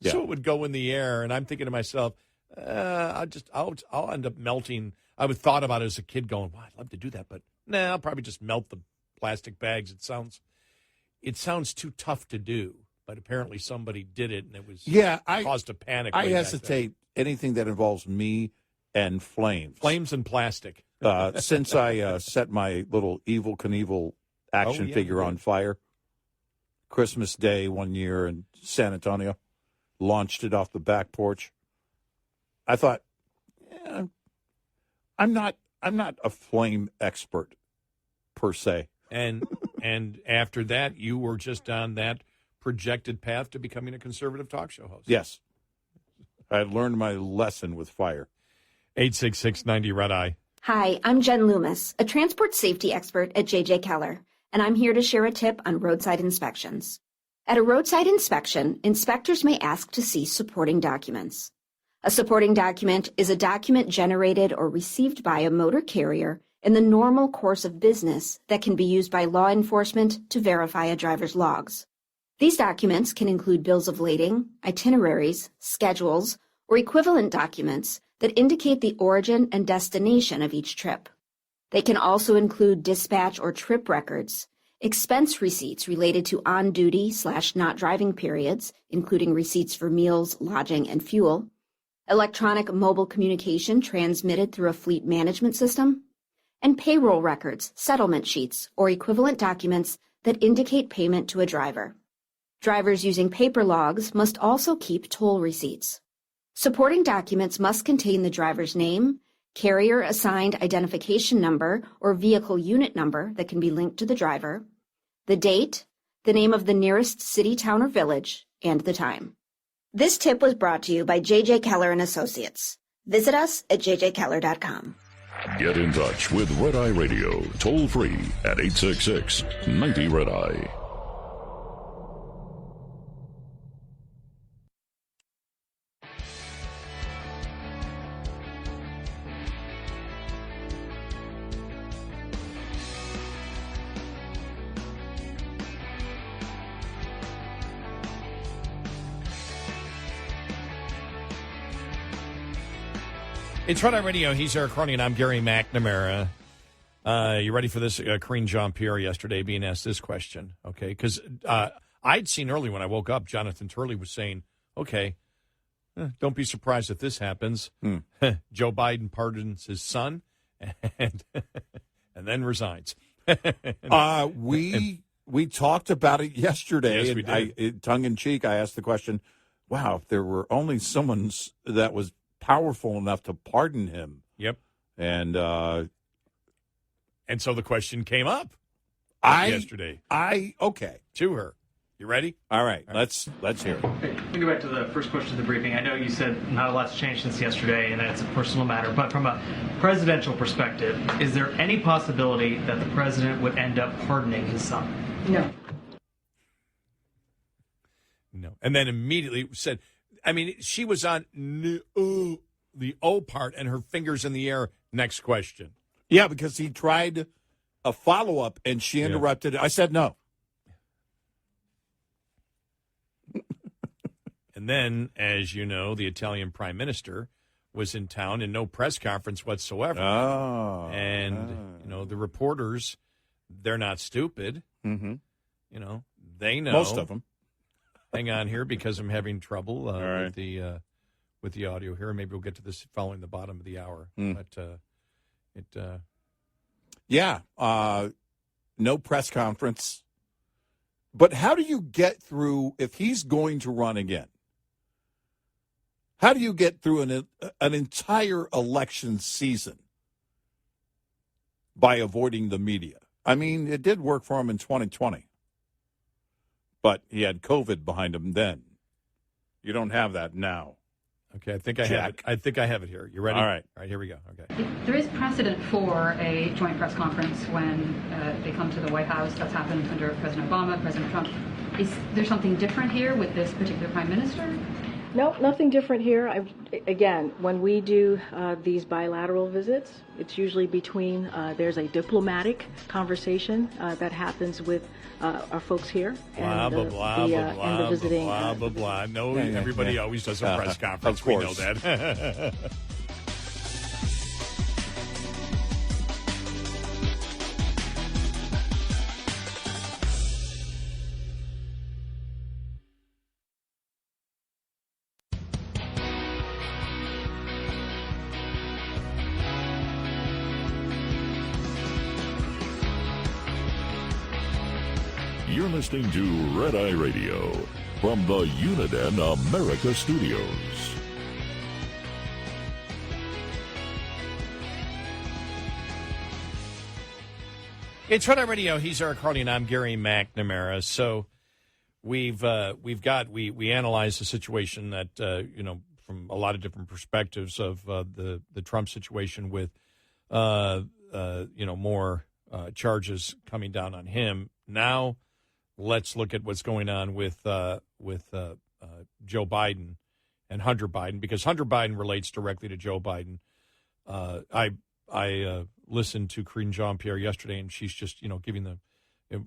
Yeah. So it would go in the air, and I'm thinking to myself, I'll end up melting. I would thought about it as a kid going, well, I'd love to do that, but I'll probably just melt the plastic bags. It sounds too tough to do. But apparently somebody did it, and it was caused a panic. I hesitate anything that involves me and flames. Flames and plastic. Since I set my little Evel Knievel action figure on fire, Christmas Day one year in San Antonio, launched it off the back porch. I thought, I'm not a flame expert per se. And after that, you were just on that projected path to becoming a conservative talk show host. Yes. I learned my lesson with fire. 866-90 Red Eye. Hi, I'm Jen Loomis, a transport safety expert at J.J. Keller, and I'm here to share a tip on roadside inspections. At a roadside inspection, inspectors may ask to see supporting documents. A supporting document is a document generated or received by a motor carrier in the normal course of business that can be used by law enforcement to verify a driver's logs. These documents can include bills of lading, itineraries, schedules, or equivalent documents that indicate the origin and destination of each trip. They can also include dispatch or trip records, expense receipts related to on-duty/not driving periods, including receipts for meals, lodging, and fuel, electronic mobile communication transmitted through a fleet management system, and payroll records, settlement sheets, or equivalent documents that indicate payment to a driver. Drivers using paper logs must also keep toll receipts. Supporting documents must contain the driver's name, carrier assigned identification number or vehicle unit number that can be linked to the driver, the date, the name of the nearest city, town, or village, and the time. This tip was brought to you by J.J. Keller and Associates. Visit us at jjkeller.com. Get in touch with Red Eye Radio, toll free at 866-90-RED-EYE. It's Red Eye Radio. He's Eric Carney, and I'm Gary McNamara. You ready for this? Karine Jean-Pierre yesterday being asked this question, okay? Because I'd seen early when I woke up, Jonathan Turley was saying, okay, don't be surprised if this happens. Joe Biden pardons his son and then resigns. We talked about it yesterday. Yes, we did. Tongue-in-cheek, I asked the question, wow, if there were only someone that was powerful enough to pardon him. Yep. And so the question came up yesterday. Okay. To her. You ready? All right. Let's hear it. Okay, we go back to the first question of the briefing. I know you said not a lot's changed since yesterday and that it's a personal matter, but from a presidential perspective, is there any possibility that the president would end up pardoning his son? No. No. And then immediately said, I mean, she was on the O part and her fingers in the air. Next question. Yeah, because he tried a follow-up and she interrupted. Yeah. I said no. And then, as you know, the Italian prime minister was in town and no press conference whatsoever. Oh. And, you know, the reporters, they're not stupid. Mm-hmm. You know, they know. Most of them. Hang on here because I'm having trouble with the audio here. Maybe we'll get to this following the bottom of the hour. But no press conference. But how do you get through if he's going to run again? How do you get through an entire election season by avoiding the media? I mean, it did work for him in 2020. But he had COVID behind him then. You don't have that now. Okay, I think I have it. I think I have it here. You ready? All right. Here we go. Okay. There is precedent for a joint press conference when they come to the White House. That's happened under President Obama, President Trump. Is there something different here with this particular prime minister? No, nothing different here. Again, when we do these bilateral visits, it's usually between, there's a diplomatic conversation that happens with our folks here and the visiting. Blah, blah, blah. No, everybody always does a press conference. Of course. We know that. You're listening to Red Eye Radio from the Uniden America Studios. It's Red Eye Radio. He's Eric Hardy, and I'm Gary McNamara. So we analyzed the situation that from a lot of different perspectives of the Trump situation with more charges coming down on him. Now let's look at what's going on with Joe Biden and Hunter Biden, because Hunter Biden relates directly to Joe Biden. I listened to Karine Jean-Pierre yesterday, and she's just, giving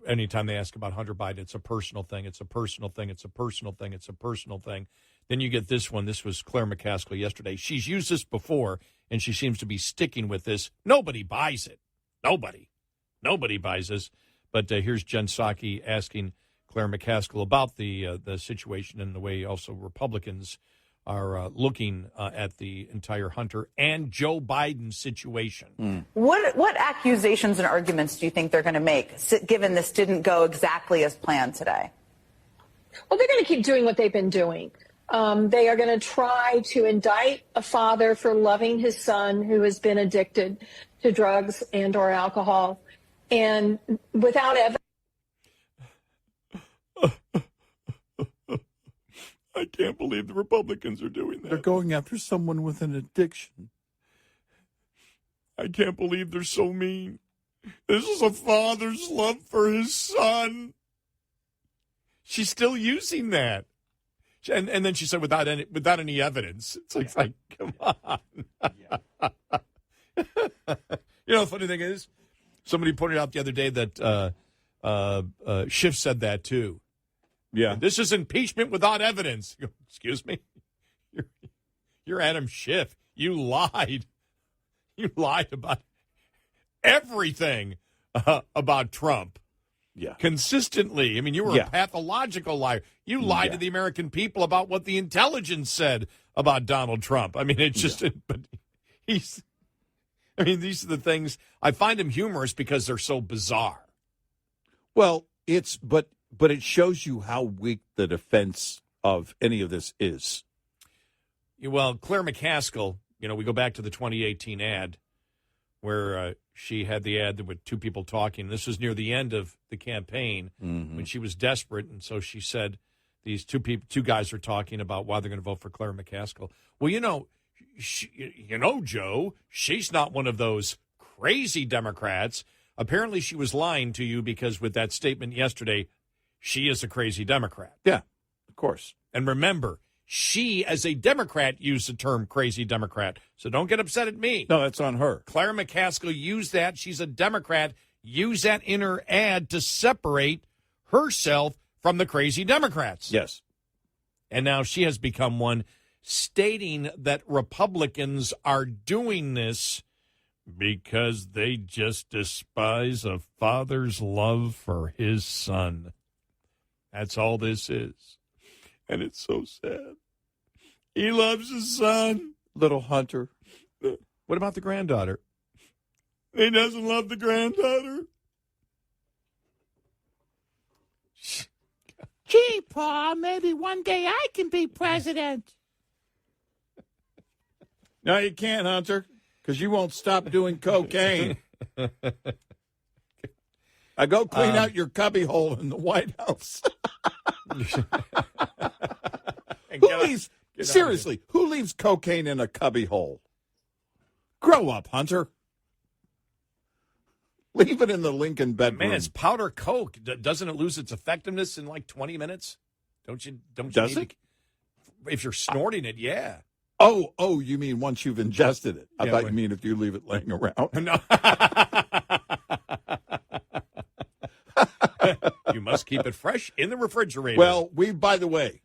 anytime they ask about Hunter Biden, it's a personal thing, it's a personal thing, it's a personal thing, it's a personal thing. Then you get this one. This was Claire McCaskill yesterday. She's used this before, and she seems to be sticking with this. Nobody buys it. Nobody buys this. But here's Jen Psaki asking Claire McCaskill about the situation and the way also Republicans are looking at the entire Hunter and Joe Biden situation. What accusations and arguments do you think they're going to make, given this didn't go exactly as planned today? Well, they're going to keep doing what they've been doing. They are going to try to indict a father for loving his son who has been addicted to drugs and or alcohol. And without evidence. I can't believe the Republicans are doing that. They're going after someone with an addiction. I can't believe they're so mean. This is a father's love for his son. She's still using that. And then she said without any evidence. It's like come on. You know, the funny thing is, somebody pointed out the other day that Schiff said that too. Yeah. This is impeachment without evidence. You go, excuse me? You're Adam Schiff. You lied. You lied about everything about Trump. Yeah. Consistently. I mean, you were a pathological liar. You lied to the American people about what the intelligence said about Donald Trump. I mean, it's just, but these are the things. I find him humorous because they're so bizarre. Well, but it shows you how weak the defense of any of this is. Well, Claire McCaskill, we go back to the 2018 ad where she had the ad with two people talking. This was near the end of the campaign when she was desperate, and so she said these two guys are talking about why they're going to vote for Claire McCaskill. Well, Joe, she's not one of those crazy Democrats. Apparently, she was lying to you because with that statement yesterday, she is a crazy Democrat. Yeah, of course. And remember, she, as a Democrat, used the term crazy Democrat. So don't get upset at me. No, that's on her. Claire McCaskill used that. She's a Democrat. Use that in her ad to separate herself from the crazy Democrats. Yes. And now she has become one, stating that Republicans are doing this because they just despise a father's love for his son. That's all this is. And it's so sad. He loves his son. Little Hunter. What about the granddaughter? He doesn't love the granddaughter. Gee, Pa, maybe one day I can be president. No, you can't, Hunter, because you won't stop doing cocaine. I go clean out your cubbyhole in the White House. Who leaves cocaine in a cubbyhole? Grow up, Hunter. Leave it in the Lincoln bedroom. Man, it's powder coke. Doesn't it lose its effectiveness in like 20 minutes? Don't you Does it? If you're snorting it, yeah. Oh, you mean once you've ingested it? I thought you mean if you leave it laying around. No. You must keep it fresh in the refrigerator. Well, by the way,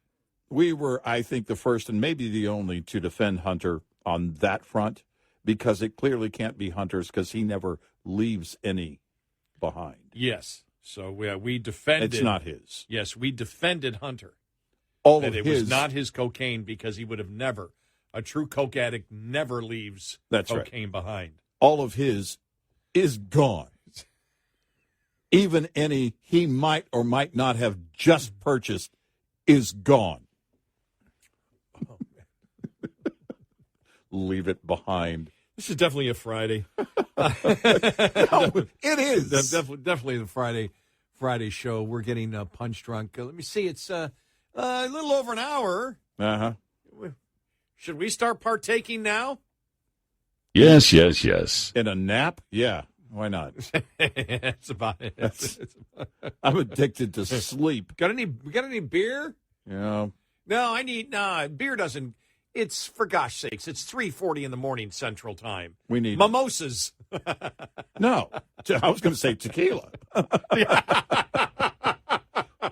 we were, I think, the first and maybe the only to defend Hunter on that front, because it clearly can't be Hunter's because he never leaves any behind. Yes. So we defended. It's not his. Yes, we defended Hunter. It was not his cocaine because he would have never. A true coke addict never leaves cocaine behind. All of his is gone. Even any he might or might not have just purchased is gone. Oh, man. Leave it behind. This is definitely a Friday. No, it is. Definitely the Friday show. We're getting punch drunk. Let me see. It's a little over an hour. Uh-huh. Should we start partaking now? Yes. In a nap? Yeah. Why not? That's about it. I'm addicted to sleep. Got any beer? Yeah. No, beer doesn't. It's, for gosh sakes, it's 3:40 in the morning Central Time. We need mimosas. No, I was going to say tequila.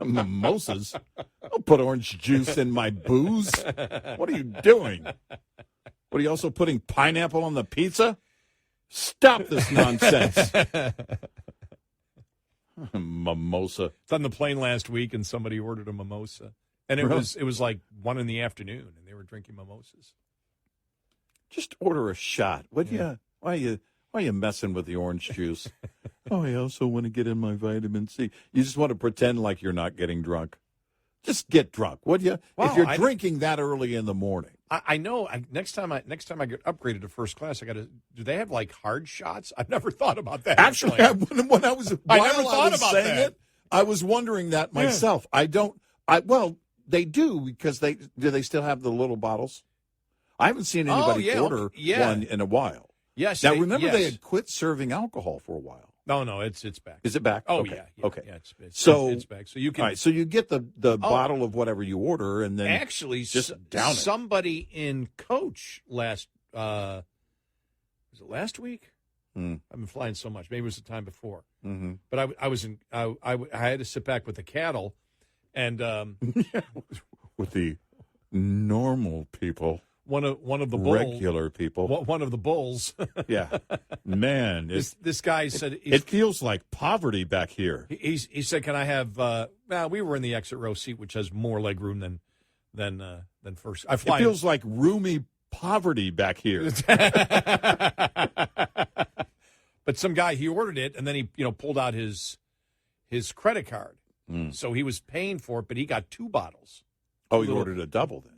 Mimosas? I'll put orange juice in my booze. What are you doing? What, are you also putting pineapple on the pizza? Stop this nonsense. Mimosa. It's on the plane last week, and somebody ordered a mimosa. And it was like 1 in the afternoon, and they were drinking mimosas. Just order a shot, would you? Why are you messing with the orange juice? I also want to get in my vitamin C. You just want to pretend like you're not getting drunk. Just get drunk, would you? Well, if you're drinking that early in the morning. I know. Next time I get upgraded to first class, I got to. Do they have like hard shots? I've never thought about that. Actually, when I was saying that. it, I was wondering that myself. Well, they do because do they still have the little bottles? I haven't seen anybody order one in a while. Yes. Now remember they had quit serving alcohol for a while. No, it's back. Is it back? Oh okay. yeah. Okay. Yeah, it's back. So you can. All right, so you get the bottle of whatever you order, and then actually just down it. Somebody in Coach was it last week? I've been flying so much. Maybe it was the time before. Mm-hmm. But I had to sit back with the cattle, and with the normal people. One of the bulls, regular people. One of the bulls. Yeah, man. This guy said it feels like poverty back here. He said, "Can I have?" We were in the exit row seat, which has more leg room than first. It feels like roomy poverty back here. But some guy, he ordered it, and then he pulled out his credit card, so he was paying for it, but he got 2 bottles. Oh, he ordered a double then.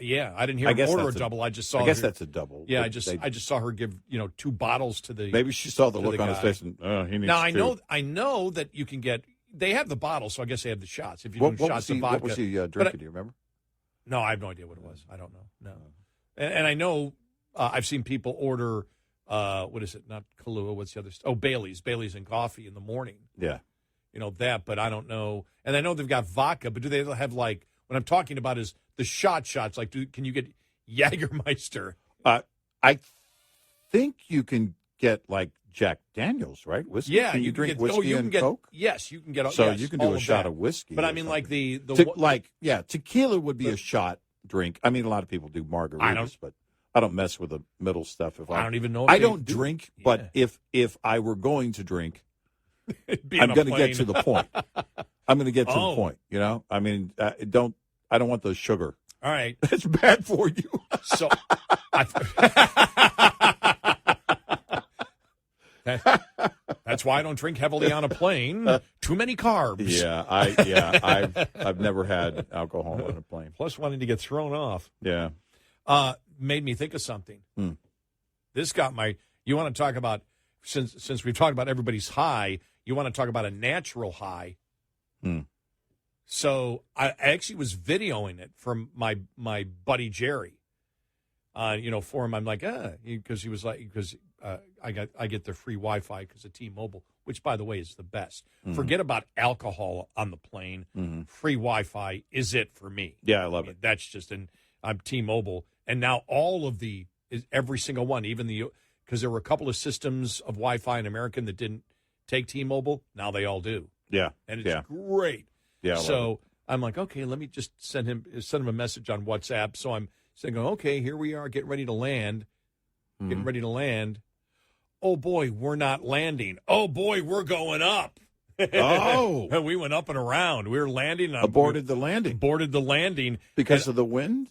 Yeah, I didn't hear him order a double. I just saw. I guess that's a double. Yeah, I just saw her give 2 bottles to the. Maybe she saw the look on his face and he needs. Now two. I know that you can get. They have the bottles, so I guess they have the shots. If you what do shots of vodka, what was he drinking? Do you remember? No, I have no idea what it was. I don't know. No, and I know I've seen people order. What is it? Not Kahlua. What's the other? Bailey's and coffee in the morning. Yeah, that, but I don't know. And I know they've got vodka, but do they have like what I'm talking about is the shots? Like, can you get Jägermeister? I think you can get like Jack Daniels, right? Whiskey. Yeah, can you drink whiskey and Coke? Yes, you can get. So you can do a shot of whiskey. But I mean, like tequila would be a shot drink. I mean, a lot of people do margaritas, but I don't mess with the middle stuff. I don't even know. I don't drink, but if I were going to drink, I'm going to get to the point. I'm going to get to the point. I mean, I don't want the sugar. All right, it's bad for you. So, that's why I don't drink heavily on a plane. Too many carbs. Yeah, I've never had alcohol on a plane. Plus, wanting to get thrown off. Yeah, made me think of something. This got my. You want to talk about since we've talked about everybody's high. You want to talk about a natural high. So I actually was videoing it from my buddy Jerry. For him, I'm like, because he was like, because I get their free Wi-Fi because of T-Mobile, which by the way is the best. Forget about alcohol on the plane. Free Wi-Fi is it for me. Yeah, I love it. That's just, and I'm T-Mobile, and now all of every single one, even because there were a couple of systems of Wi-Fi in America that didn't take T-Mobile. Now they all do. Yeah, and it's great. Yeah. So I'm like, okay, let me just send him a message on WhatsApp. So I'm saying, okay, here we are, getting ready to land. Oh boy, we're not landing. Oh boy, we're going up. Oh, and we went up and around. We were landing. Aborted the landing because of the wind.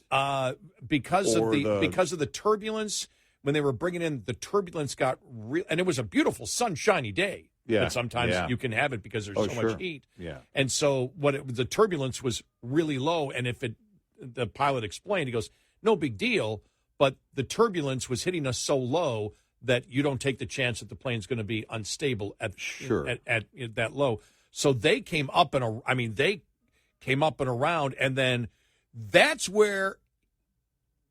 Because of the turbulence. When they were bringing in, the turbulence got real, and it was a beautiful sunshiny day. Yeah, but sometimes you can have it because there's so much heat. Yeah, and so the turbulence was really low, and the pilot explained, he goes, no big deal, but the turbulence was hitting us so low that you don't take the chance that the plane's going to be unstable at that low. So they came up and around, and then that's where,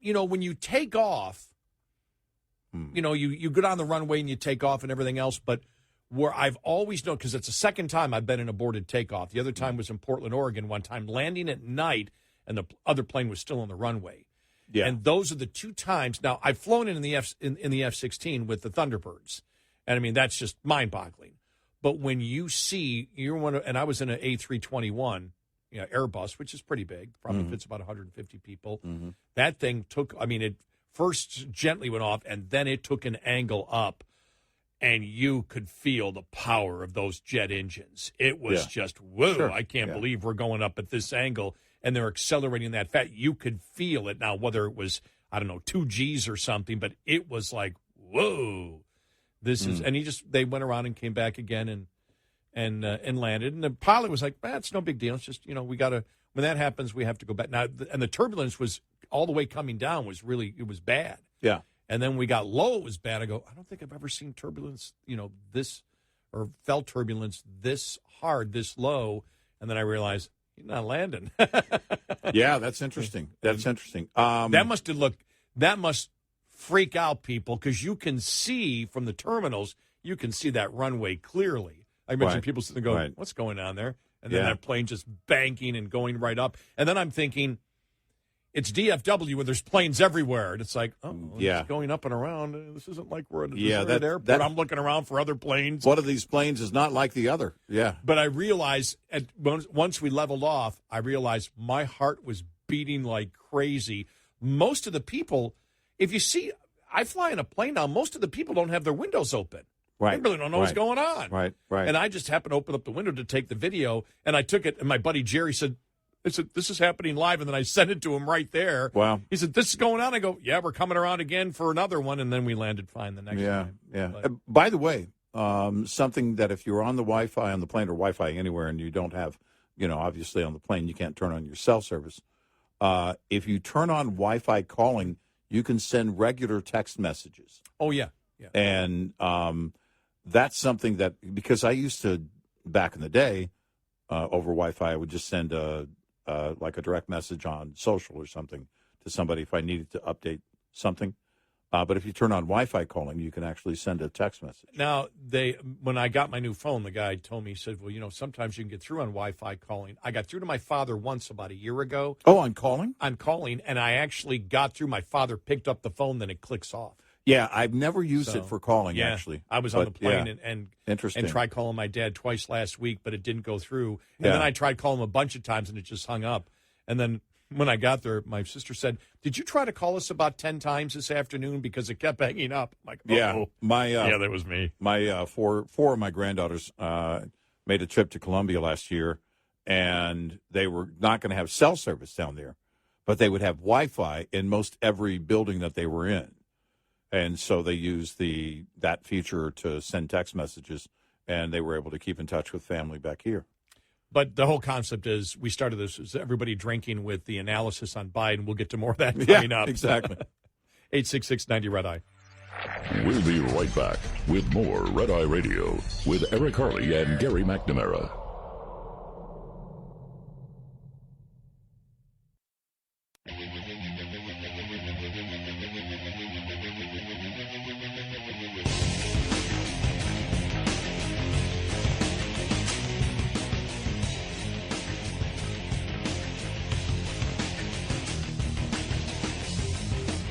when you take off, you go down the runway and you take off and everything else, but where I've always known, because it's the second time I've been in aborted takeoff. The other time was in Portland, Oregon, one time landing at night, and the other plane was still on the runway. Yeah. And those are the 2 times. Now, I've flown in the F-16 with the Thunderbirds, and I mean, that's just mind-boggling. But when you see, and I was in an A321 Airbus, which is pretty big, probably fits about 150 people. That thing it first gently went off, and then it took an angle up. And you could feel the power of those jet engines. It was just, whoa, sure. I can't believe we're going up at this angle. And they're accelerating that fast. You could feel it now, whether it was, 2 Gs or something. But it was like, whoa, this is. And they went around and came back again and landed. And the pilot was like, it's no big deal. It's just, we got to when that happens, we have to go back. Now, and the turbulence was all the way coming down was really, it was bad. Yeah. And then we got low, it was bad. I go, I don't think I've ever seen turbulence, this, or felt turbulence this hard, this low. And then I realized, he's not landing. Yeah, that's interesting. That's interesting. That must freak out people, because you can see from the terminals, you can see that runway clearly. I mentioned people sitting there going, what's going on there? And then that plane just banking and going right up. And then I'm thinking, it's DFW where there's planes everywhere. And it's like, it's going up and around. This isn't like we're at an airport. I'm looking around for other planes. One of these planes is not like the other. Yeah. But I realized, once we leveled off, I realized my heart was beating like crazy. Most of the people, if you see, I fly in a plane now, most of the people don't have their windows open. Right. They really don't know what's going on. Right. And I just happened to open up the window to take the video, and I took it, and my buddy Jerry said, this is happening live, and then I sent it to him right there. Wow. He said, this is going on. I go, yeah, we're coming around again for another one, and then we landed fine the next time. Yeah. But, by the way, something that if you're on the Wi-Fi on the plane or Wi-Fi anywhere and you don't have, obviously on the plane you can't turn on your cell service. If you turn on Wi-Fi calling, you can send regular text messages. Oh, yeah. And that's something that, because I used to, back in the day, over Wi-Fi, I would just send like a direct message on social or something to somebody if I needed to update something. But if you turn on Wi-Fi calling, you can actually send a text message. Now, when I got my new phone, the guy told me, he said, well, sometimes you can get through on Wi-Fi calling. I got through to my father once about a year ago. Oh, on calling? On calling, and I actually got through. My father picked up the phone, then it clicks off. Yeah, I've never used it for calling, actually. I was on the plane and interesting. tried calling my dad twice last week, but it didn't go through. And then I tried calling him a bunch of times, and it just hung up. And then when I got there, my sister said, did you try to call us about 10 times this afternoon? Because it kept hanging up. I'm like, yeah, that was me. My four of my granddaughters made a trip to Colombia last year, and they were not going to have cell service down there, but they would have Wi-Fi in most every building that they were in. And so they used that feature to send text messages, and they were able to keep in touch with family back here. But the whole concept is, we started this, is everybody drinking with the analysis on Biden. We'll get to more of that coming up. Exactly. 866-90-RED-EYE. We'll be right back with more Red Eye Radio with Eric Harley and Gary McNamara.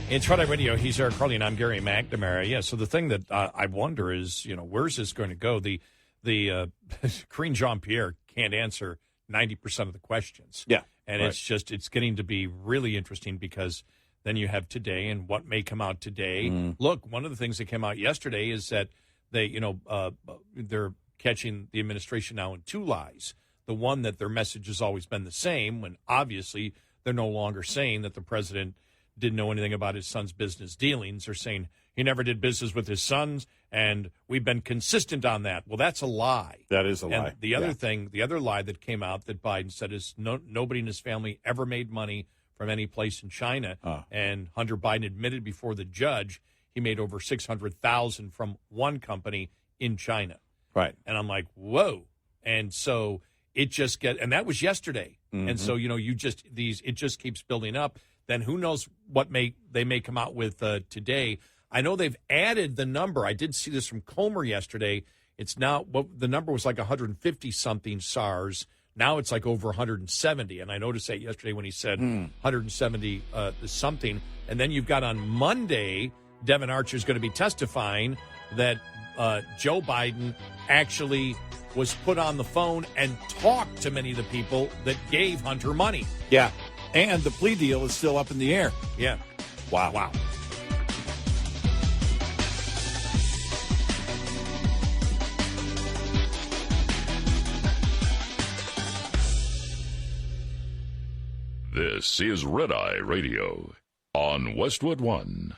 It's Red Eye Radio. He's Eric Harley, and I'm Gary McNamara. Yeah, so the thing that I wonder is, where's this going to go? The Karine Jean-Pierre can't answer 90% of the questions. Yeah. And it's getting to be really interesting, because then you have today and what may come out today. Look, one of the things that came out yesterday is that they're catching the administration now in two lies. The one that their message has always been the same, when obviously they're no longer saying that the president didn't know anything about his son's business dealings. They're saying he never did business with his sons, and we've been consistent on that. Well, that's a lie. That is a lie. And the other thing, the other lie that came out that Biden said is nobody in his family ever made money from any place in China. And Hunter Biden admitted before the judge he made over $600,000 from one company in China. Right. And I'm like, whoa. And so it just and that was yesterday. And so, it just keeps building up. Then who knows what they may come out with today. I know they've added the number. I did see this from Comer yesterday. It's now, the number was like 150-something SARS. Now it's like over 170. And I noticed that yesterday when he said 170 something. And then you've got on Monday, Devin Archer is going to be testifying that Joe Biden actually was put on the phone and talked to many of the people that gave Hunter money. Yeah. And the plea deal is still up in the air. Yeah. Wow. This is Red Eye Radio on Westwood One.